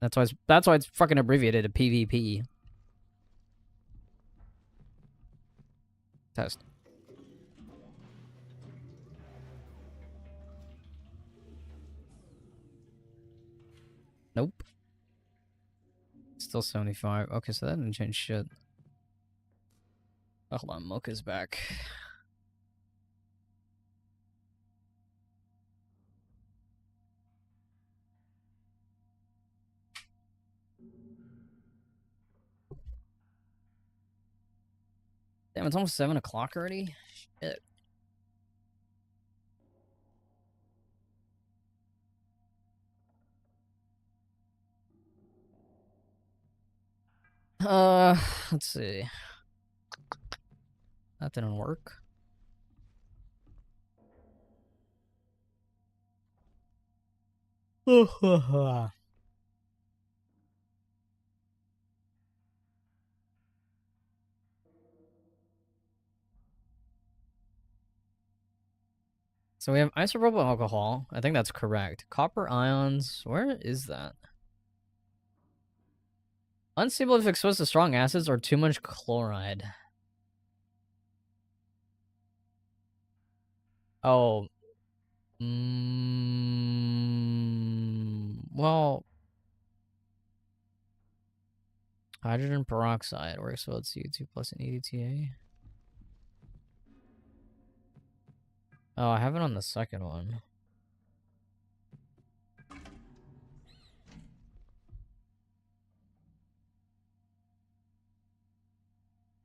S1: That's why it's fucking abbreviated to PvP. Test. Nope. Still 75. Okay, so that didn't change shit. Oh, hold on, Mocha's back. Damn, it's almost 7 o'clock already? Shit. Let's see. That didn't work. So we have isopropyl alcohol. I think that's correct. Copper ions. Where is that? Unstable if exposed to strong acids or too much chloride. Oh. Well. Hydrogen peroxide works well at CO2 plus an EDTA. Oh, I have it on the second one.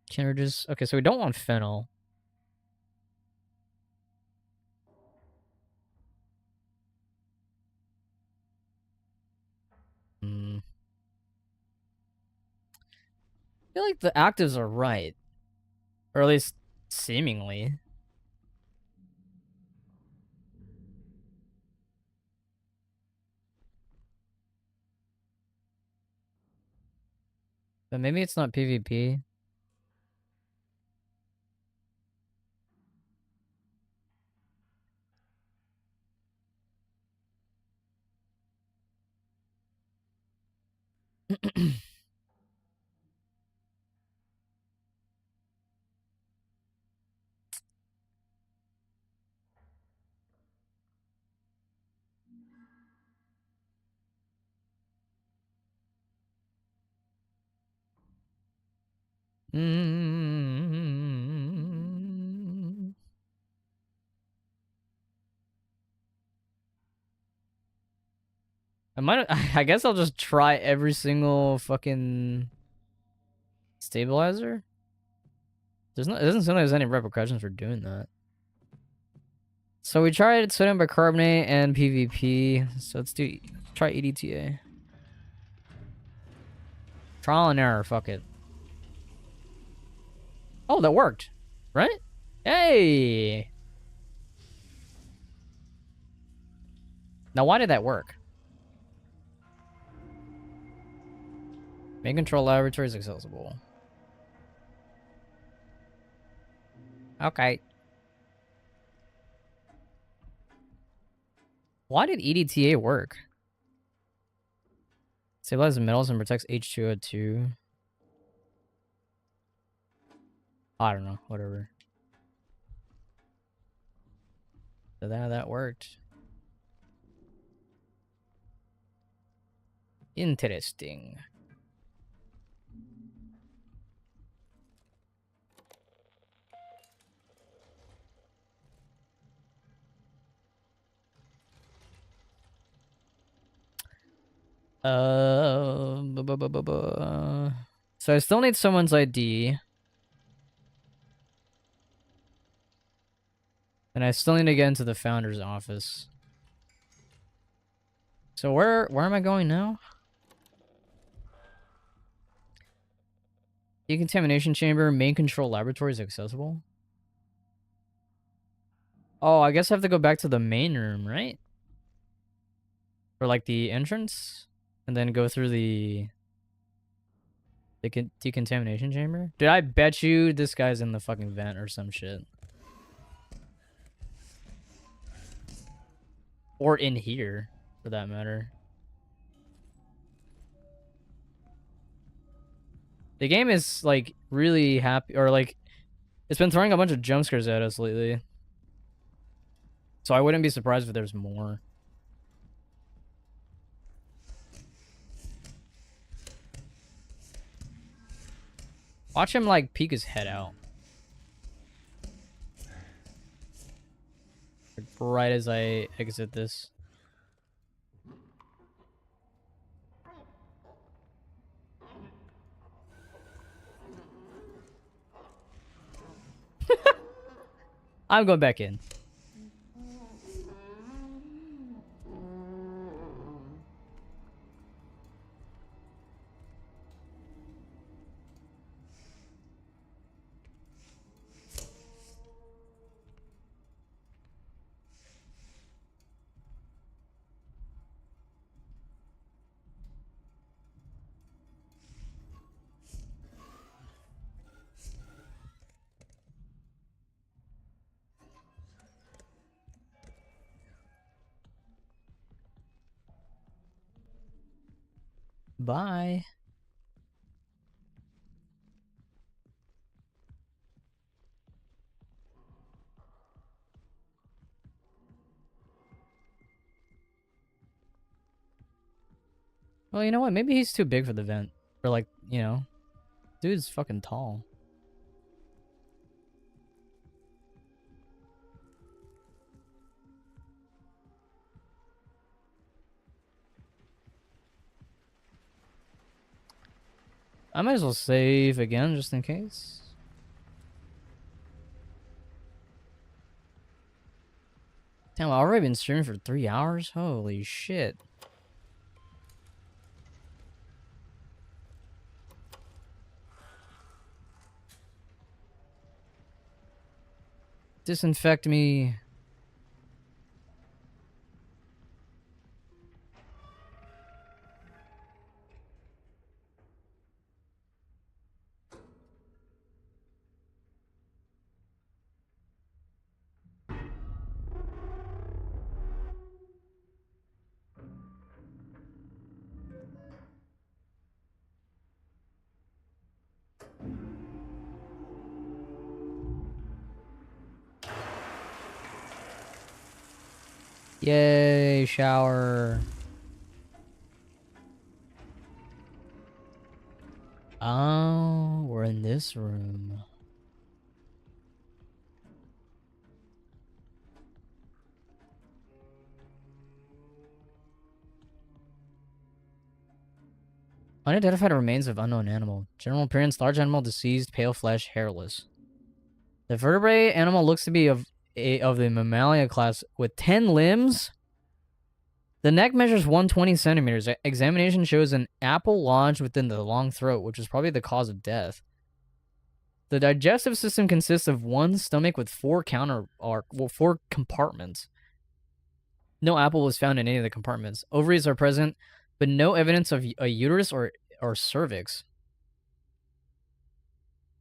S1: Can we just... Okay, so we don't want phenol. I feel like the actives are right. Or at least seemingly. But maybe it's not PvP. I might. I guess I'll just try every single fucking stabilizer. There's no. It doesn't seem like there's any repercussions for doing that. So we tried sodium bicarbonate and PvP. So let's try EDTA. Trial and error. Fuck it. Oh, that worked, right? Hey. Now, why did that work? Main control laboratories accessible. Okay. Why did EDTA work? Stabilizes metals and protects H2O2. I don't know. Whatever. So that worked. Interesting. So I still need someone's ID. And I still need to get into the founder's office. So where am I going now? Decontamination chamber, main control laboratory is accessible. Oh, I guess I have to go back to the main room, right? For like the entrance? And then go through the decontamination chamber? Dude, I bet you this guy's in the fucking vent or some shit. Or in here, for that matter. The game is, like, really happy, or, like, it's been throwing a bunch of jump scares at us lately. So I wouldn't be surprised if there's more. Watch him, like, peek his head out. Like, right as I exit this. I'm going back in. Bye. Well, you know what? Maybe he's too big for the vent. Or, like, you know. Dude's fucking tall. I might as well save again, just in case. Damn, I've already been streaming for 3 hours? Holy shit. Disinfect me. Yay, shower. Oh, we're in this room. Unidentified remains of unknown animal. General appearance, large animal, deceased, pale flesh, hairless. The vertebrate animal looks to be of the mammalia class with 10 limbs. The neck measures 120 centimeters. Examination shows an apple lodged within the long throat, which is probably the cause of death. The digestive system consists of one stomach with four compartments. No apple was found in any of the compartments. Ovaries are present, but no evidence of a uterus or cervix.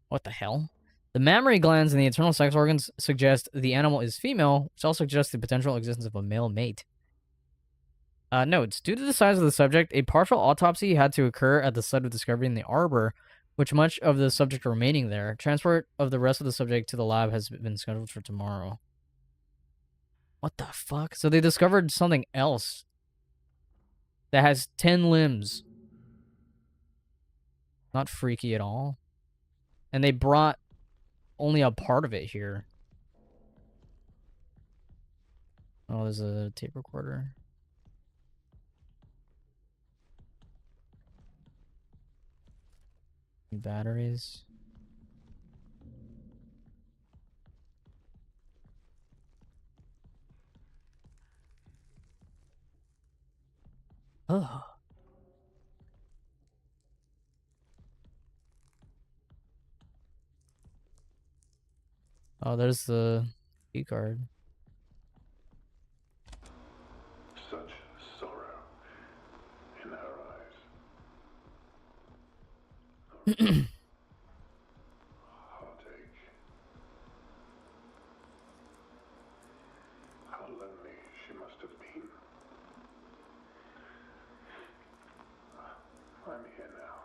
S1: What the hell? The mammary glands and the internal sex organs suggest the animal is female, which also suggests the potential existence of a male mate. Notes. Due to the size of the subject, a partial autopsy had to occur at the site of discovery in the arbor, which much of the subject remaining there. Transport of the rest of the subject to the lab has been scheduled for tomorrow. What the fuck? So they discovered something else that has 10 limbs. Not freaky at all. And they brought only a part of it here. Oh, there's a tape recorder. Batteries. Oh. Oh, there's the key card.
S3: Such sorrow in her eyes. Heartache. How lonely she must have been. I'm here now.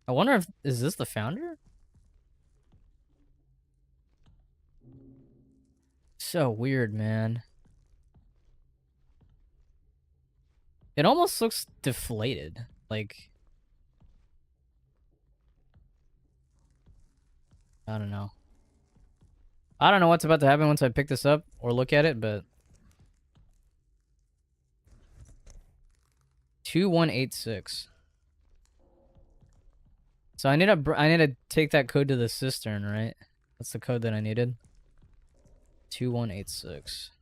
S1: I wonder if is this the founder? So weird, man. It almost looks deflated. Like, I don't know. I don't know what's about to happen once I pick this up or look at it, but 2186. So I need to take that code to the cistern, right? That's the code that I needed. 2186.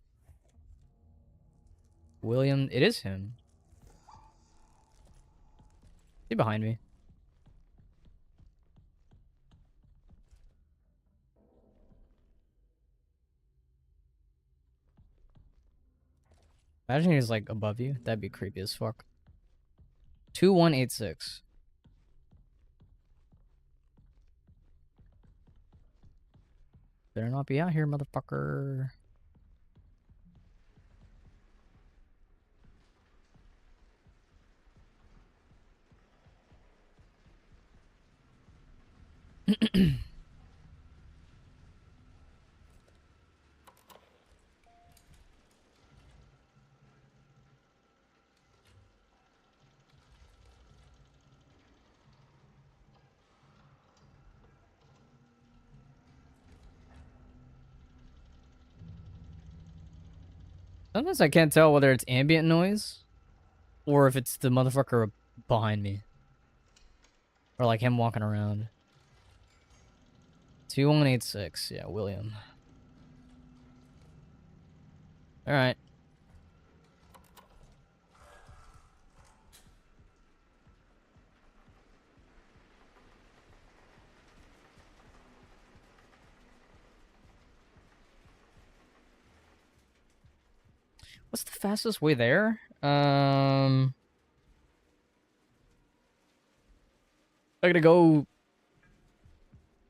S1: William, it is him. Is he behind me? Imagine he's like above you. That'd be creepy as fuck. 2186. Better not be out here, motherfucker. Sometimes I can't tell whether it's ambient noise or if it's the motherfucker behind me. Or like him walking around. 2186. Yeah, William. Alright. What's the fastest way there? I gotta go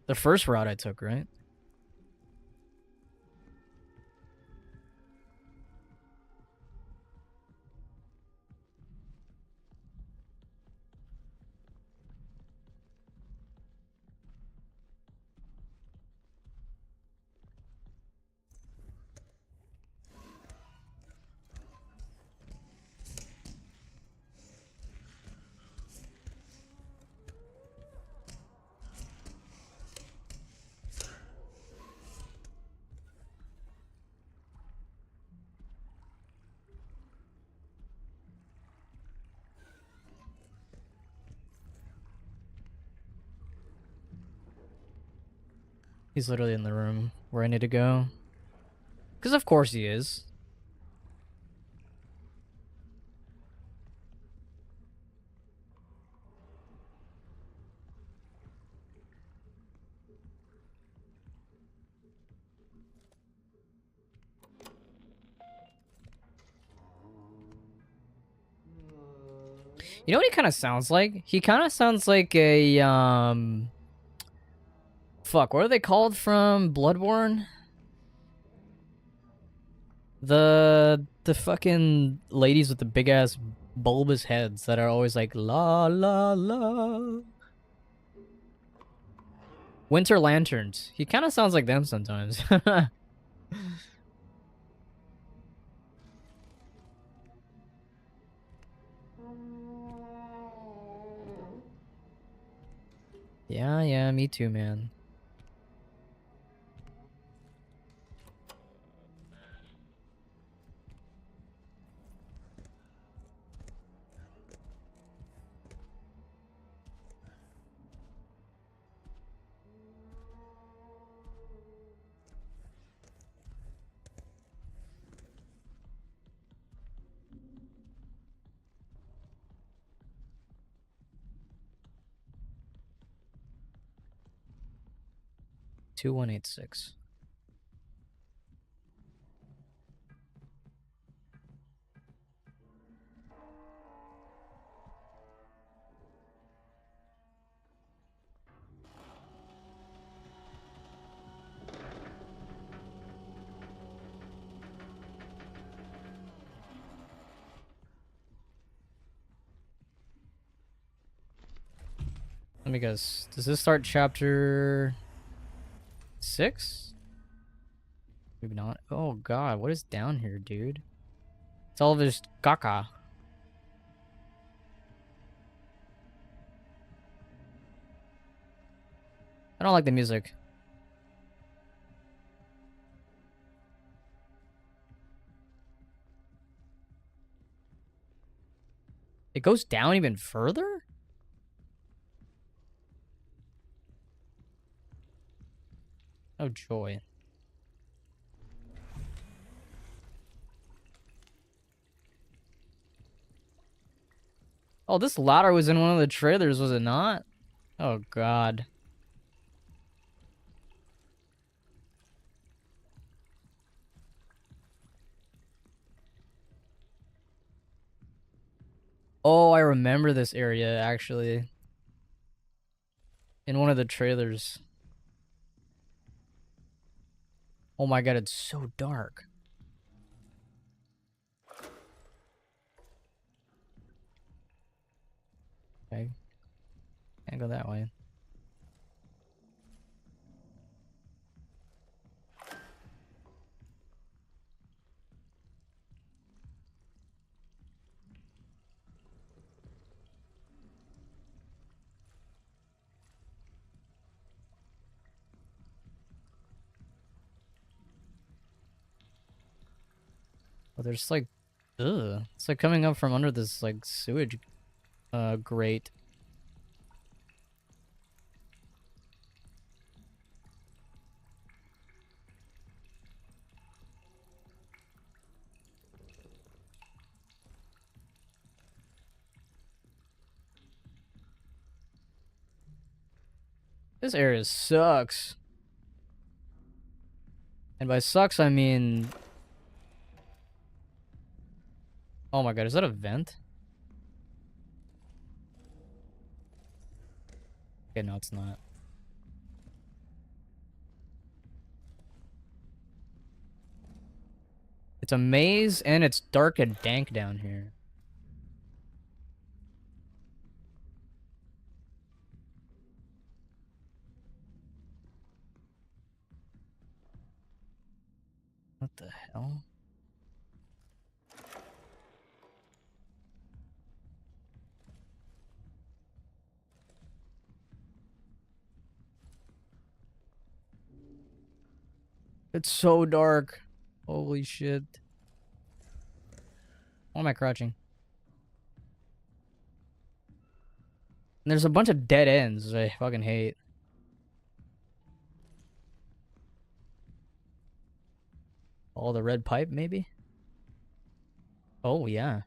S1: the first route I took, right? He's literally in the room where I need to go. Because of course he is. You know what he kind of sounds like? He kind of sounds like a, fuck, what are they called from Bloodborne? The fucking ladies with the big ass bulbous heads that are always like, la la la. Winter Lanterns. He kind of sounds like them sometimes. Yeah, me too, man. Two 186. Let me guess. Does this start chapter 6? Maybe not. Oh god, what is down here, dude? It's all of his caca. I don't like the music. It goes down even further? Oh joy. Oh, this ladder was in one of the trailers, was it not? Oh god. Oh, I remember this area, actually. In one of the trailers. Oh my god, it's so dark. Okay. Can't go that way. Oh, there's like, ugh. It's like coming up from under this like sewage grate. This area sucks. And by sucks, I mean... Oh my god, is that a vent? Okay, no, it's not. It's a maze, and it's dark and dank down here. What the hell? It's so dark. Holy shit. Why am I crouching? And there's a bunch of dead ends I fucking hate. All the red pipe, maybe? Oh, yeah.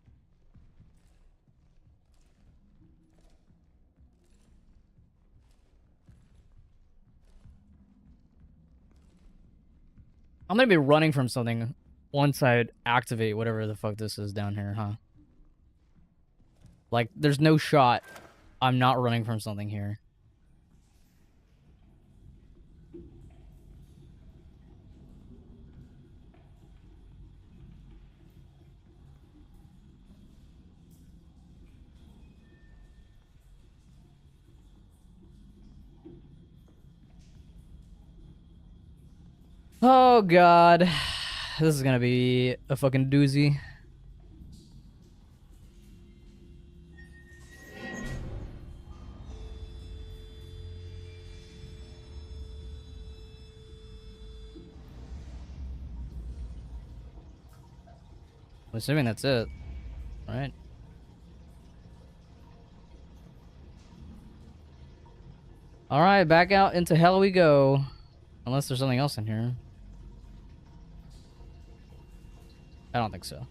S1: I'm gonna be running from something once I activate whatever the fuck this is down here, huh? Like, there's no shot I'm not running from something here. Oh, God. This is gonna be a fucking doozy. I'm assuming that's it, right? Alright, back out into hell we go. Unless there's something else in here. I don't think so.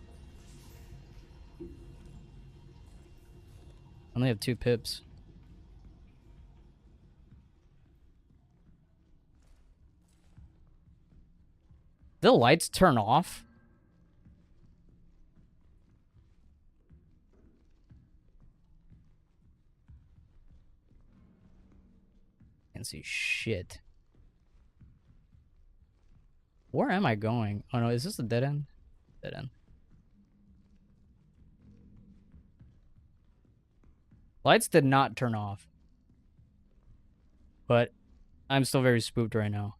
S1: I only have 2 pips. The lights turn off? Can't see shit. Where am I going? Oh no, is this a dead end? Dead end. Lights did not turn off. But I'm still very spooked right now.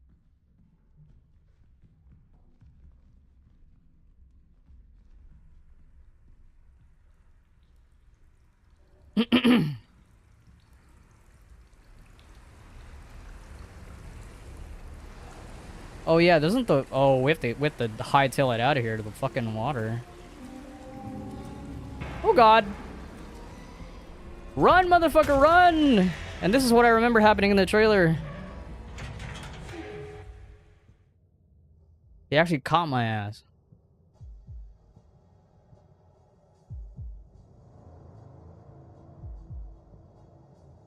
S1: Oh yeah, doesn't the... Oh, we have to hightail it out of here to the fucking water. Oh god. Run, motherfucker, run! And this is what I remember happening in the trailer. He actually caught my ass.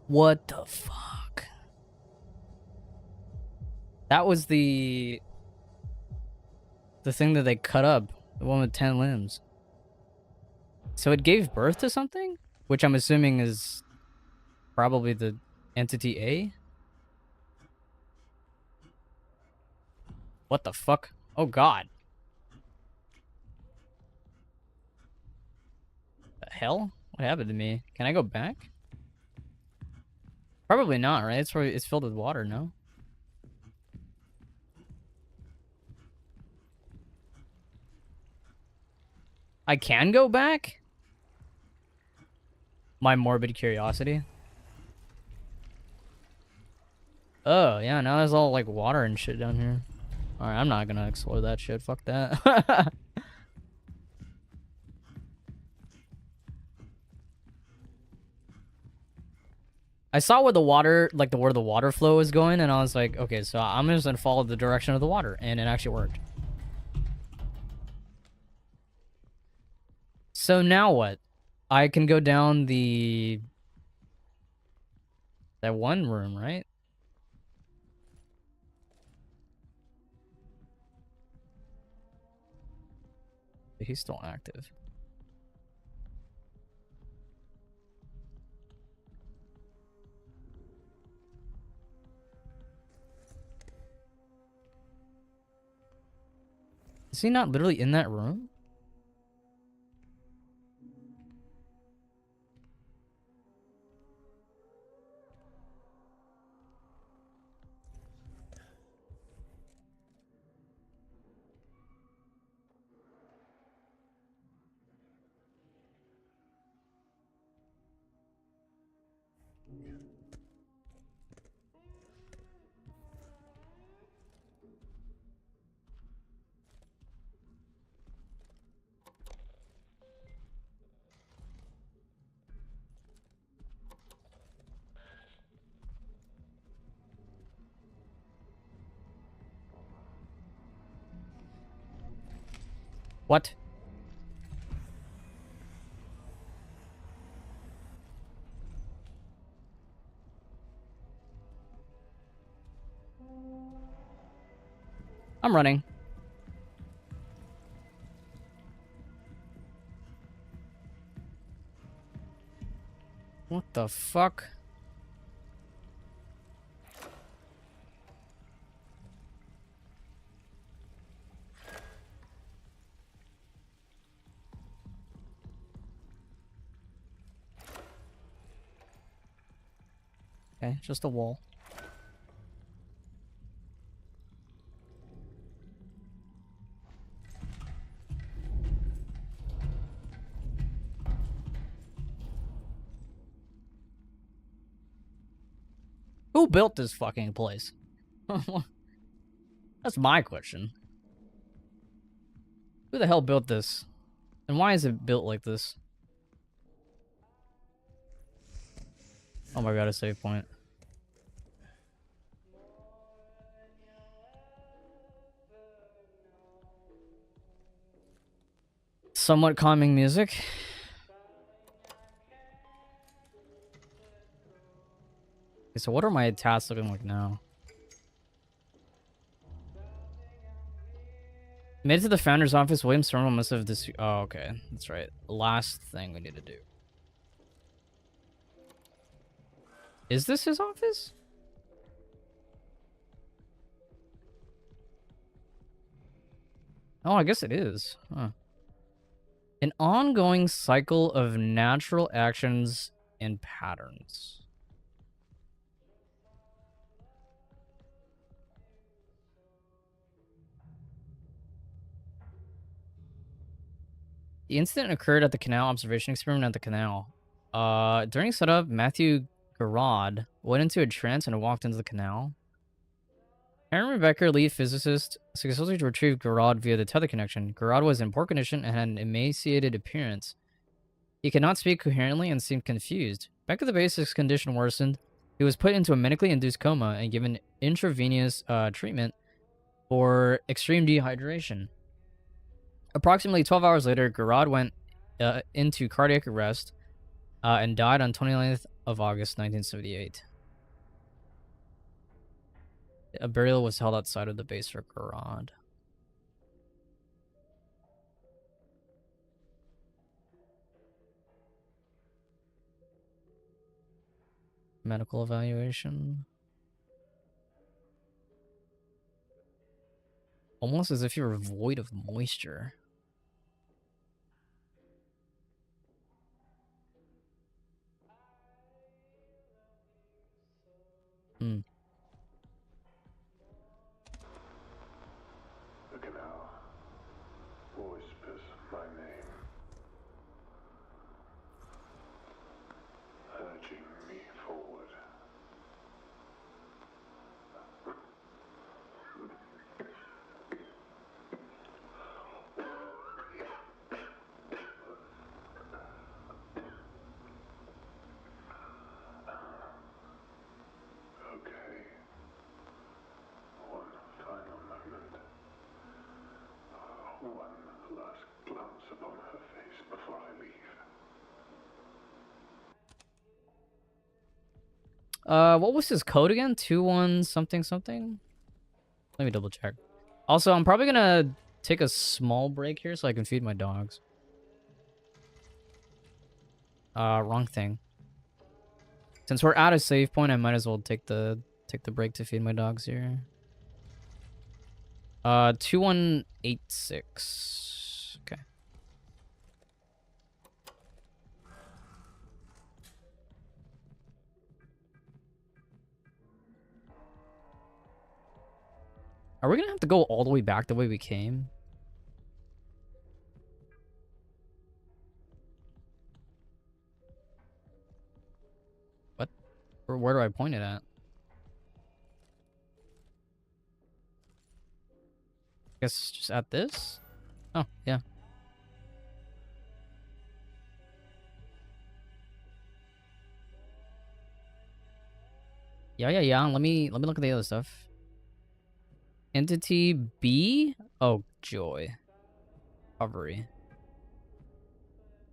S1: What the fuck? That was the thing that they cut up. The one with 10 limbs. So it gave birth to something? Which I'm assuming is probably the entity A? What the fuck? Oh god. The hell? What happened to me? Can I go back? Probably not, right? It's filled with water, no? I can go back? My morbid curiosity. Oh, yeah, now there's all like water and shit down here. Alright, I'm not gonna explore that shit. Fuck that. I saw where the water, like where the water flow was going, and I was like, okay, so I'm just gonna follow the direction of the water, and it actually worked. So now what? I can go down that one room, right? He's still active. Is he not literally in that room? What? I'm running. What the fuck? Okay, just a wall. Who built this fucking place? That's my question. Who the hell built this? And why is it built like this? Oh my god, a save point. Somewhat calming music. Okay, so what are my tasks looking like now? Made it to the founder's office. William Stormwell must have this. Oh, okay. That's right. Last thing we need to do. Is this his office? Oh, I guess it is. Huh. An ongoing cycle of natural actions and patterns. The incident occurred at the canal observation experiment at the canal. During setup, Matthew Garrod went into a trance and walked into the canal. Aaron Rebecca, lead physicist, successfully retrieved Garrod via the tether connection. Garrod was in poor condition and had an emaciated appearance. He could not speak coherently and seemed confused. Back at the base, his condition worsened. He was put into a medically induced coma and given intravenous treatment for extreme dehydration. Approximately 12 hours later, Garrod went into cardiac arrest and died on 29th of August, 1978. A burial was held outside of the base for Garrod. Medical evaluation. Almost as if you were void of moisture. Hmm.
S3: The canal whispers my name, urging me forward. Okay. One final moment. One last glance upon her face before I leave.
S1: What was his code again? 21 something something? Let me double check. Also, I'm probably gonna take a small break here so I can feed my dogs. Wrong thing. Since we're at a save point, I might as well take the break to feed my dogs here. 2186. Okay. Are we gonna have to go all the way back the way we came? What? Or where do I point it at? Guess just at this? Oh, yeah. Yeah. Let me look at the other stuff. Entity B? Oh, joy. Recovery.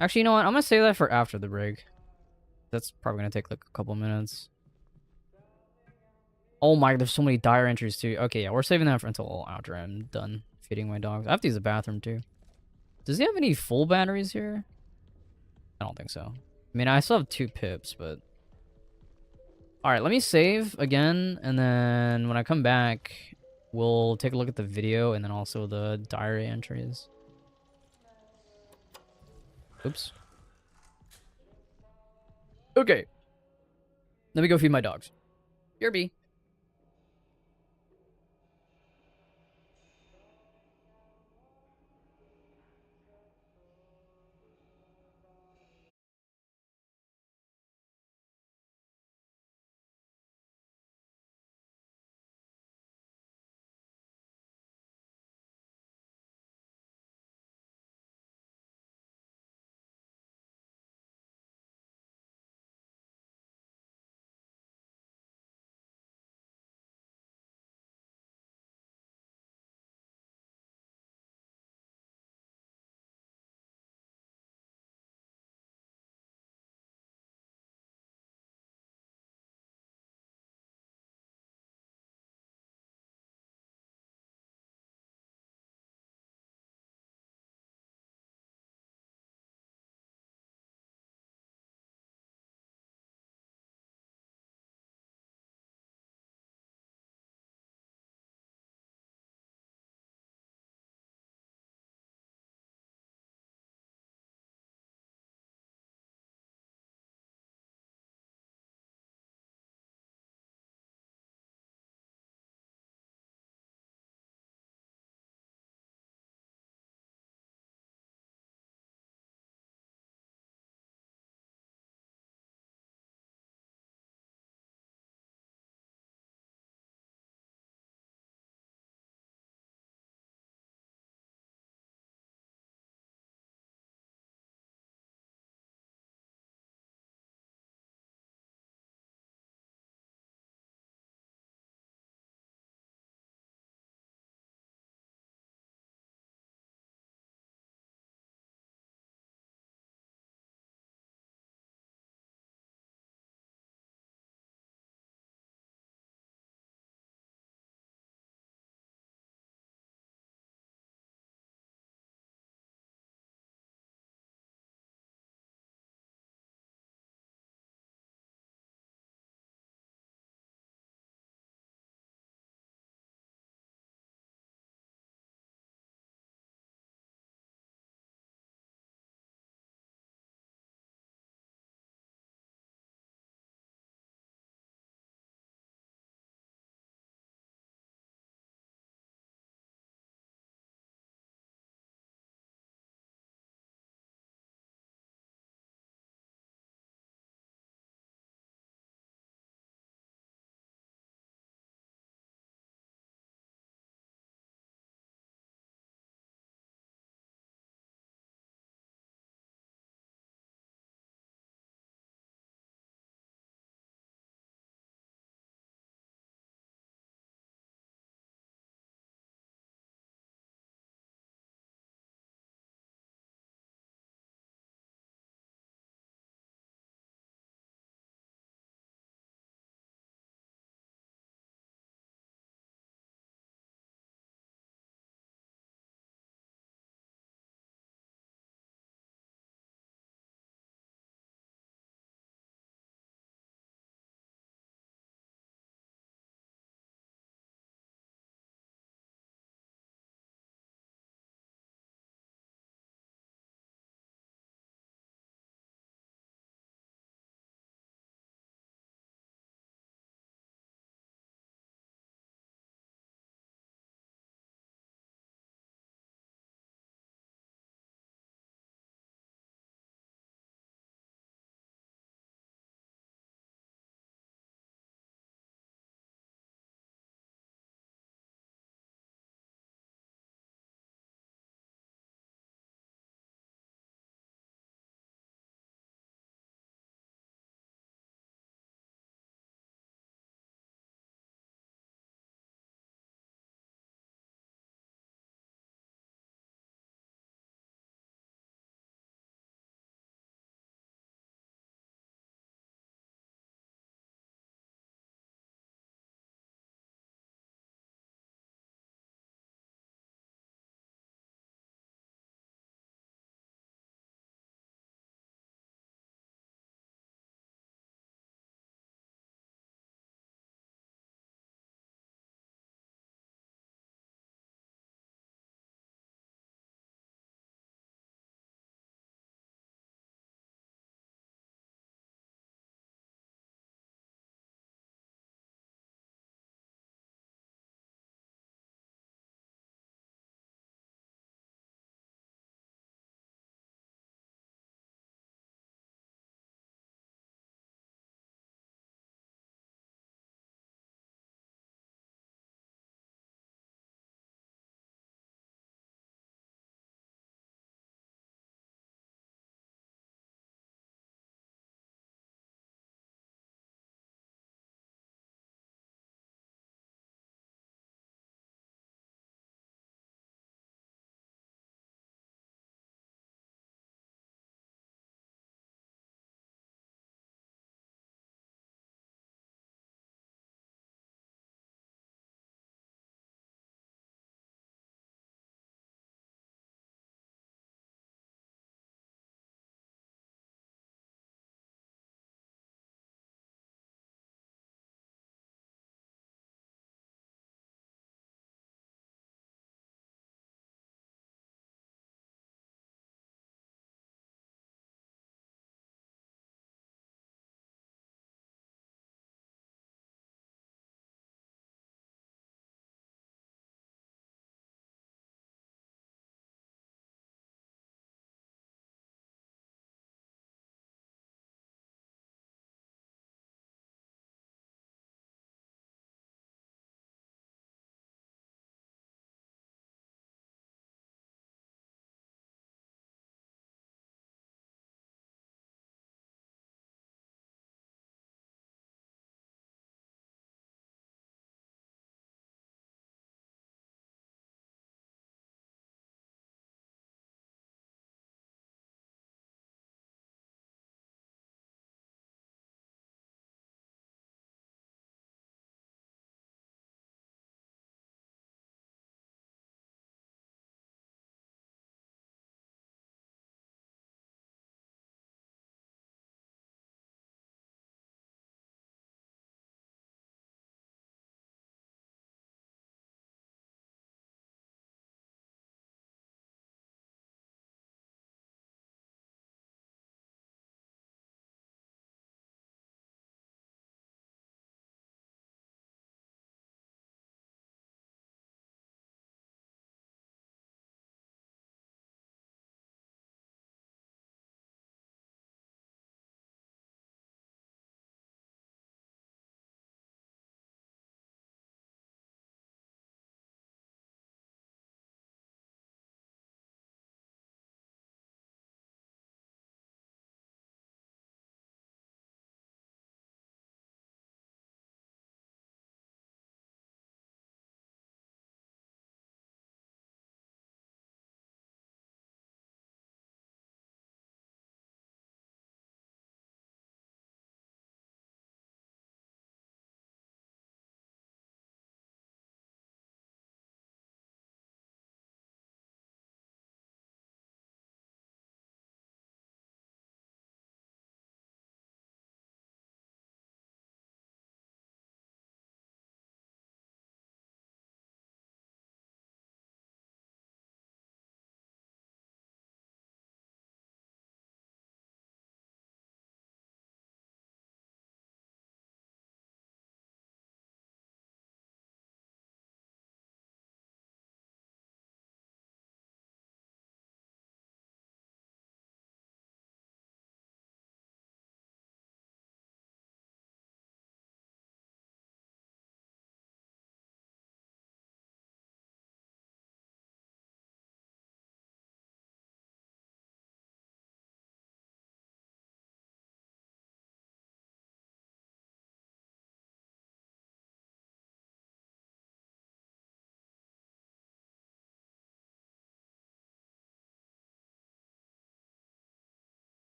S1: Actually, you know what? I'm gonna save that for after the break. That's probably gonna take like a couple minutes. Oh my, there's so many dire entries too. Okay, yeah, we're saving that for until after I'm done feeding my dogs. I have to use the bathroom too. Does he have any full batteries here? I don't think so. I mean, I still have 2 pips, but... Alright, let me save again, and then when I come back, we'll take a look at the video and then also the diary entries. Oops. Okay. Let me go feed my dogs. Yerby.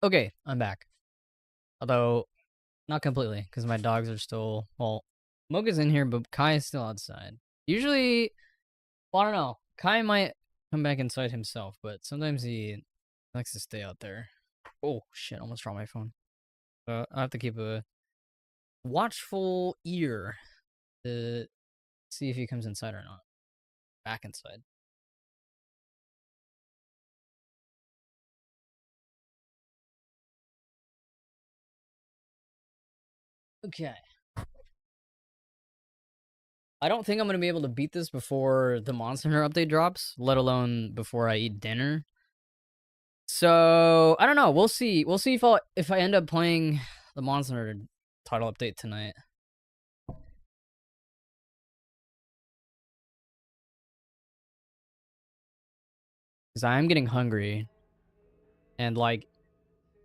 S1: Okay, I'm back. Although, not completely, because my dogs are still... Well, Mocha's in here, but Kai is still outside. Usually... Well, I don't know. Kai might come back inside himself, but sometimes he likes to stay out there. Oh, shit, almost dropped my phone. I have to keep a watchful ear to see if he comes inside or not. Back inside. Okay. I don't think I'm going to be able to beat this before the Monster Hunter update drops, let alone before I eat dinner. So, I don't know. We'll see. We'll see if I end up playing the Monster Hunter title update tonight. Because I am getting hungry. And, like,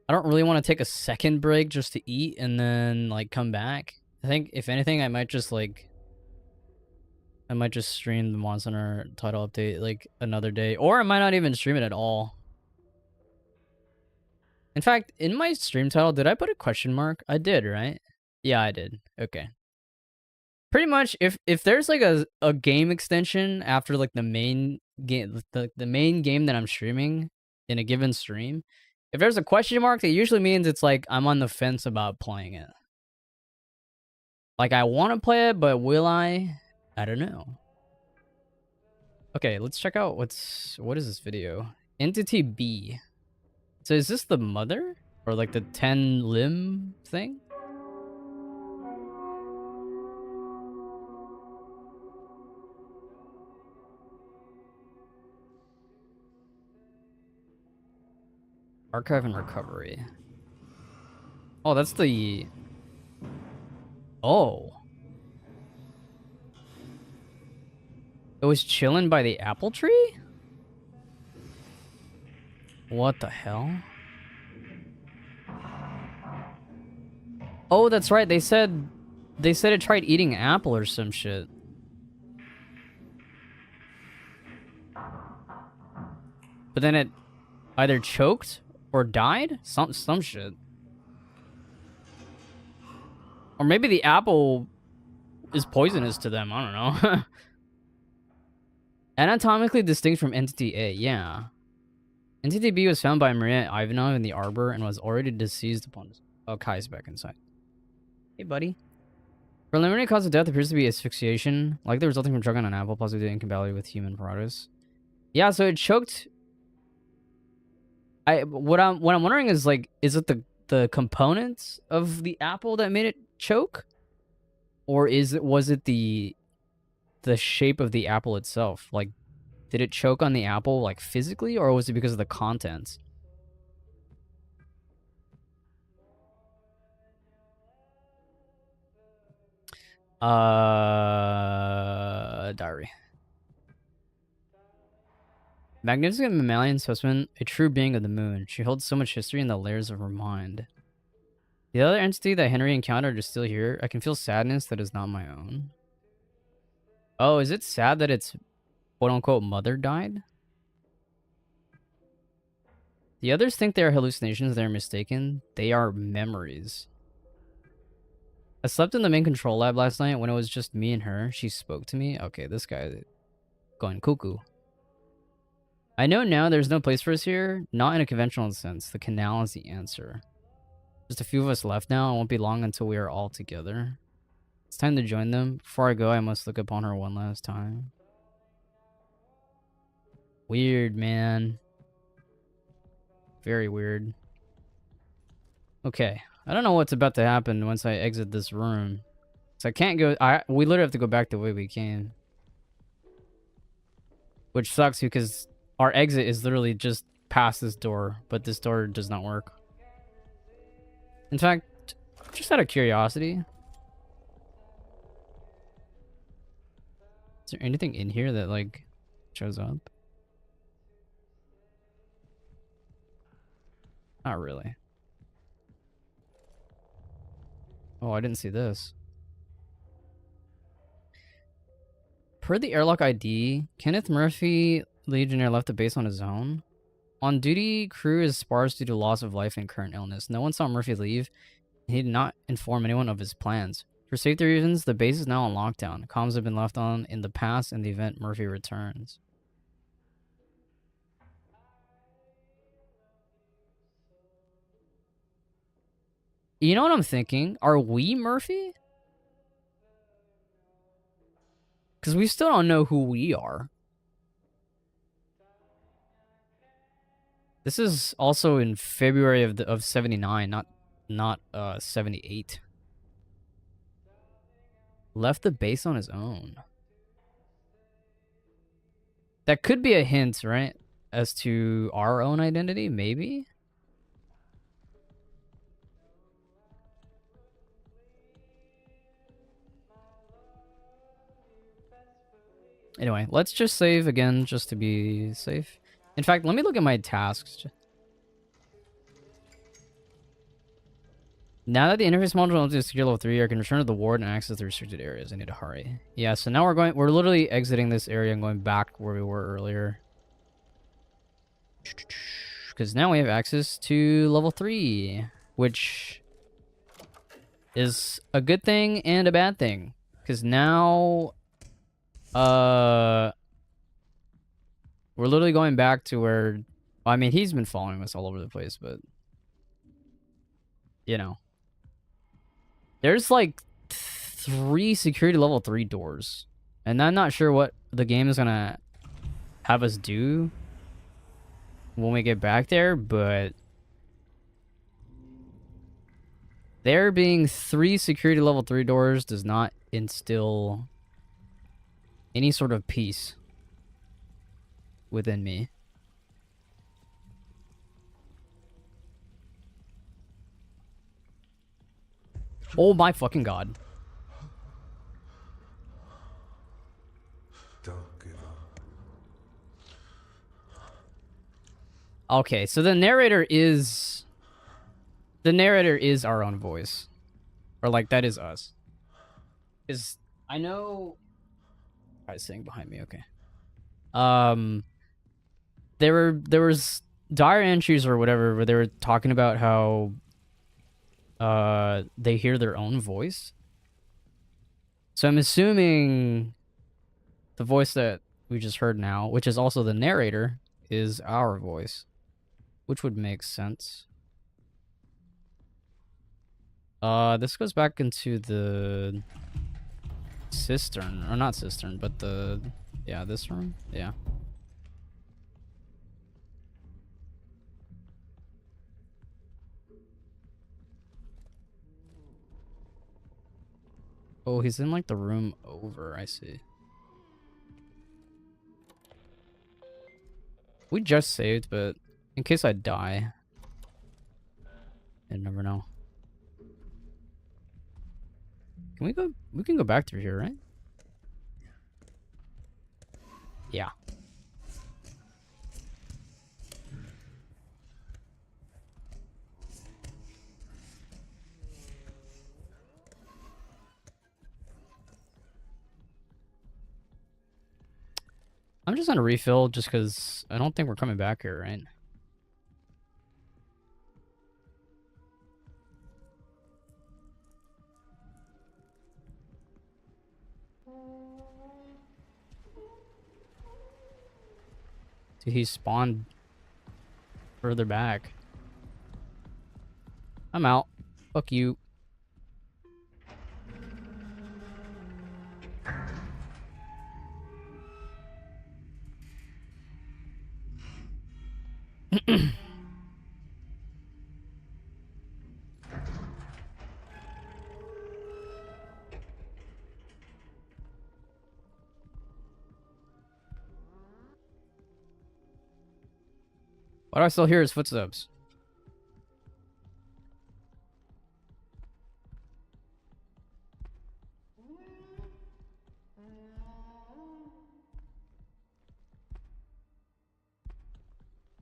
S1: I don't really want to take a second break just to eat and then, like, come back. I think, if anything, I might just, like... I might just stream the Monster Hunter title update, like, another day. Or I might not even stream it at all. In fact, in my stream title, did I put a question mark? I did, right? Yeah, I did. Okay. Pretty much, if there's, like, a game extension after, like, the main game, the main game that I'm streaming in a given stream, if there's a question mark, that usually means it's, like, I'm on the fence about playing it. Like, I want to play it, but will I? I don't know. Okay, let's check out what is this video? Entity B. So is this the mother? Or like the 10 limb thing? Archive and recovery. Oh, that's the... Oh. It was chilling by the apple tree? What the hell? Oh, that's right. They said it tried eating an apple or some shit. But then it either choked or died? Some shit. Or maybe the apple is poisonous to them. I don't know. Anatomically distinct from Entity A. Yeah. Entity B was found by Maria Ivanov in the arbor and was already deceased upon... Oh, Kai's back inside. Hey, buddy. Preliminary cause of death appears to be asphyxiation, likely resulting from choking on an apple, possibly due to incompatibility with human apparatus. Yeah, so it choked... What I'm wondering is, like, is it the components of the apple that made it choke? Or was it the shape of the apple itself? Like, did it choke on the apple, like, physically, or was it because of the contents? Diary. Magnificent mammalian specimen, a true being of the moon. She holds so much history in the layers of her mind. The other entity that Henry encountered is still here. I can feel sadness that is not my own. Oh, is it sad that its quote-unquote mother died? The others think they are hallucinations. They are mistaken. They are memories. I slept in the main control lab last night when it was just me and her. She spoke to me. Okay, this guy going cuckoo. I know now there's no place for us here. Not in a conventional sense. The canal is the answer. Just a few of us left now. It won't be long until we are all together. It's time to join them. Before I go, I must look upon her one last time. Weird, man. Very weird. Okay. I don't know what's about to happen once I exit this room. So I can't go... We literally have to go back the way we came. Which sucks because our exit is literally just past this door. But this door does not work. In fact, just out of curiosity... Is there anything in here that, like, shows up? Not really. Oh, I didn't see this. Per the airlock ID, Kenneth Murphy, Legionnaire, left the base on his own. On duty, crew is sparse due to loss of life and current illness. No one saw Murphy leave. He did not inform anyone of his plans. For safety reasons, the base is now on lockdown. Comms have been left on in the past in the event Murphy returns. You know what I'm thinking? Are we Murphy? Because we still don't know who we are. This is also in February of 79, not 78. Left the base on his own. That could be a hint, right? As to our own identity, maybe? Anyway, let's just save again, just to be safe. In fact, let me look at my tasks. Now that the interface module is secure level 3, I can return to the ward and access the restricted areas. I need to hurry. Yeah, so now we're literally exiting this area and going back where we were earlier. Because now we have access to level 3, which is a good thing and a bad thing. Because now, we're literally going back to where, I mean, he's been following us all over the place, but, you know. There's like 3 security level 3 doors. And I'm not sure what the game is gonna have us do when we get back there, but there being 3 security level 3 doors does not instill any sort of peace within me. Oh my fucking god.
S4: Don't give up.
S1: Okay, so the narrator is our own voice. Or like that is us. Is I know guy's sitting behind me, okay. There was dire entries or whatever where they were talking about how they hear their own voice. So I'm assuming the voice that we just heard now, which is also the narrator, is our voice, which would make sense. This goes back into the cistern, or not cistern, but the, yeah, this room, yeah. Oh, he's in like the room over, I see. We just saved, but in case I die, I never know. Can we go? We can go back through here, right? Yeah. I'm just gonna refill just because I don't think we're coming back here, right? Dude, he spawned further back. I'm out. Fuck you. Why do I still hear his footsteps?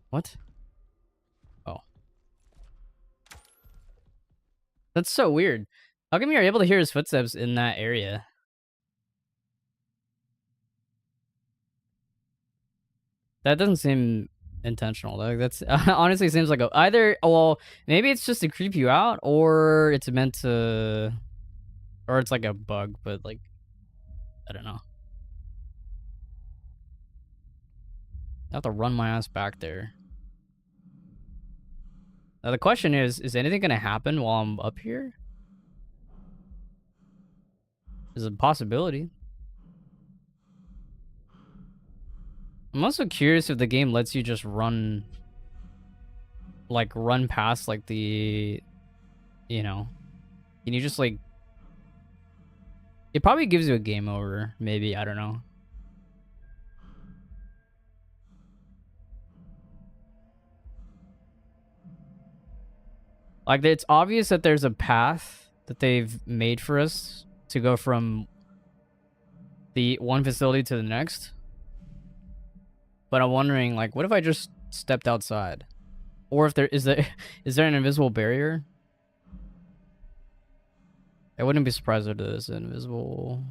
S1: What? Oh. That's so weird. How come you're able to hear his footsteps in that area? That doesn't seem intentional. Like, that's honestly seems like either. Well, maybe it's just to creep you out, or it's meant to, or it's like a bug. But like, I don't know. I have to run my ass back there. Now the question is anything gonna happen while I'm up here? There's a possibility. I'm also curious if the game lets you just run, like, run past, like, the, you know, can you just, like, it probably gives you a game over, maybe, I don't know. Like, it's obvious that there's a path that they've made for us to go from the one facility to the next. But I'm wondering, like, what if I just stepped outside? Or if there is there an invisible barrier? I wouldn't be surprised if there's an invisible,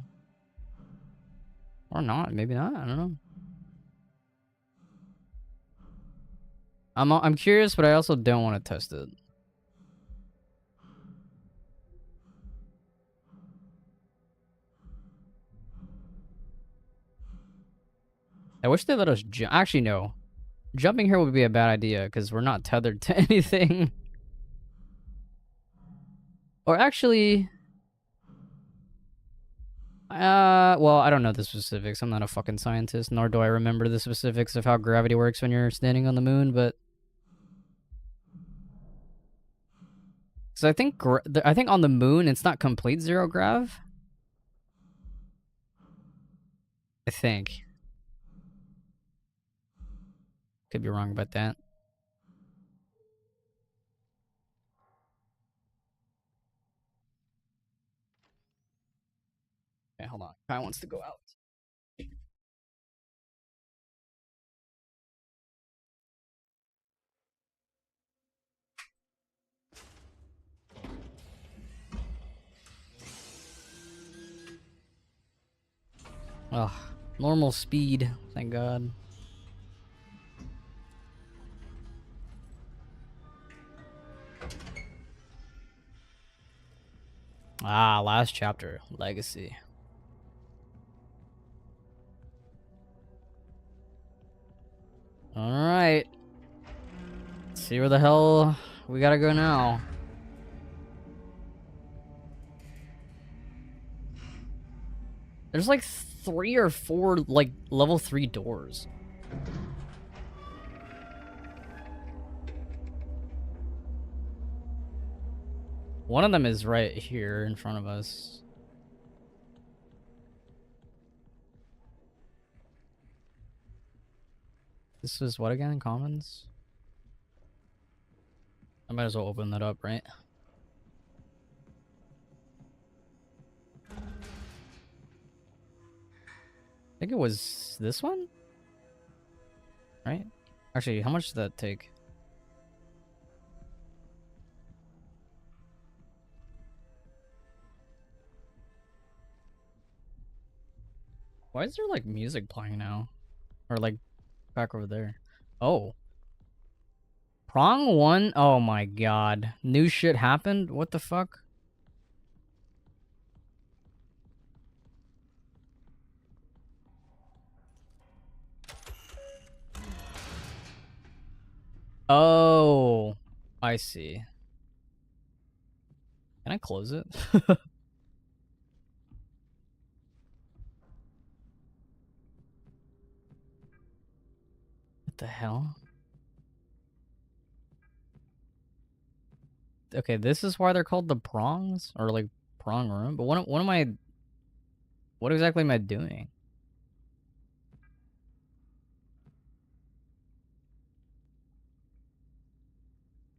S1: or not. Maybe not. I don't know. I'm curious, but I also don't want to test it. I wish they let us jump. Actually, no. Jumping here would be a bad idea because we're not tethered to anything. Or actually, well, I don't know the specifics. I'm not a fucking scientist, nor do I remember the specifics of how gravity works when you're standing on the moon, but so I think on the moon it's not complete zero grav. I think. Could be wrong about that. Okay, hold on. Kai wants to go out. Ugh. Normal speed, thank God. Ah, last chapter. Legacy. Alright. See where the hell we gotta go now. There's like 3 or 4 like level 3 doors. One of them is right here in front of us. This is what again? Commons? I might as well open that up, right? I think it was this one? Right? Actually, how much does that take? Why is there like music playing now? Or like back over there? Oh. Prong 1? Oh my god. New shit happened? What the fuck? Oh. I see. Can I close it? What the hell? Okay, this is why they're called the prongs? Or like prong room? But what am I... What exactly am I doing?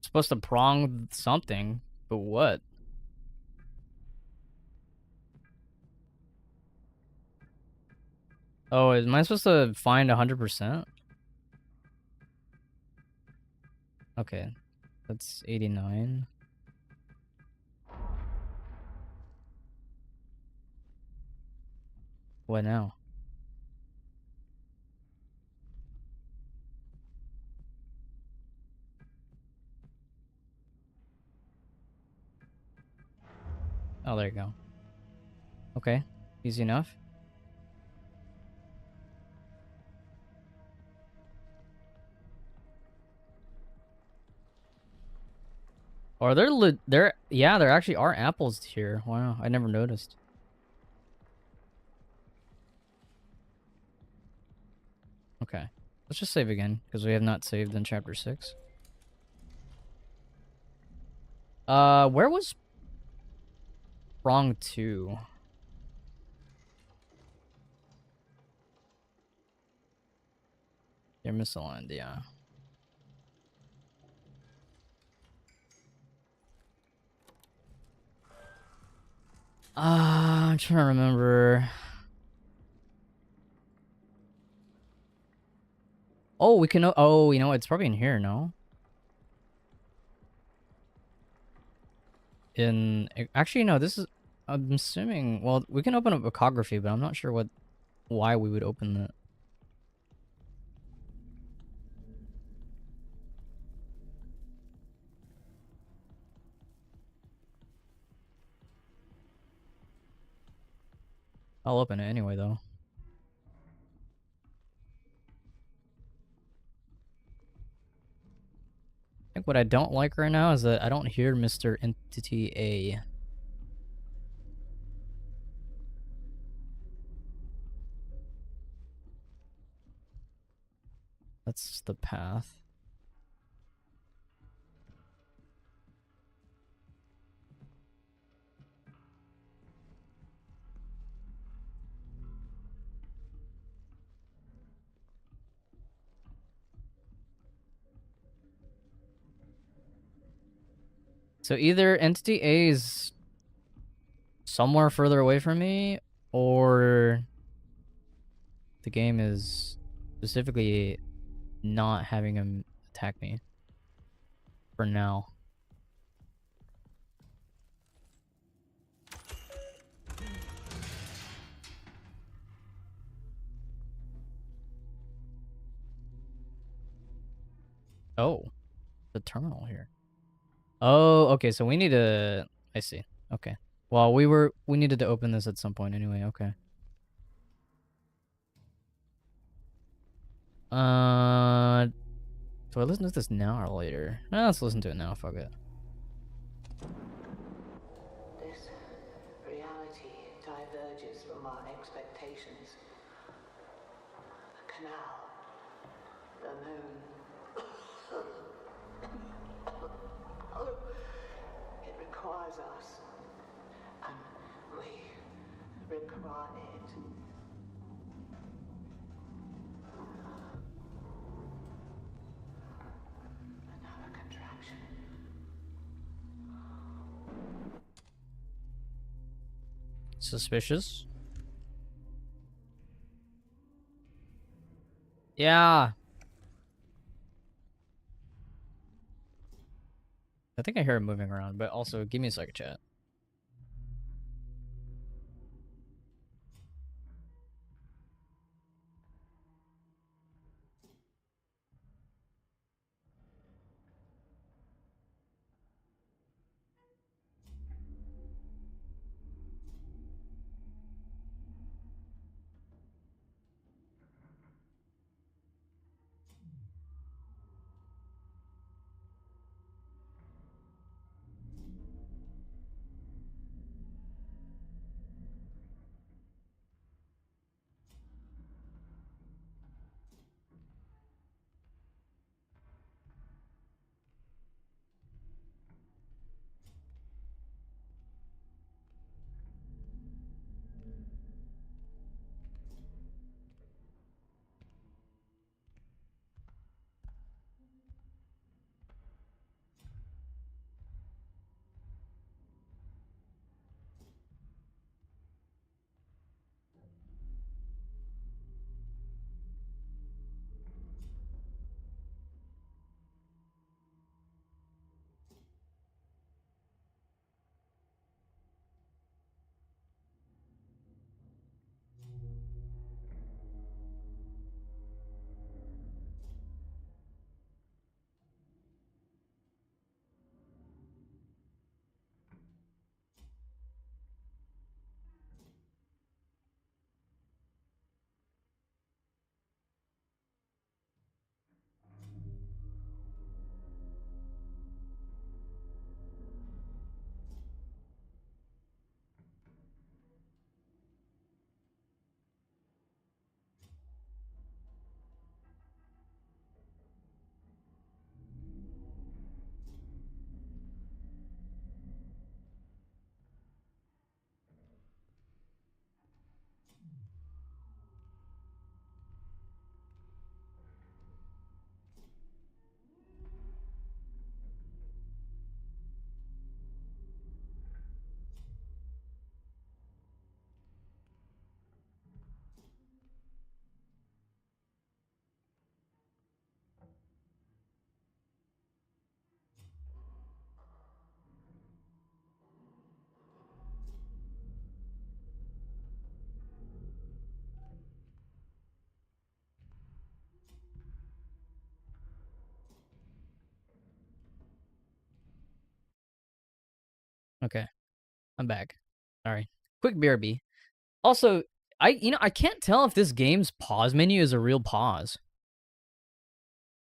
S1: Supposed to prong something, but what? Oh, am I supposed to find 100%? Okay, that's 89. What now? Oh, there you go. Okay, easy enough. Are there yeah, there actually are apples here. Wow, I never noticed. Okay. Let's just save again, because we have not saved in chapter 6. Where was Prong 2? You're misaligned, yeah. I'm trying to remember. Oh, we can. Oh, you know, it's probably in here, no? Actually, no. This is. I'm assuming. Well, we can open up ecography, but I'm not sure why we would open that. I'll open it anyway, though. I think what I don't like right now is that I don't hear Mr. Entity A. That's the path. So either Entity A is somewhere further away from me, or the game is specifically not having him attack me. For now. Oh, the terminal here. Oh, okay, so we need to... I see. Okay. Well, we needed to open this at some point anyway, okay. Do I listen to this now or later? Let's listen to it now, fuck it.
S2: This reality diverges from our expectations. The canal, the moon. It requires us, and we require it. Another contraction.
S1: Suspicious? Yeah. I think I hear it moving around, but also give me a second, chat. Okay, I'm back. Sorry. Quick BRB. Also, I can't tell if this game's pause menu is a real pause.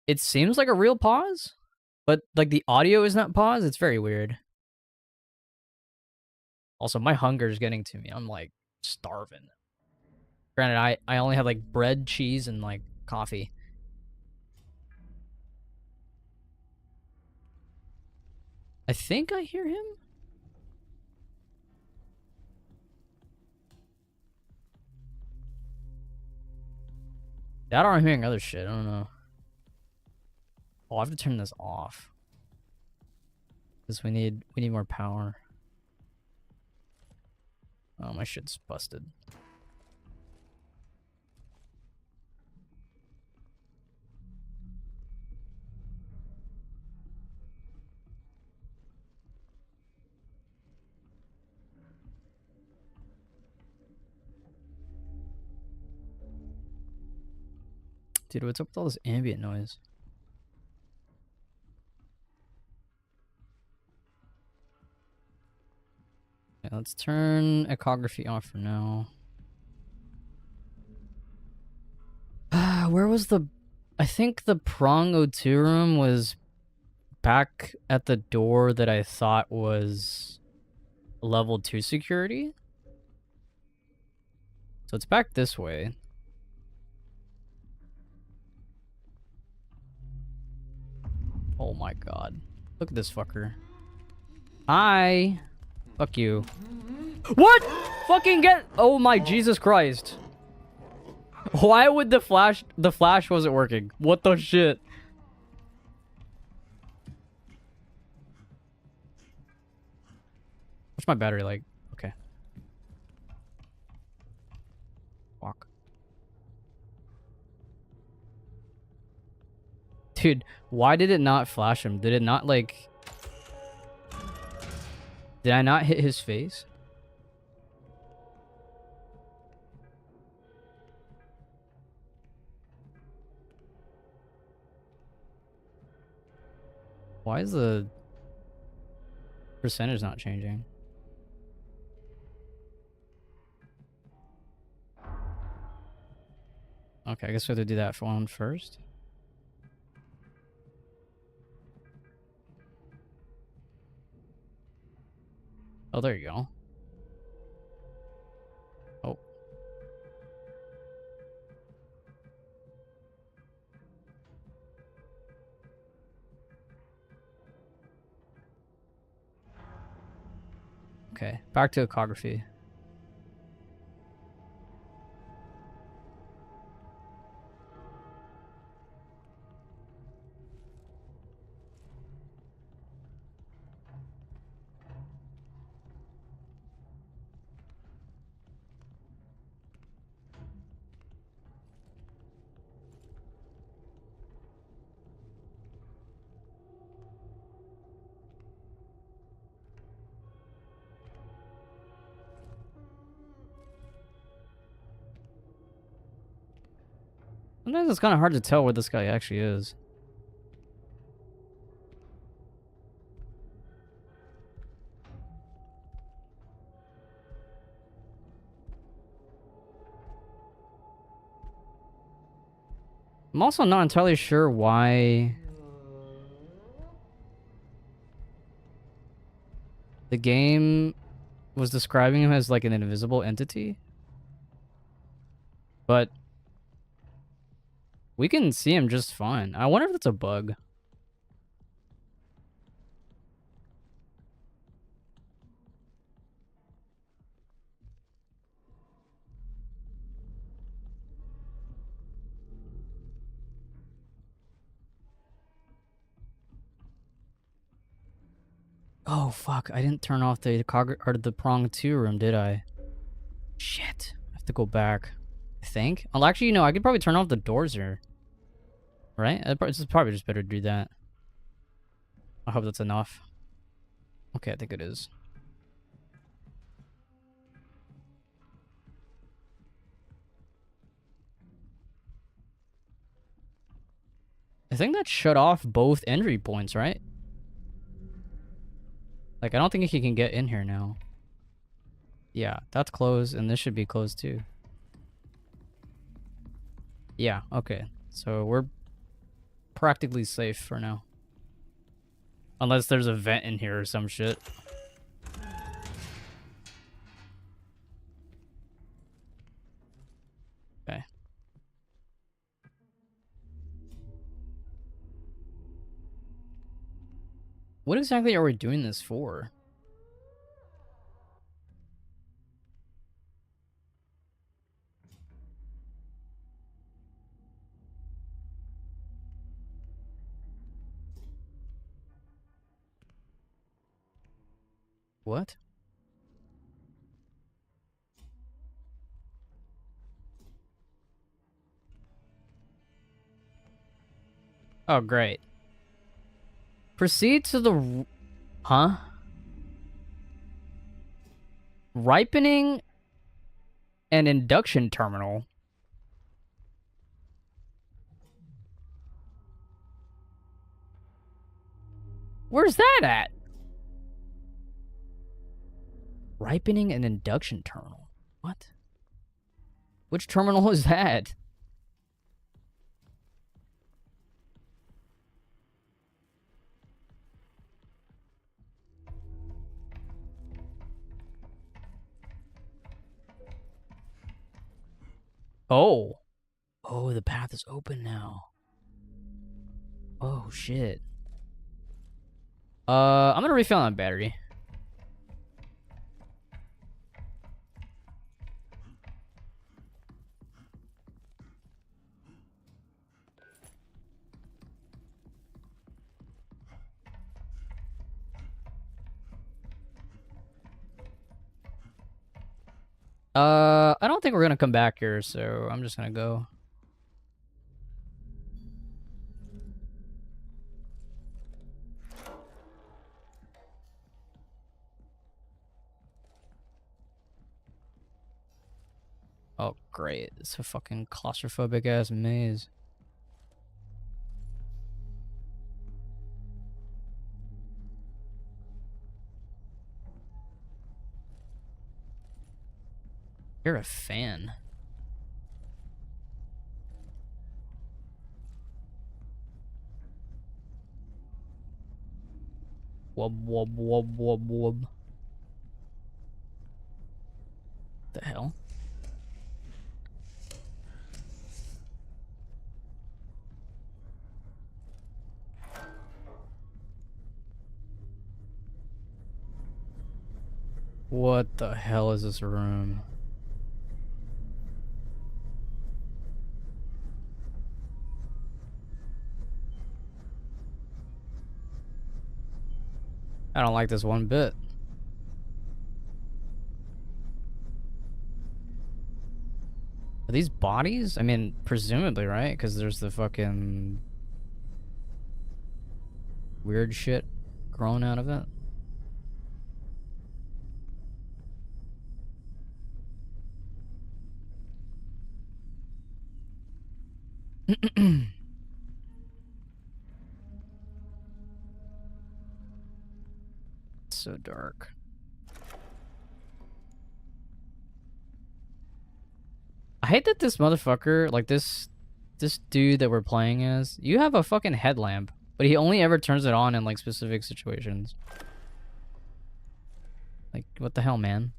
S1: It seems like a real pause, but like the audio is not pause. It's very weird. Also, my hunger is getting to me. I'm like starving. Granted, I only have like bread, cheese, and like coffee. I think I hear him. That or I'm hearing other shit. I don't know. Oh, I have to turn this off. Because we need more power. Oh, my shit's busted. Dude, what's up with all this ambient noise? Okay, let's turn echography off for now. Where was the... I think the Prong O2 room was back at the door that I thought was level 2 security. So it's back this way. Oh my god. Look at this fucker. Hi. Fuck you. What? Fucking get... Oh my Jesus Christ. Why would the flash wasn't working? What the shit? What's my battery like? Okay. Walk. Dude, why did it not flash him? Did it not like... Did I not hit his face? Why is the percentage not changing? Okay, I guess we have to do that for one first. Oh, there you go. Oh. Okay, back to echography. Sometimes it's kind of hard to tell where this guy actually is. I'm also not entirely sure why the game was describing him as like an invisible entity. But we can see him just fine. I wonder if that's a bug. Oh fuck, I didn't turn off the Prong 2 room, did I? Shit. I have to go back. I think. Well, actually, you know, I could probably turn off the doors here. Right? It's probably just better to do that. I hope that's enough. Okay, I think it is. I think that shut off both entry points, right? Like, I don't think he can get in here now. Yeah, that's closed, and this should be closed too. Yeah, okay. So we're practically safe for now. Unless there's a vent in here or some shit. Okay. What exactly are we doing this for? What? Oh, great. Proceed to the... Huh? Ripening and induction terminal. Where's that at? Ripening and induction terminal. What? Which terminal is that? Oh. Oh, the path is open now. Oh, shit. I'm gonna refill on battery. I don't think we're gonna come back here, so I'm just gonna go. Oh, great. It's a fucking claustrophobic ass maze. You're a fan. Wub, wub, wub, wub, wub. The hell? What the hell is this room? I don't like this one bit. Are these bodies? I mean, presumably, right? Because there's the fucking weird shit growing out of it. So dark. I hate that this motherfucker, like this dude that we're playing as, you have a fucking headlamp, but he only ever turns it on in like specific situations. Like, what the hell, man?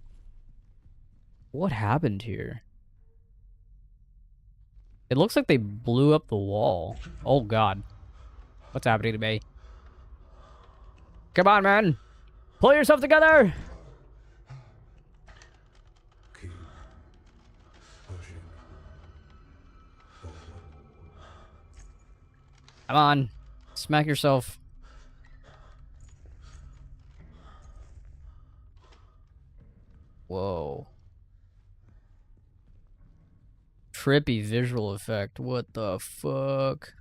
S1: What happened here? It looks like they blew up the wall. Oh god. What's happening to me? Come on, man! Pull yourself together! Come on. Smack yourself. Whoa. Trippy visual effect. What the fuck?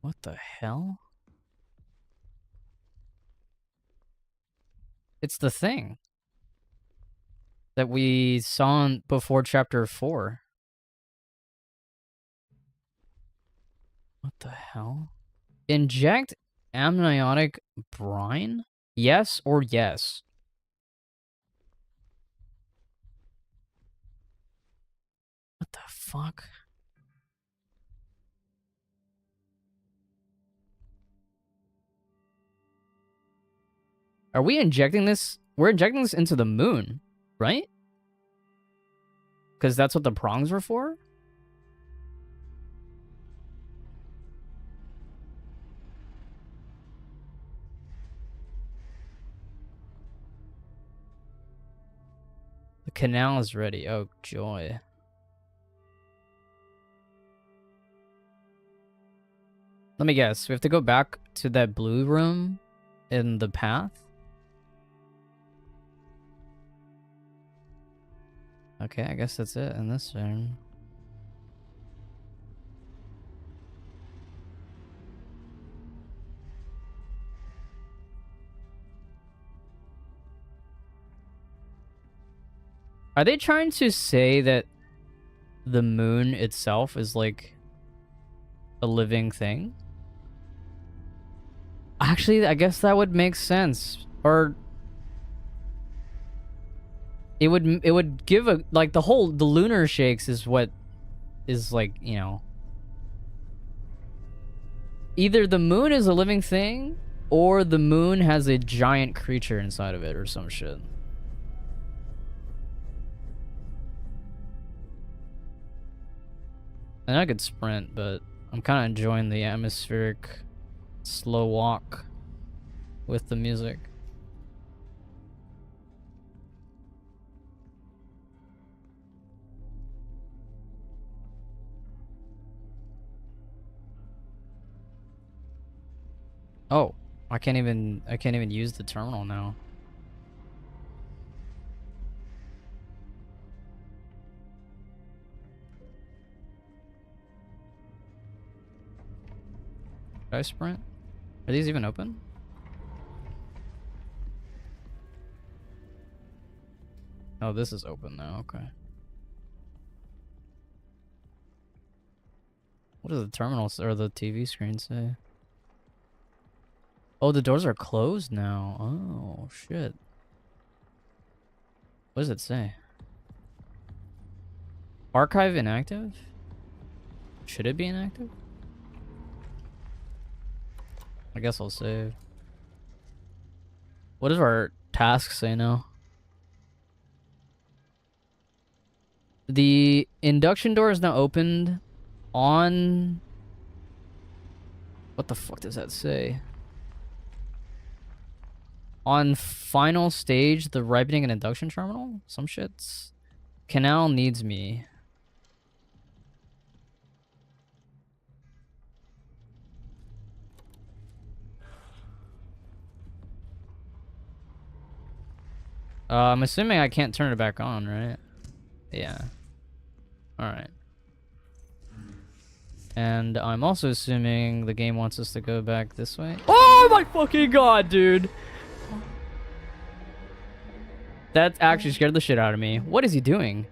S1: What the hell? It's the thing that we saw before chapter 4. the hell? Inject amniotic brine? Yes or yes? What the fuck? Are we injecting this? We're injecting this into the moon, right? Because that's what the prongs were for? The canal is ready. Oh, joy. Let me guess. We have to go back to that blue room in the path? Okay, I guess that's it in this room. Are they trying to say that the moon itself is like a living thing? Actually, I guess that would make sense. Or it would give a like the lunar shakes is what is like, you know, either the moon is a living thing or the moon has a giant creature inside of it or some shit. And I could sprint, but I'm kind of enjoying the atmospheric slow walk with the music. Oh, I can't even use the terminal now. Did I sprint? Are these even open? Oh, this is open now. Okay. What does the terminal or the TV screen say? Oh, the doors are closed now. Oh, shit. What does it say? Archive inactive? Should it be inactive? I guess I'll save. What does our task say now? The induction door is now opened on... What the fuck does that say? On final stage, the ripening and induction terminal? Some shits. Canal needs me. I'm assuming I can't turn it back on, right? Yeah. Alright. And I'm also assuming the game wants us to go back this way. Oh my fucking god, dude! That actually scared the shit out of me. What is he doing?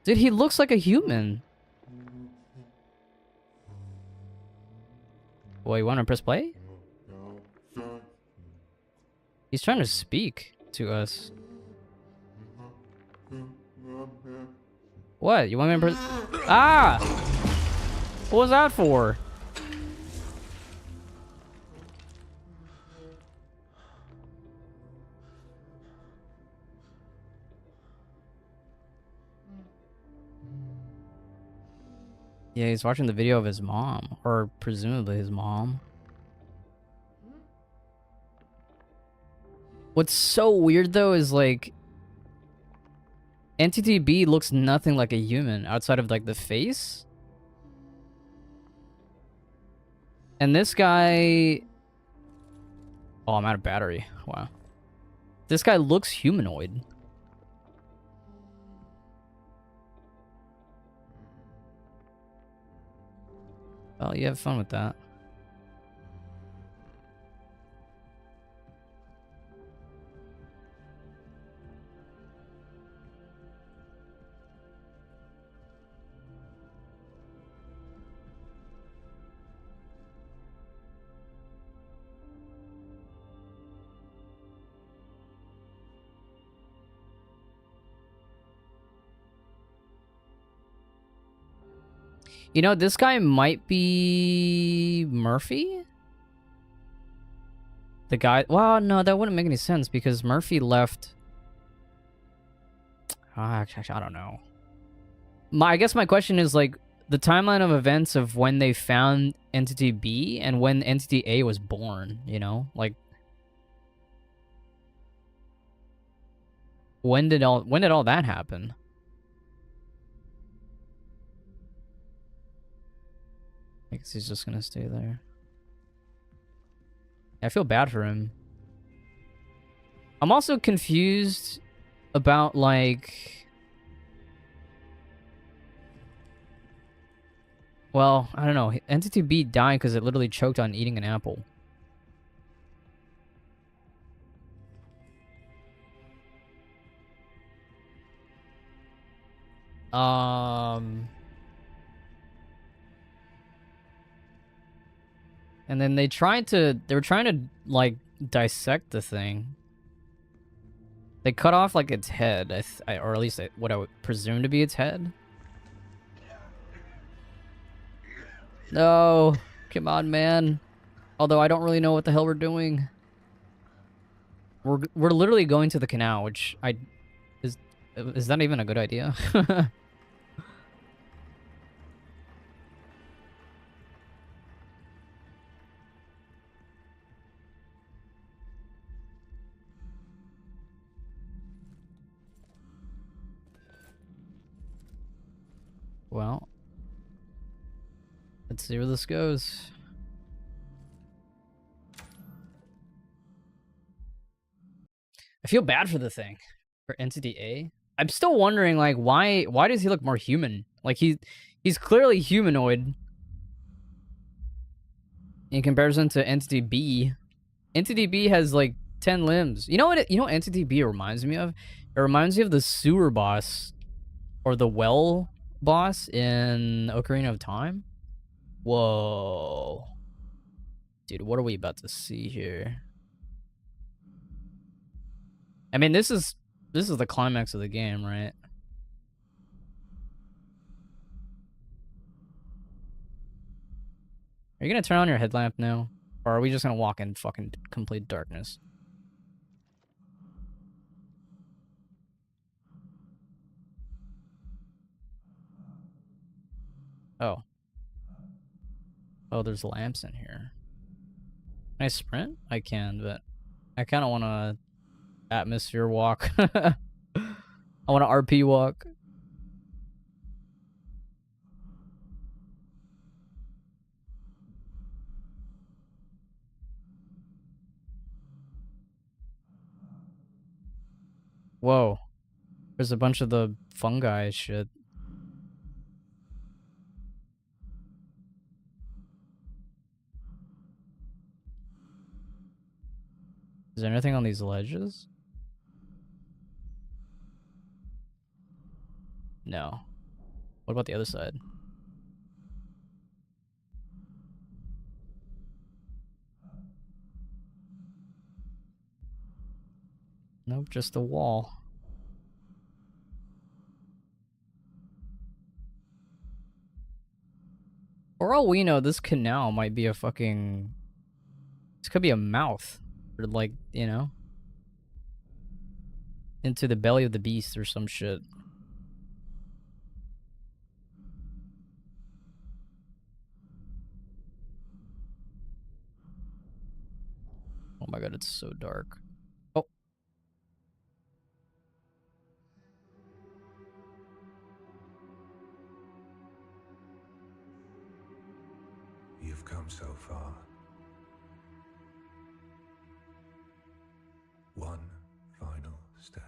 S1: Dude, he looks like a human. Boy, you want to press play? He's trying to speak to us. What? You want me to press... Ah! What was that for? Yeah, he's watching the video of his mom. Or presumably his mom. What's so weird, though, is, like... NTTB looks nothing like a human outside of, like, the face. And this guy... Oh, I'm out of battery. Wow. This guy looks humanoid. Well, you have fun with that. You know, this guy might be Murphy? The guy... Well, no, that wouldn't make any sense because Murphy left... Actually, I don't know. I guess my question is, like, the timeline of events of when they found Entity B and when Entity A was born, you know? Like... When did all that happen? I guess he's just gonna stay there. I feel bad for him. I'm also confused about, like... Well, I don't know. Entity B died because it literally choked on eating an apple. And then they were trying to, like, dissect the thing. They cut off, like, its head, or at least what I would presume to be its head. No, come on, man. Although I don't really know what the hell we're doing. We're literally going to the canal, which is that even a good idea? Well, let's see where this goes. I feel bad for the thing. For Entity A. I'm still wondering, like, why does he look more human? Like, he's clearly humanoid in comparison to Entity B. Entity B has, like, 10 limbs. You know what Entity B reminds me of? It reminds me of the sewer boss or the well boss in Ocarina of Time. Whoa. Dude, what are we about to see here? I mean, this is the climax of the game, right? Are you gonna turn on your headlamp now? Or are we just gonna walk in fucking complete darkness? Oh. Oh, there's lamps in here. Can I sprint? I can, but I kind of want to atmosphere walk. I want to RP walk. Whoa. There's a bunch of the fungi shit. Is there anything on these ledges? No. What about the other side? Nope, just the wall. For all we know, this canal might be a fucking... This could be a mouth. Or, like, you know? Into the belly of the beast or some shit. Oh my god, it's so dark. Oh.
S4: You've come so far. One final step.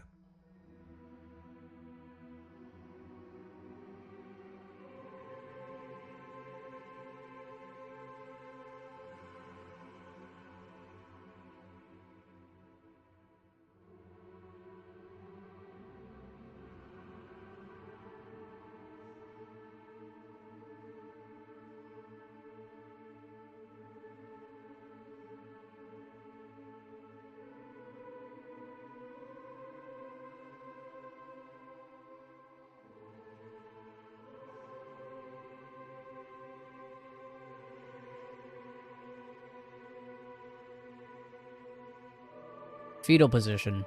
S1: Fetal position.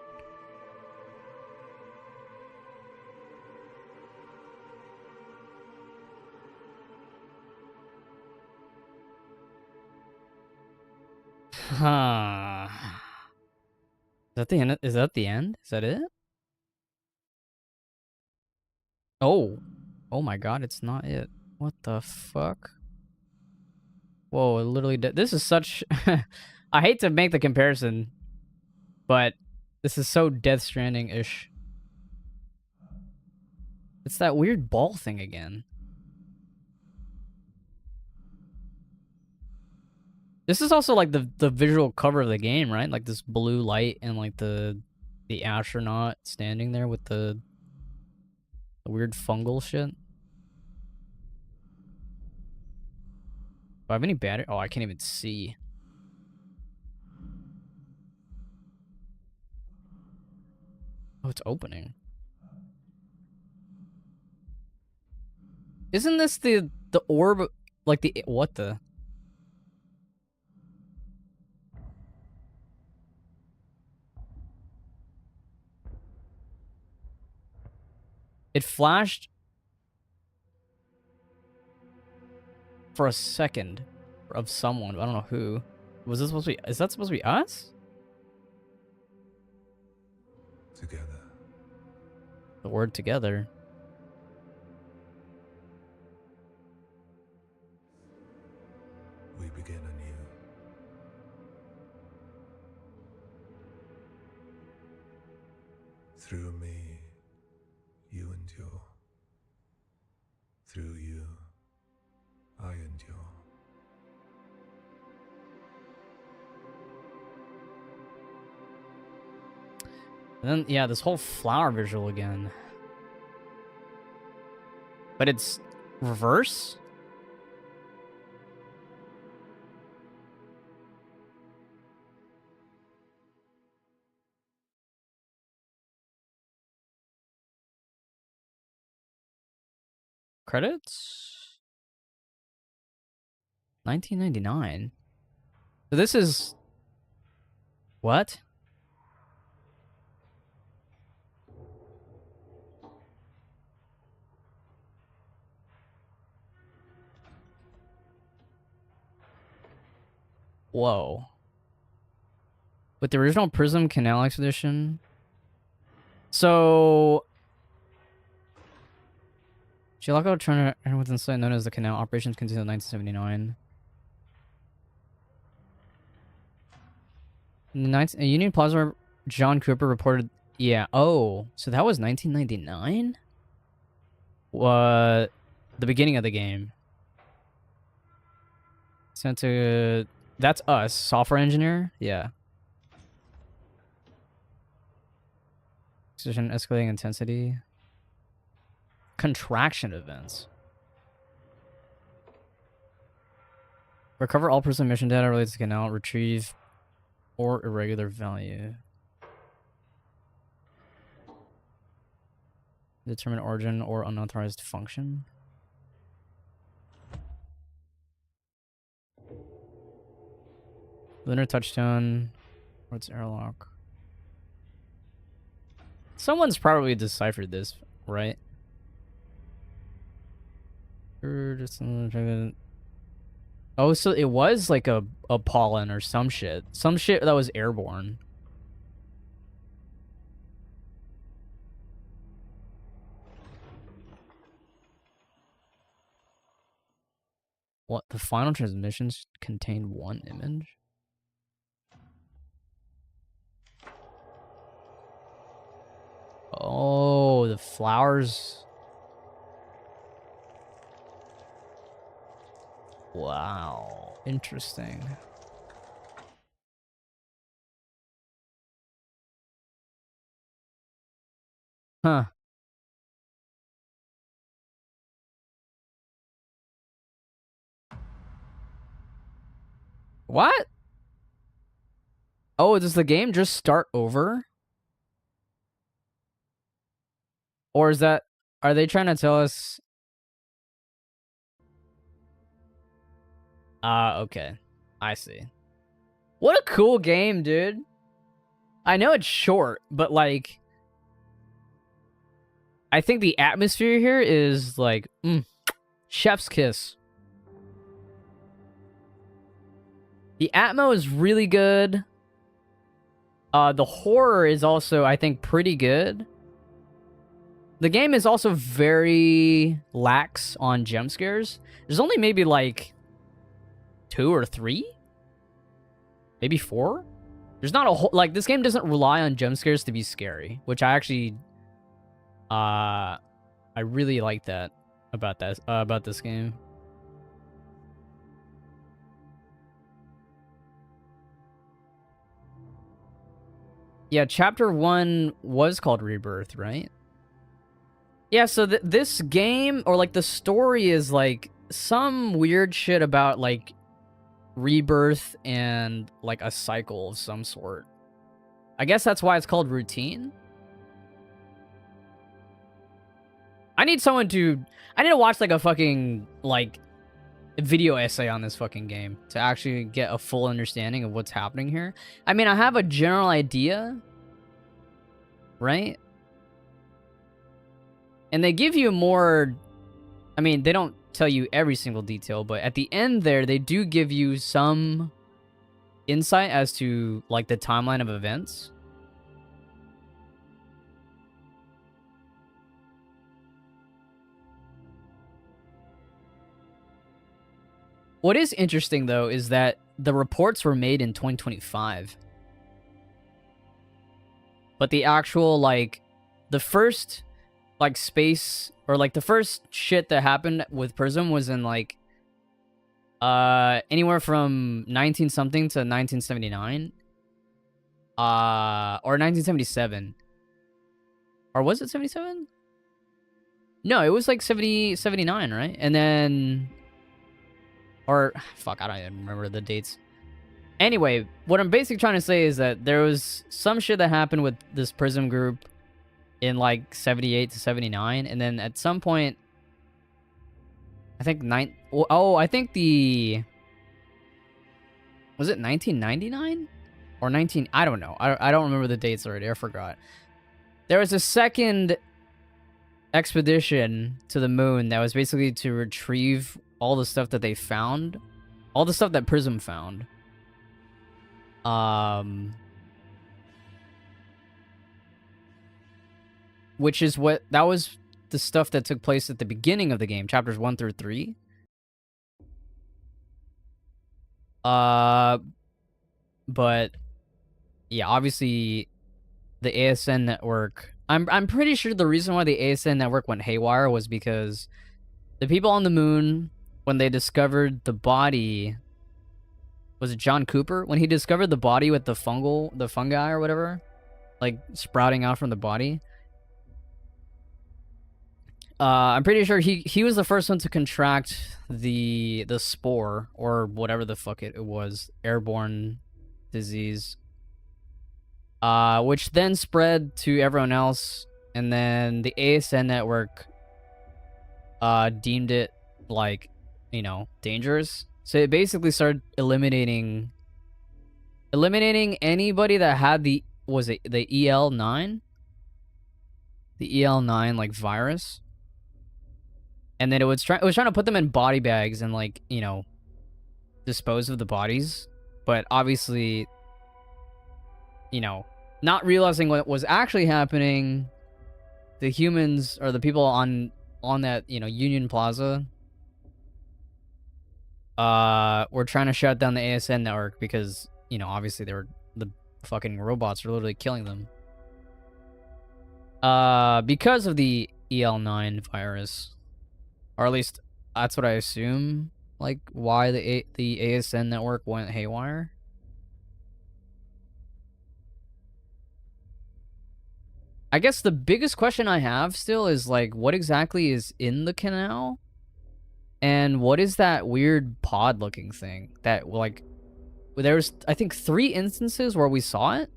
S1: Huh. Is that the end? Is that the end? Is that it? Oh. Oh my god, it's not it. What the fuck? Whoa, it literally did. This is such... I hate to make the comparison, but this is so Death Stranding-ish. It's that weird ball thing again. This is also like the visual cover of the game, right? Like this blue light and like the astronaut standing there with the weird fungal shit. Do I have any battery? Oh, I can't even see. Oh, it's opening. Isn't this the orb? Like the... What the... It flashed for a second of someone. I don't know who. Was this supposed to be... Is that supposed to be us?
S4: Together.
S1: The word together.
S4: We begin anew. Through me, you endure. Through you, I endure.
S1: And then, yeah, this whole flower visual again. But it's reverse? Credits? 1999. So this is... What? Whoa. With the original Prism Canal Expedition. So... Chilako Turner within site known as the Canal. Operations continued in 1979. Union Plaza, John Cooper reported... Yeah, oh. So that was 1999? The beginning of the game. Sent to... That's us. Software engineer? Yeah. Excision escalating intensity. Contraction events. Recover all person mission data related to canal. Retrieve or irregular value. Determine origin or unauthorized function. Lunar touchstone. What's airlock? Someone's probably deciphered this, right? Oh, so it was like a pollen or some shit. Some shit that was airborne. What? The final transmissions contained one image? Oh, the flowers. Wow. Interesting. Huh. What? Oh, does the game just start over? Or is that... Are they trying to tell us... Ah, okay. I see. What a cool game, dude. I know it's short, but like, I think the atmosphere here is like, chef's kiss. The Atmo is really good. The horror is also, I think, pretty good. The game is also very lax on jump scares. There's only maybe like 2 or 3? Maybe 4? There's not a whole... Like, this game doesn't rely on jump scares to be scary, which I actually... I really like that about this game. Yeah, Chapter 1 was called Rebirth, right? Yeah, so this game, or like the story, is like some weird shit about like rebirth and like a cycle of some sort. I guess that's why it's called Routine. I need to watch like a fucking like video essay on this fucking game to actually get a full understanding of what's happening here. I mean, I have a general idea, right? And they give you more... I mean, they don't tell you every single detail, but at the end there, they do give you some insight as to, like, the timeline of events. What is interesting, though, is that the reports were made in 2025. But the actual, like, the first... like space, or like the first shit that happened with Prism was in like anywhere from 19 something to 1979, or 1977, or was it 77? No, it was like 79, right? And then, or fuck, I don't even remember the dates. Anyway, what I'm basically trying to say is that there was some shit that happened with this Prism group in like 78 to 79, and then at some point, I think I think was it 1999 or 19? I don't know. I don't remember the dates already. I forgot. There was a second expedition to the moon that was basically to retrieve all the stuff that they found, all the stuff that Prism found. Which is that was the stuff that took place at the beginning of the game, chapters 1 through 3. But yeah, obviously the ASN network, I'm pretty sure the reason why the ASN network went haywire was because the people on the moon, when they discovered the body, was it John Cooper? When he discovered the body with the fungi or whatever, like sprouting out from the body. I'm pretty sure he was the first one to contract the spore, or whatever the fuck it was, airborne disease, which then spread to everyone else, and then the ASN network deemed it, like, you know, dangerous. So it basically started eliminating anybody that had the EL9, the EL9 like virus. And then it was trying to put them in body bags and, like, you know, dispose of the bodies. But obviously, you know, not realizing what was actually happening, the humans, or the people on that, you know, Union Plaza, were trying to shut down the ASN network because, you know, obviously the fucking robots were literally killing them. Because of the EL9 virus. Or at least, that's what I assume, like, why the ASN network went haywire. I guess the biggest question I have still is, like, what exactly is in the canal? And what is that weird pod-looking thing that, like, there was, I think, 3 instances where we saw it?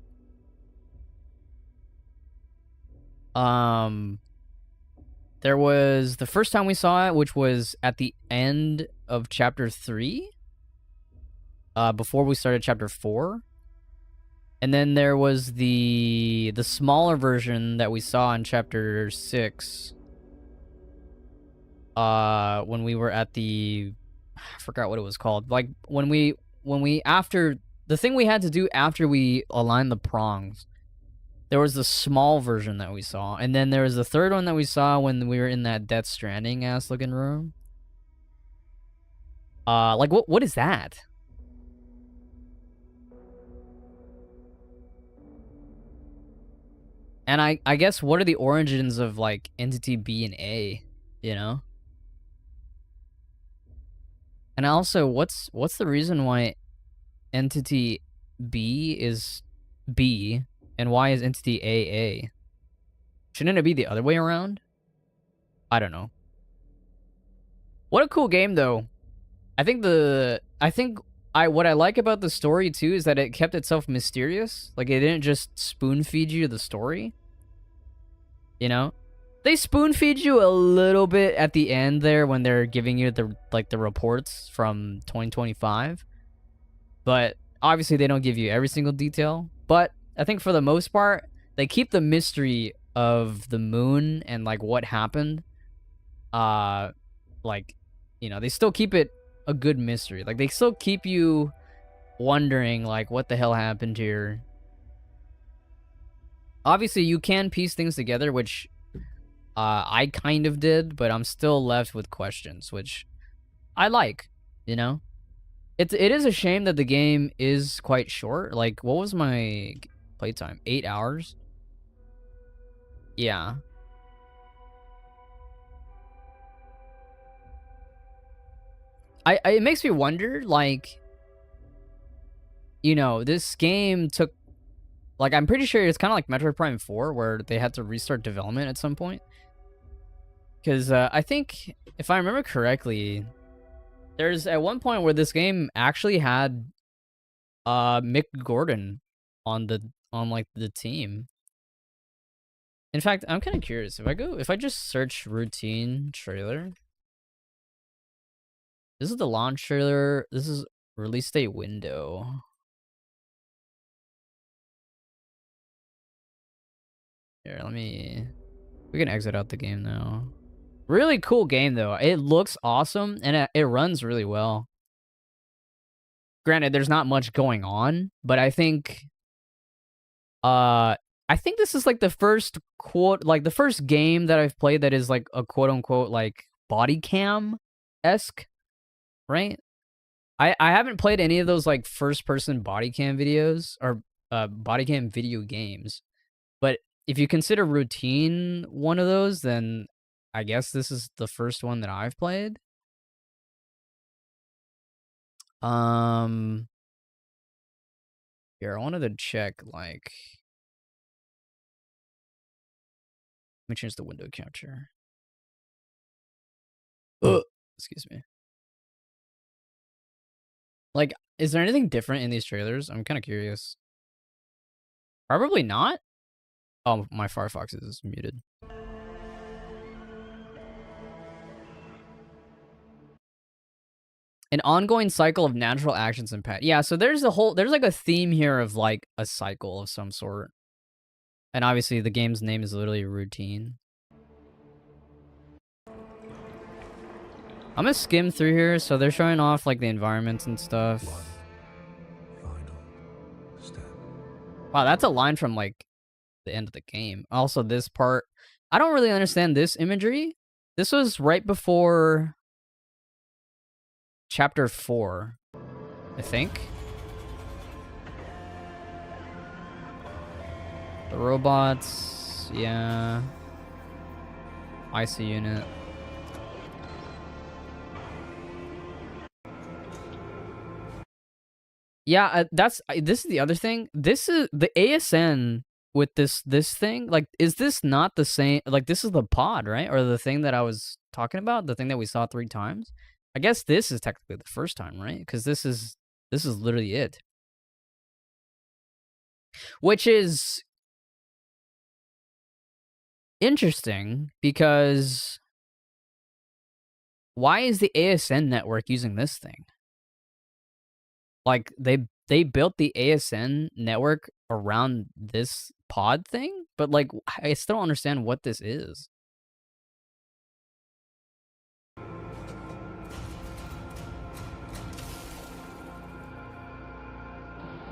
S1: There was the first time we saw it, which was at the end of chapter 3, before we started chapter 4. And then there was the smaller version that we saw in chapter 6. When we were at the, I forgot what it was called. Like when we after the thing we had to do after we aligned the prongs. There was the small version that we saw, and then there was the third one that we saw when we were in that Death Stranding ass looking room. Like what is that? And I guess what are the origins of like Entity B and A, you know? And also, what's the reason why Entity B is B and why is Entity A? Shouldn't it be the other way around? I don't know. What a cool game though. What I like about the story too is that it kept itself mysterious. Like it didn't just spoon feed you the story. You know? They spoon feed you a little bit at the end there when they're giving you the reports from 2025. But obviously they don't give you every single detail. But I think for the most part, they keep the mystery of the moon and like what happened. Like, you know, they still keep it a good mystery. Like they still keep you wondering like what the hell happened here. Obviously you can piece things together, which I kind of did, but I'm still left with questions, which I like, you know? It is a shame that the game is quite short. Like, what was my playtime? 8 hours? Yeah. It makes me wonder, like, you know, this game took, like, I'm pretty sure it's kind of like Metroid Prime 4, where they had to restart development at some point. Because I think, if I remember correctly, there's at one point where this game actually had Mick Gordon on the team. In fact, I'm kind of curious. If I just search routine trailer. This is the launch trailer. This is release date window. Here, we can exit out the game now. Really cool game though. It looks awesome and it runs really well. Granted, there's not much going on, but I think this is like the first the first game that I've played that is like a quote unquote like body cam-esque, right? I haven't played any of those like first person body cam videos or body cam video games. But if you consider Routine one of those, then I guess this is the first one that I've played. Here, I wanted to check, like... Let me change the window capture. Excuse me. Like, is there anything different in these trailers? I'm kind of curious. Probably not. Oh, my Firefox is muted. An ongoing cycle of natural actions and path. Yeah, so there's like a theme here of like a cycle of some sort. And obviously the game's name is literally Routine. I'm gonna skim through here, so they're showing off like the environments and stuff.
S4: One final step.
S1: Wow, that's a line from like the end of the game. Also, this part, I don't really understand this imagery. This was right before Chapter 4, I think. The robots, yeah. IC unit. Yeah, this is the other thing. This is the ASN with this thing. Like, is this not the same? Like, this is the pod, right? Or the thing that I was talking about, the thing that we saw 3 times. I guess this is technically the first time, right? Because this is literally it. Which is interesting because why is the ASN network using this thing? Like they built the ASN network around this pod thing, but like I still don't understand what this is.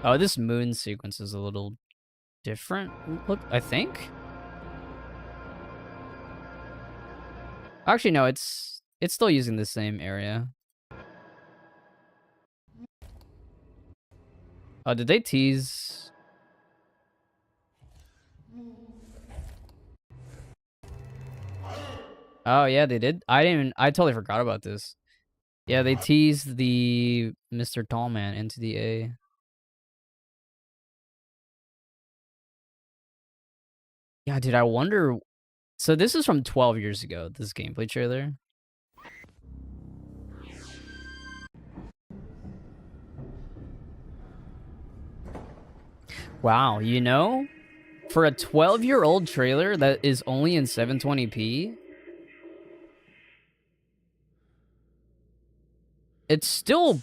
S1: Oh, this moon sequence is a little different. Look, I think. Actually, no, it's still using the same area. Oh, did they tease? Oh yeah, they did. I totally forgot about this. Yeah, they teased the Mr. Tallman into the A. Yeah, dude, I wonder. So this is from 12 years ago, this gameplay trailer. Wow, you know, for a 12-year-old trailer that is only in 720p, it's still...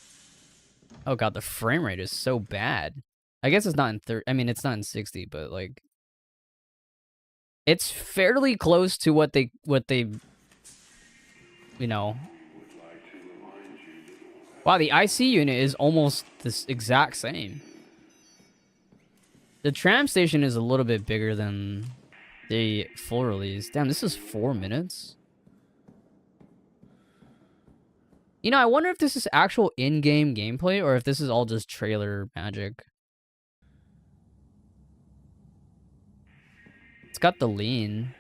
S1: Oh god, the frame rate is so bad. I guess it's not in 30. I mean, it's not in 60, but like... It's fairly close to what they... You know... Wow, the IC unit is almost this exact same. The tram station is a little bit bigger than the full release. Damn, this is 4 minutes? You know, I wonder if this is actual in-game gameplay or if this is all just trailer magic. It's got the lean.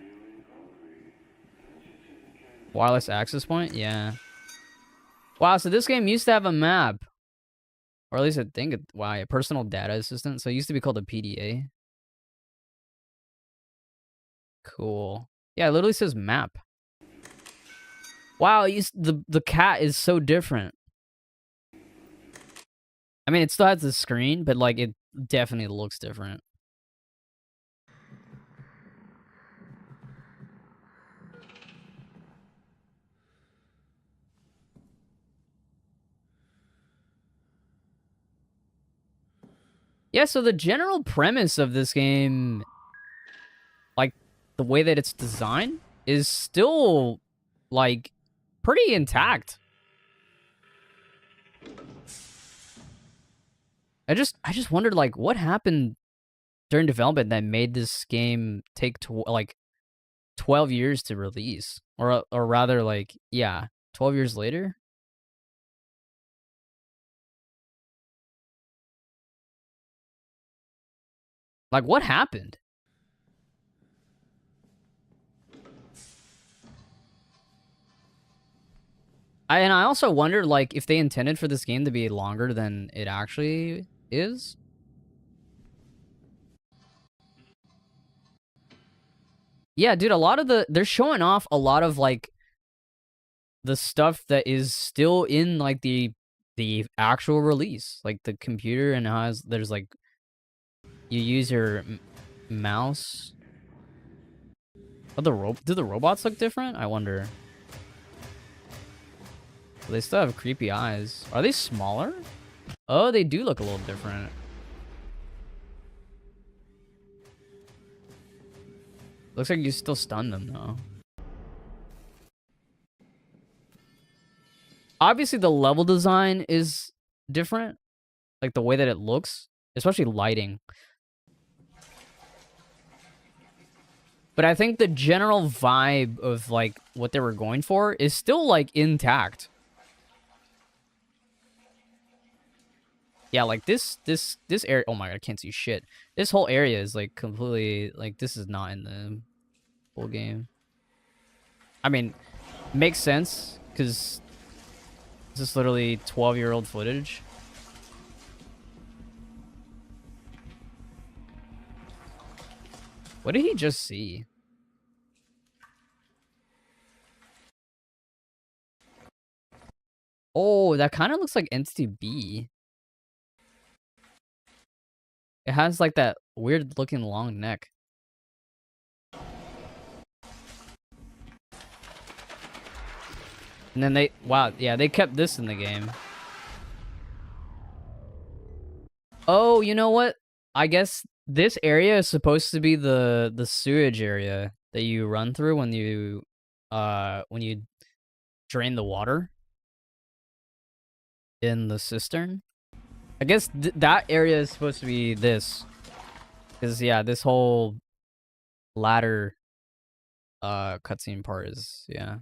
S1: Wireless access point? Yeah. Wow, so this game used to have a map. Or at least I think wow, a personal data assistant. So it used to be called a PDA. Cool. Yeah, it literally says map. Wow, the cat is so different. I mean, it still has the screen, but like it definitely looks different. Yeah, so the general premise of this game, like the way that it's designed, is still like pretty intact. I just wondered like what happened during development that made this game take like 12 years to release, or rather like yeah, 12 years later. Like, what happened? And I also wondered, like, if they intended for this game to be longer than it actually is. Yeah, dude, a lot of they're showing off a lot of, like, the stuff that is still in, like, the actual release. Like, the computer and how there's, like, you use your mouse. Oh, do the robots look different? I wonder. They still have creepy eyes. Are they smaller? Oh, they do look a little different. Looks like you still stun them, though. Obviously, the level design is different. Like, the way that it looks. Especially lighting. But I think the general vibe of, like, what they were going for is still, like, intact. Yeah, like, this area... Oh my god, I can't see shit. This whole area is, like, completely... Like, this is not in the full game. I mean, makes sense, because this is literally 12-year-old footage. What did he just see? Oh, that kind of looks like Entity B. It has like that weird looking long neck. And then wow, yeah, they kept this in the game. Oh, you know what? I guess This area is supposed to be the sewage area that you run through when you drain the water in the cistern. I guess that area is supposed to be this. Cuz yeah, this whole ladder cutscene part is yeah.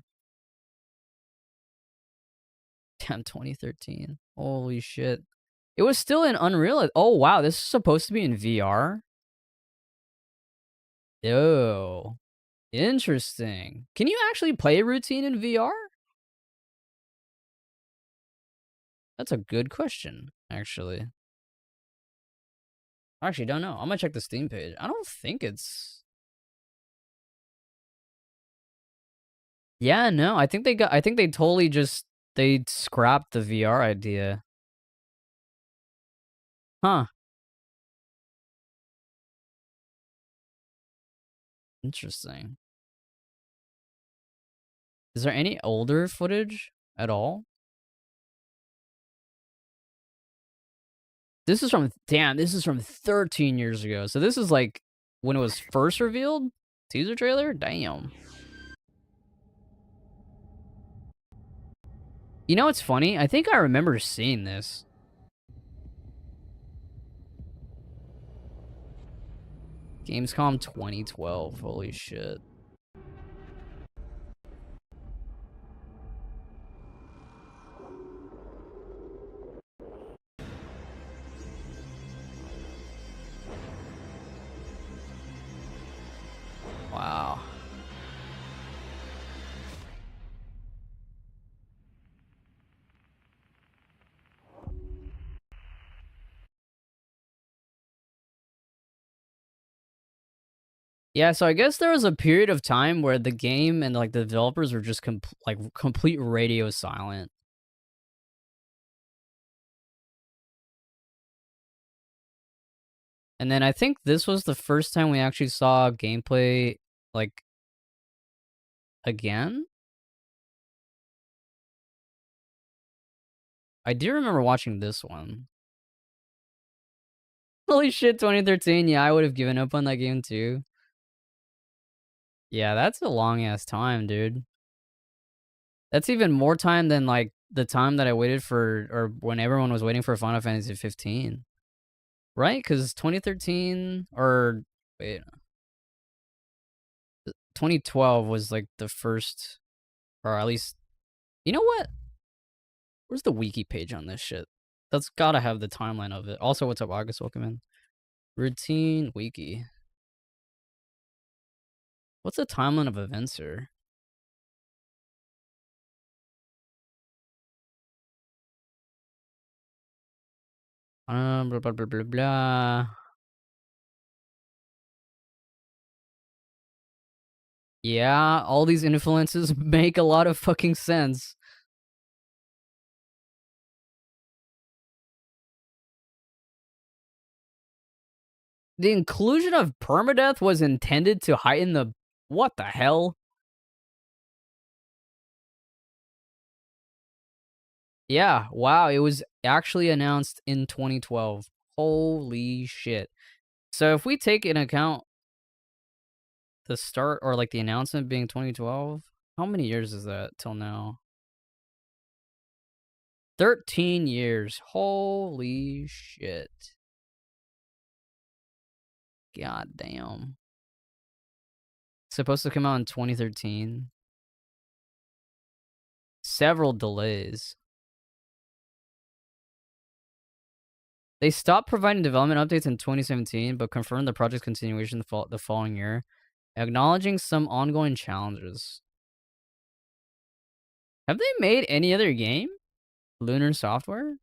S1: Damn, 2013. Holy shit. It was still in Unreal. Oh wow, this is supposed to be in VR. Oh, interesting. Can you actually play a routine in VR? That's a good question, actually. I actually don't know. I'm gonna check the Steam page. I don't think it's... Yeah, no, I think they totally just, they scrapped the VR idea. Huh. Interesting. Is there any older footage at all? This is from, damn, this is from 13 years ago. So this is like when it was first revealed? Teaser trailer? Damn. You know what's funny? I think I remember seeing this. Gamescom 2012. Holy shit. Wow. Yeah, so I guess there was a period of time where the game and like the developers were just complete radio silent. And then I think this was the first time we actually saw gameplay like again. I do remember watching this one. Holy shit, 2013. Yeah, I would have given up on that game too. Yeah, that's a long ass time, dude. That's even more time than like the time that I waited for, or when everyone was waiting for Final Fantasy 15. Right? Because 2013, or wait, 2012 was like the first, or at least, you know what? Where's the wiki page on this shit? That's gotta have the timeline of it. Also, what's up, August? Welcome in. Routine wiki. What's the timeline of events here? Blah, blah, blah, blah, blah. Yeah, all these influences make a lot of fucking sense. The inclusion of permadeath was intended to heighten the... What the hell? Yeah, wow, it was actually announced in 2012. Holy shit. So if we take into account the start, or like the announcement being 2012, how many years is that till now? 13 years. Holy shit. God damn. Supposed to come out in 2013. Several delays. They stopped providing development updates in 2017, but confirmed the project's continuation the following year, acknowledging some ongoing challenges. Have they made any other game? Lunar Software?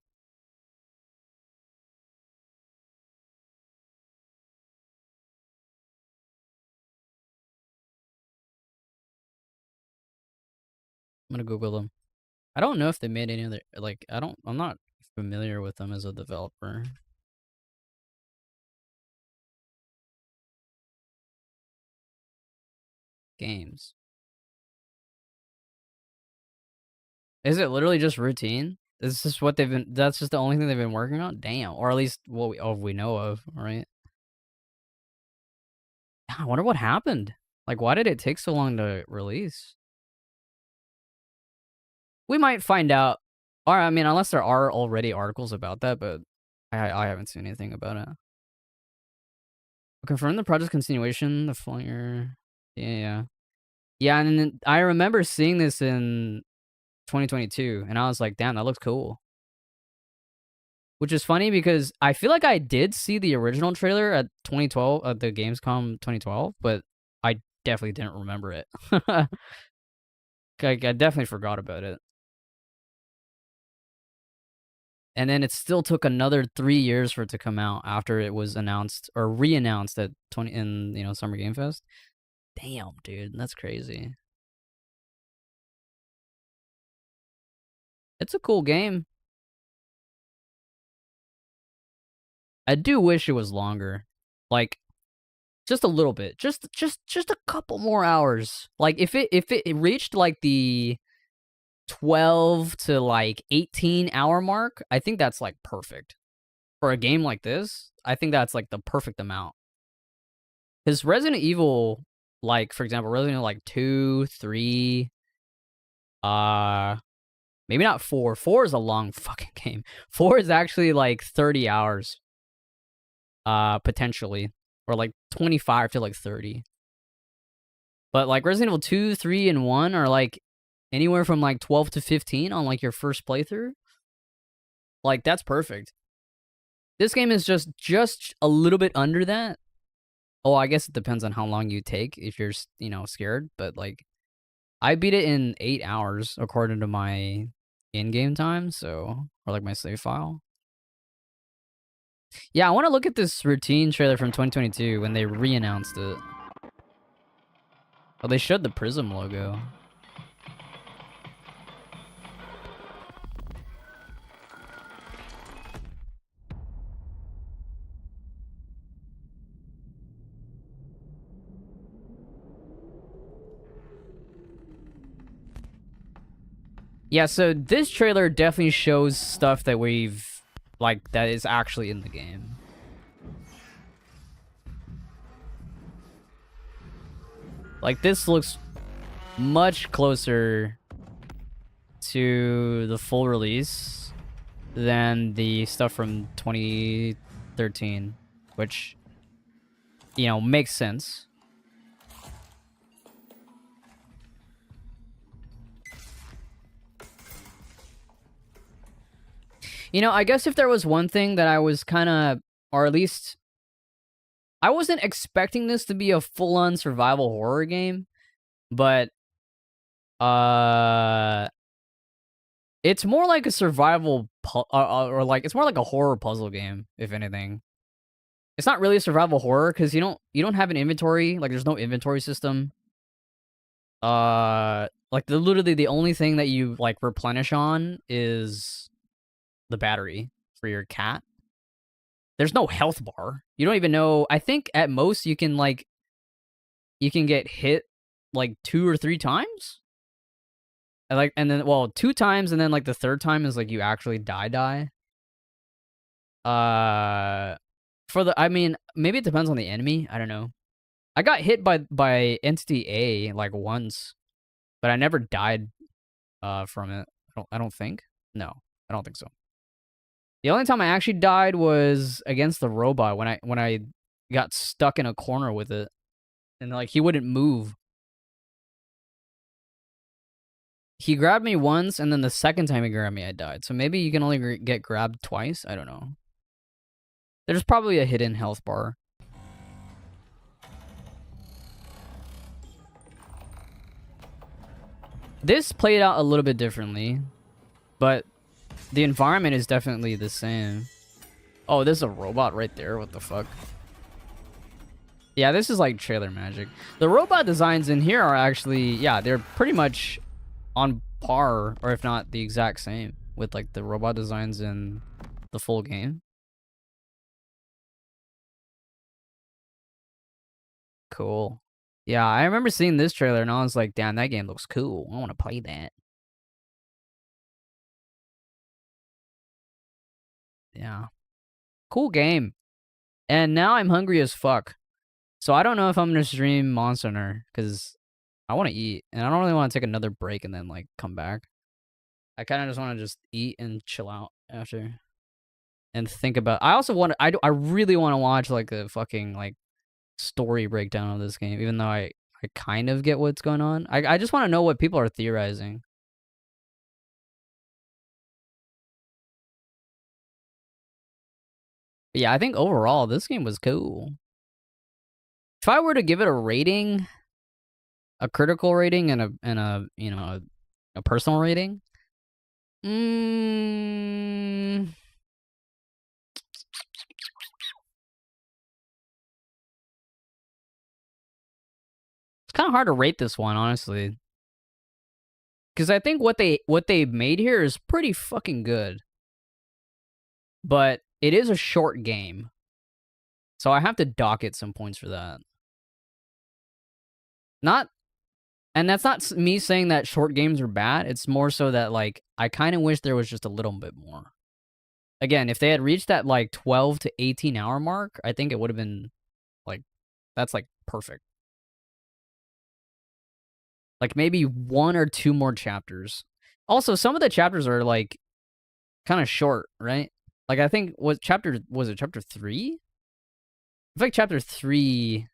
S1: I'm gonna Google them. I don't know if they made any other, like, I'm not familiar with them as a developer. Games. Is it literally just routine? Is this what they've been, that's just the only thing they've been working on? Damn. Or at least what we know of, right? I wonder what happened. Like, why did it take so long to release? We might find out. Or, I mean, unless there are already articles about that, but I haven't seen anything about it. Confirm the project's continuation, the flyer. Yeah. Yeah, and then I remember seeing this in 2022, and I was like, damn, that looks cool. Which is funny because I feel like I did see the original trailer at 2012, at the Gamescom 2012, but I definitely didn't remember it. I definitely forgot about it. And then it still took another 3 years for it to come out after it was announced or re-announced at Summer Game Fest. Damn, dude, that's crazy. It's a cool game. I do wish it was longer. Like, just a little bit. Just a couple more hours. Like, if it reached, like, the 12 to, like, 18-hour mark, I think that's, like, perfect. For a game like this, I think that's, like, the perfect amount. Because Resident Evil, like, for example, Resident Evil, like, 2, 3, maybe not 4. 4 is a long fucking game. 4 is actually, like, 30 hours. Potentially. Or, like, 25 to, like, 30. But, like, Resident Evil 2, 3, and 1 are, like, anywhere from, like, 12 to 15 on, like, your first playthrough. Like, that's perfect. This game is just a little bit under that. Oh, I guess it depends on how long you take if you're, scared. But, like, I beat it in 8 hours according to my in-game time, so... Or, like, my save file. Yeah, I want to look at this routine trailer from 2022 when they re-announced it. Oh, they showed the Prism logo. Yeah, so this trailer definitely shows stuff that we've, like, that is actually in the game. Like, this looks much closer to the full release than the stuff from 2013, which, makes sense. I guess if there was one thing that I was kind of, or at least, I wasn't expecting this to be a full-on survival horror game, but, it's more like a survival, or like, it's more like a horror puzzle game, if anything. It's not really a survival horror, because you don't have an inventory, like, there's no inventory system. Like, literally the only thing that you, like, replenish on is the battery for your cat. There's no health bar. You don't even know. I think at most you can get hit like 2 or 3 times. And then 2 times, and then like the third time is like you actually die. I mean, maybe it depends on the enemy. I don't know. I got hit by Entity A like once, but I never died from it. I don't think. No, I don't think so. The only time I actually died was against the robot when I got stuck in a corner with it, and like he wouldn't move. He grabbed me once, and then the second time he grabbed me, I died. So maybe you can only get grabbed twice. I don't know. There's probably a hidden health bar. This played out a little bit differently, but the environment is definitely the same. Oh, there's a robot right there. What the fuck? Yeah, this is like trailer magic. The robot designs in here are actually, yeah, they're pretty much on par, or if not the exact same, with like the robot designs in the full game. Cool. Yeah, I remember seeing this trailer and I was like, damn, that game looks cool. I want to play that. Yeah. Cool game. And now I'm hungry as fuck. So I don't know if I'm gonna stream Monster Hunter because I want to eat, and I don't really want to take another break and then like come back. I kind of just want to just eat and chill out after, and think about. I also want. I really want to watch like a fucking like story breakdown of this game, even though I kind of get what's going on. I just want to know what people are theorizing. But yeah, I think overall this game was cool. If I were to give it a rating, a critical rating and a you know a personal rating, it's kind of hard to rate this one, honestly. Because I think what they made here is pretty fucking good. But it is a short game. So I have to dock it some points for that. And that's not me saying that short games are bad. It's more so that, like, I kind of wish there was just a little bit more. Again, if they had reached that, like, 12 to 18 hour mark, I think it would have been, like, that's, like, perfect. Like, maybe 1 or 2 more chapters. Also, some of the chapters are, like, kind of short, right? Like, I think, was it chapter 3? I feel like chapter 3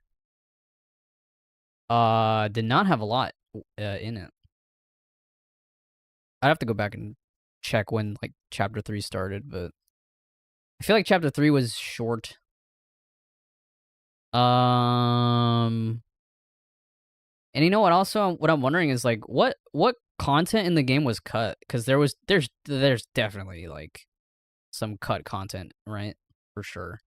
S1: did not have a lot in it. I'd have to go back and check when, like, chapter 3 started, but I feel like chapter 3 was short. And you know what? Also, what I'm wondering is, like, what content in the game was cut? Because there's definitely, like, some cut content, right? For sure.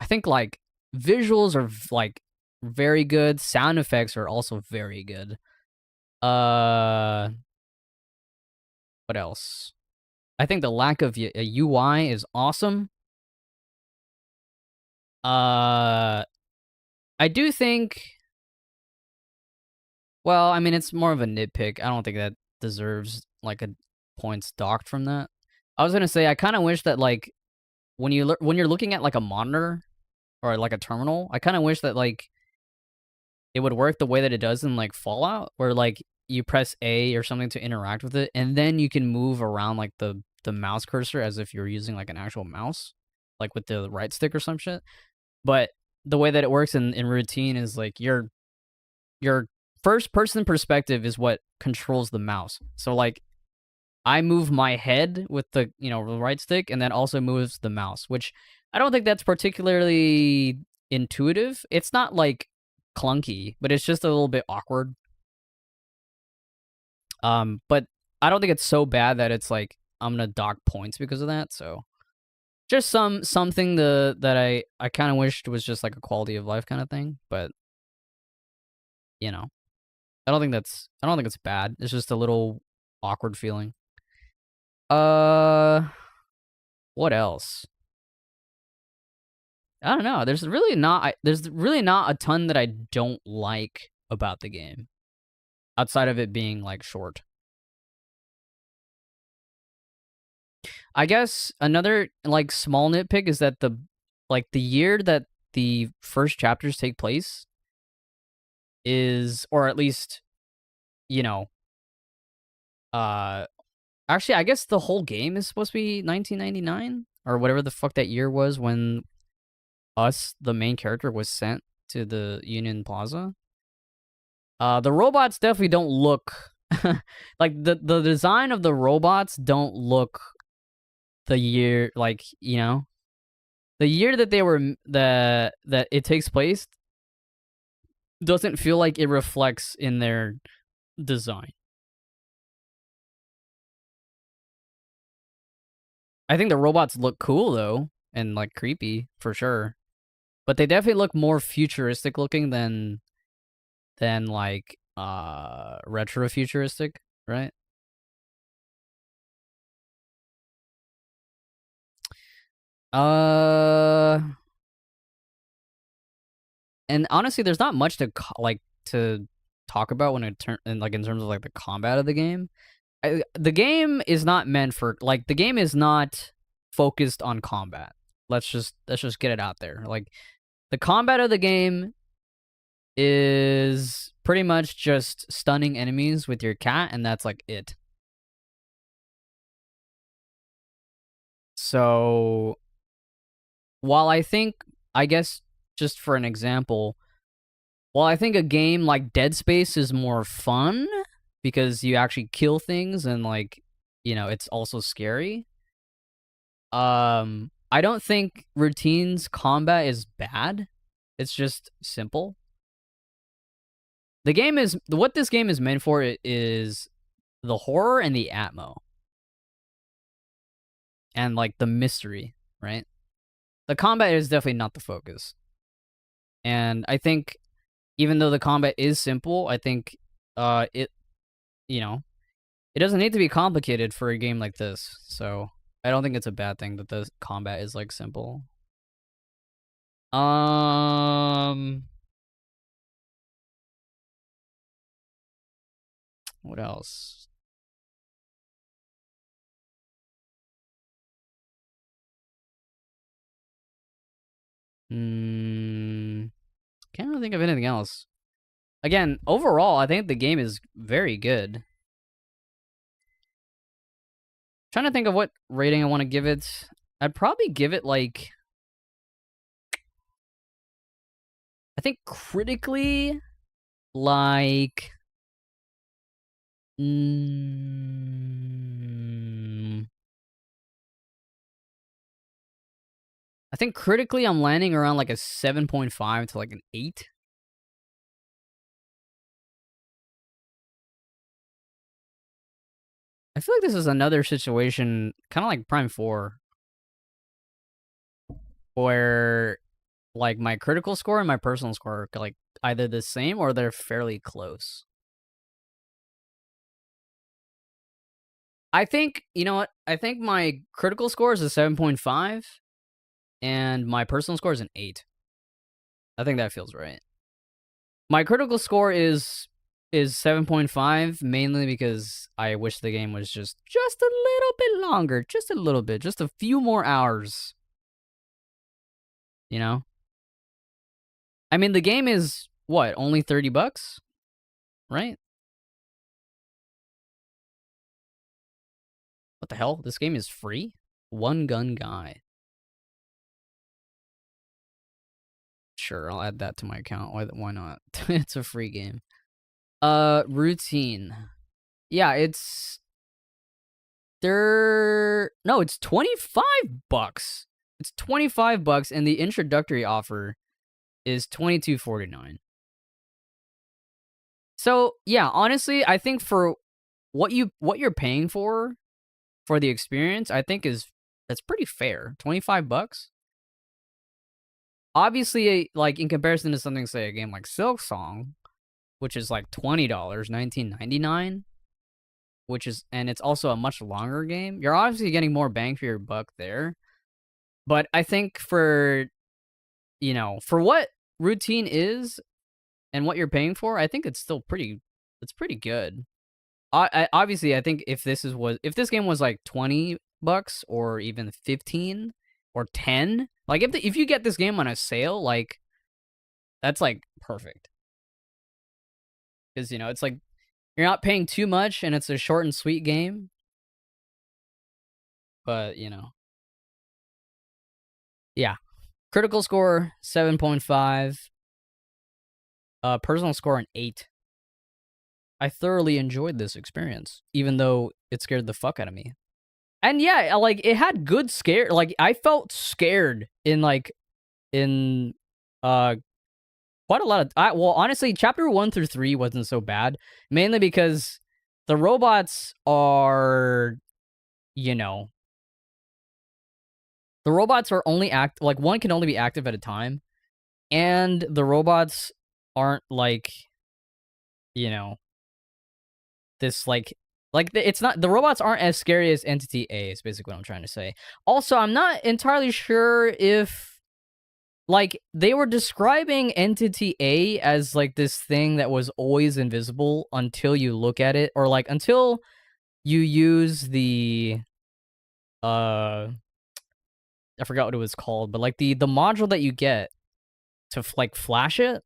S1: I think, like, visuals are, like, very good. Sound effects are also very good. What else? I think the lack of a UI is awesome. I do think... Well, I mean, it's more of a nitpick. I don't think that deserves, like, a points docked from that. I was gonna say, I kind of wish that, like, when you're looking at, like, a monitor or, like, a terminal, I kind of wish that, like, it would work the way that it does in, like, Fallout, where, like, you press A or something to interact with it, and then you can move around, like, the mouse cursor as if you're using, like, an actual mouse, like, with the right stick or some shit. But the way that it works in Routine is, like, your first-person perspective is what controls the mouse. So, like, I move my head with the, you know, right stick, and then also moves the mouse, which I don't think that's particularly intuitive. It's not, like, clunky, but it's just a little bit awkward. But I don't think it's so bad that it's, like, I'm gonna dock points because of that, so... Just something that I kind of wished was just, like, a quality of life kind of thing, but... You know. I don't think it's bad. It's just a little awkward feeling. What else? I don't know. There's really not a ton that I don't like about the game, outside of it being, like, short. I guess another, like, small nitpick is that the year that the first chapters take place is, or at least, you know, actually, I guess the whole game is supposed to be 1999 or whatever the fuck that year was when the main character, was sent to the Union Plaza. The robots definitely don't look like the design of the robots don't look the year, like, you know, the year that they were that it takes place doesn't feel like it reflects in their design. I think the robots look cool though, and, like, creepy for sure, but they definitely look more futuristic looking than like retro futuristic, right? And honestly, there's not much to to talk about when in terms of, like, the combat of the game. The game is not meant for, like, the game is not focused on combat. Let's just get it out there. Like, the combat of the game is pretty much just stunning enemies with your cat, and that's like it. So, while I think, I guess, just for an example, while I think a game like Dead Space is more fun because you actually kill things and, like, you know, it's also scary. I don't think Routine's combat is bad. It's just simple. The game is, what this game is meant for is the horror and the atmo. And, like, the mystery, right? The combat is definitely not the focus. And I think, even though the combat is simple, I think it, you know, it doesn't need to be complicated for a game like this. So I don't think it's a bad thing that the combat is, like, simple. What else? Can't really think of anything else. Again, overall, I think the game is very good. Trying to think of what rating I want to give it. I'd probably give it, like, I think critically, like, I think critically I'm landing around like a 7.5 to like an 8. I feel like this is another situation, kind of like Prime 4, where, like, my critical score and my personal score are, like, either the same or they're fairly close. I think, you know what? I think my critical score is a 7.5, and my personal score is an 8. I think that feels right. My critical score is 7.5, mainly because I wish the game was just a little bit longer, just a little bit, just a few more hours. You know? I mean, the game is, what, only $30? Right? What the hell? This game is free? One Gun Guy. Sure, I'll add that to my account. Why not? It's a free game. Routine. Yeah, it's... No, it's $25. It's $25, and the introductory offer is $22.49. So, yeah, honestly, I think for what you're paying for the experience, I think that's pretty fair. $25? Obviously, like, in comparison to something, say, a game like Silksong, which is like $20, $19.99, and it's also a much longer game. You're obviously getting more bang for your buck there. But I think for, you know, for what Routine is and what you're paying for, I think it's still pretty good. Obviously, I think if this game was like $20 or even 15 or 10, like, if you get this game on a sale, like, that's like perfect. Because, you know, it's like you're not paying too much and it's a short and sweet game. But, you know. Yeah. Critical score 7.5. Personal score an 8. I thoroughly enjoyed this experience, even though it scared the fuck out of me. And yeah, like, it had good scare. Like, I felt scared in quite a lot of... well, honestly, chapter 1 through 3 wasn't so bad. Mainly because the robots are, you know... The robots are only like, one can only be active at a time. And the robots aren't, like, you know... This, like, it's not... The robots aren't as scary as Entity A, is basically what I'm trying to say. Also, I'm not entirely sure if... Like, they were describing Entity A as, like, this thing that was always invisible until you look at it, or, like, until you use the, I forgot what it was called, but like the module that you get to like flash it,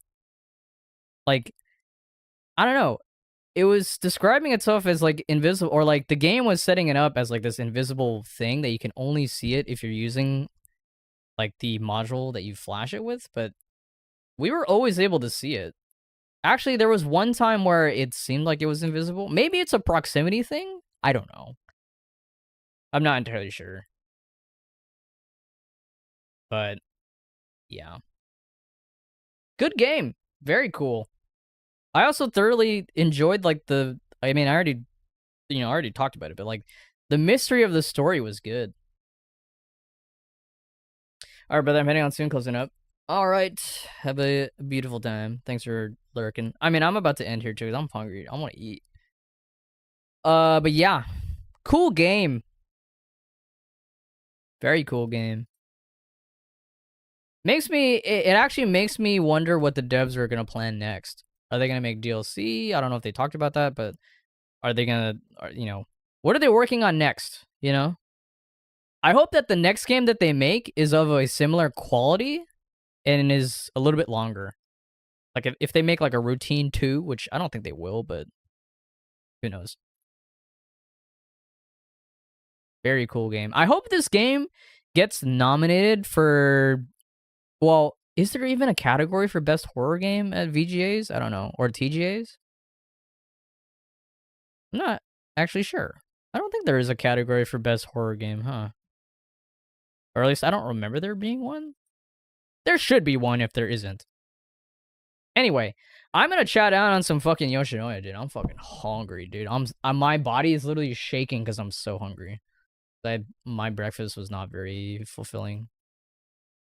S1: like I don't know. It was describing itself as like invisible, or like the game was setting it up as like this invisible thing that you can only see it if you're using like the module that you flash it with, but we were always able to see it. Actually, there was one time where it seemed like it was invisible. Maybe it's a proximity thing? I don't know. I'm not entirely sure. But yeah. Good game. Very cool. I also thoroughly enjoyed like I mean, I already talked about it, but like the mystery of the story was good. All right, brother, I'm heading on soon, closing up. All right, have a beautiful time. Thanks for lurking. I mean, I'm about to end here too, 'cause I'm hungry. I want to eat. But yeah, cool game. Very cool game. It actually makes me wonder what the devs are gonna plan next. Are they gonna make DLC? I don't know if they talked about that, but are they gonna, what are they working on next? You know, I hope that the next game that they make is of a similar quality and is a little bit longer. Like if they make like a Routine 2, which I don't think they will, but who knows. Very cool game. I hope this game gets nominated for, well, is there even a category for best horror game at VGAs? I don't know. Or TGAs? I'm not actually sure. I don't think there is a category for best horror game, huh? Or at least I don't remember there being one. There should be one if there isn't. Anyway, I'm gonna chat out on some fucking Yoshinoya, dude. I'm fucking hungry, dude. My body is literally shaking because I'm so hungry. My breakfast was not very fulfilling.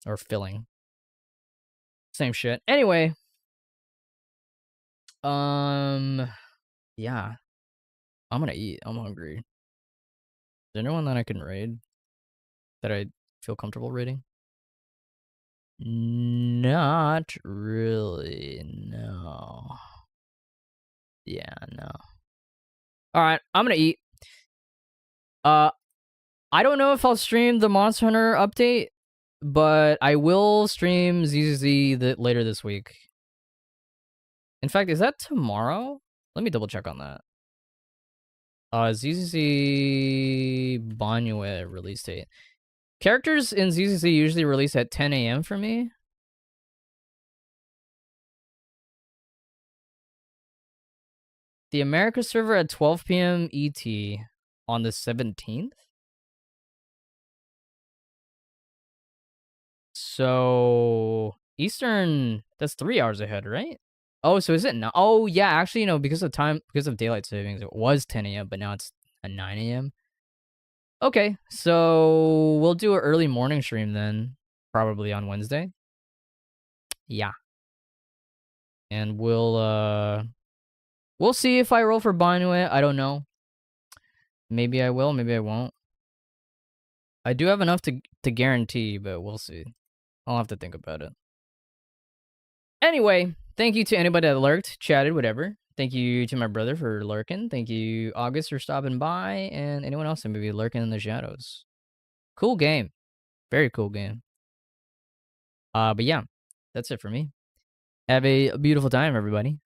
S1: Or filling. Same shit. Anyway. Yeah. I'm gonna eat. I'm hungry. Is there anyone that I can raid? That I feel comfortable raiding? Not really, no. Yeah, no. Alright, I'm gonna eat. I don't know if I'll stream the Monster Hunter update, but I will stream ZZZ later this week. In fact, is that tomorrow? Let me double check on that. ZZZ Banyue release date. Characters in ZZZ usually release at 10 a.m. for me. The America server at 12 p.m. ET on the 17th? So Eastern, that's 3 hours ahead, right? Oh, so is it now? Oh, yeah, actually, because of daylight savings, it was 10 a.m., but now it's at 9 a.m. Okay, so we'll do an early morning stream then, probably on Wednesday. Yeah. And we'll see if I roll for Banyue. I don't know. Maybe I will, maybe I won't. I do have enough to guarantee, but we'll see. I'll have to think about it. Anyway, thank you to anybody that lurked, chatted, whatever. Thank you to my brother for lurking. Thank you, August, for stopping by, and anyone else that may be lurking in the shadows. Cool game. Very cool game. But yeah, that's it for me. Have a beautiful time, everybody.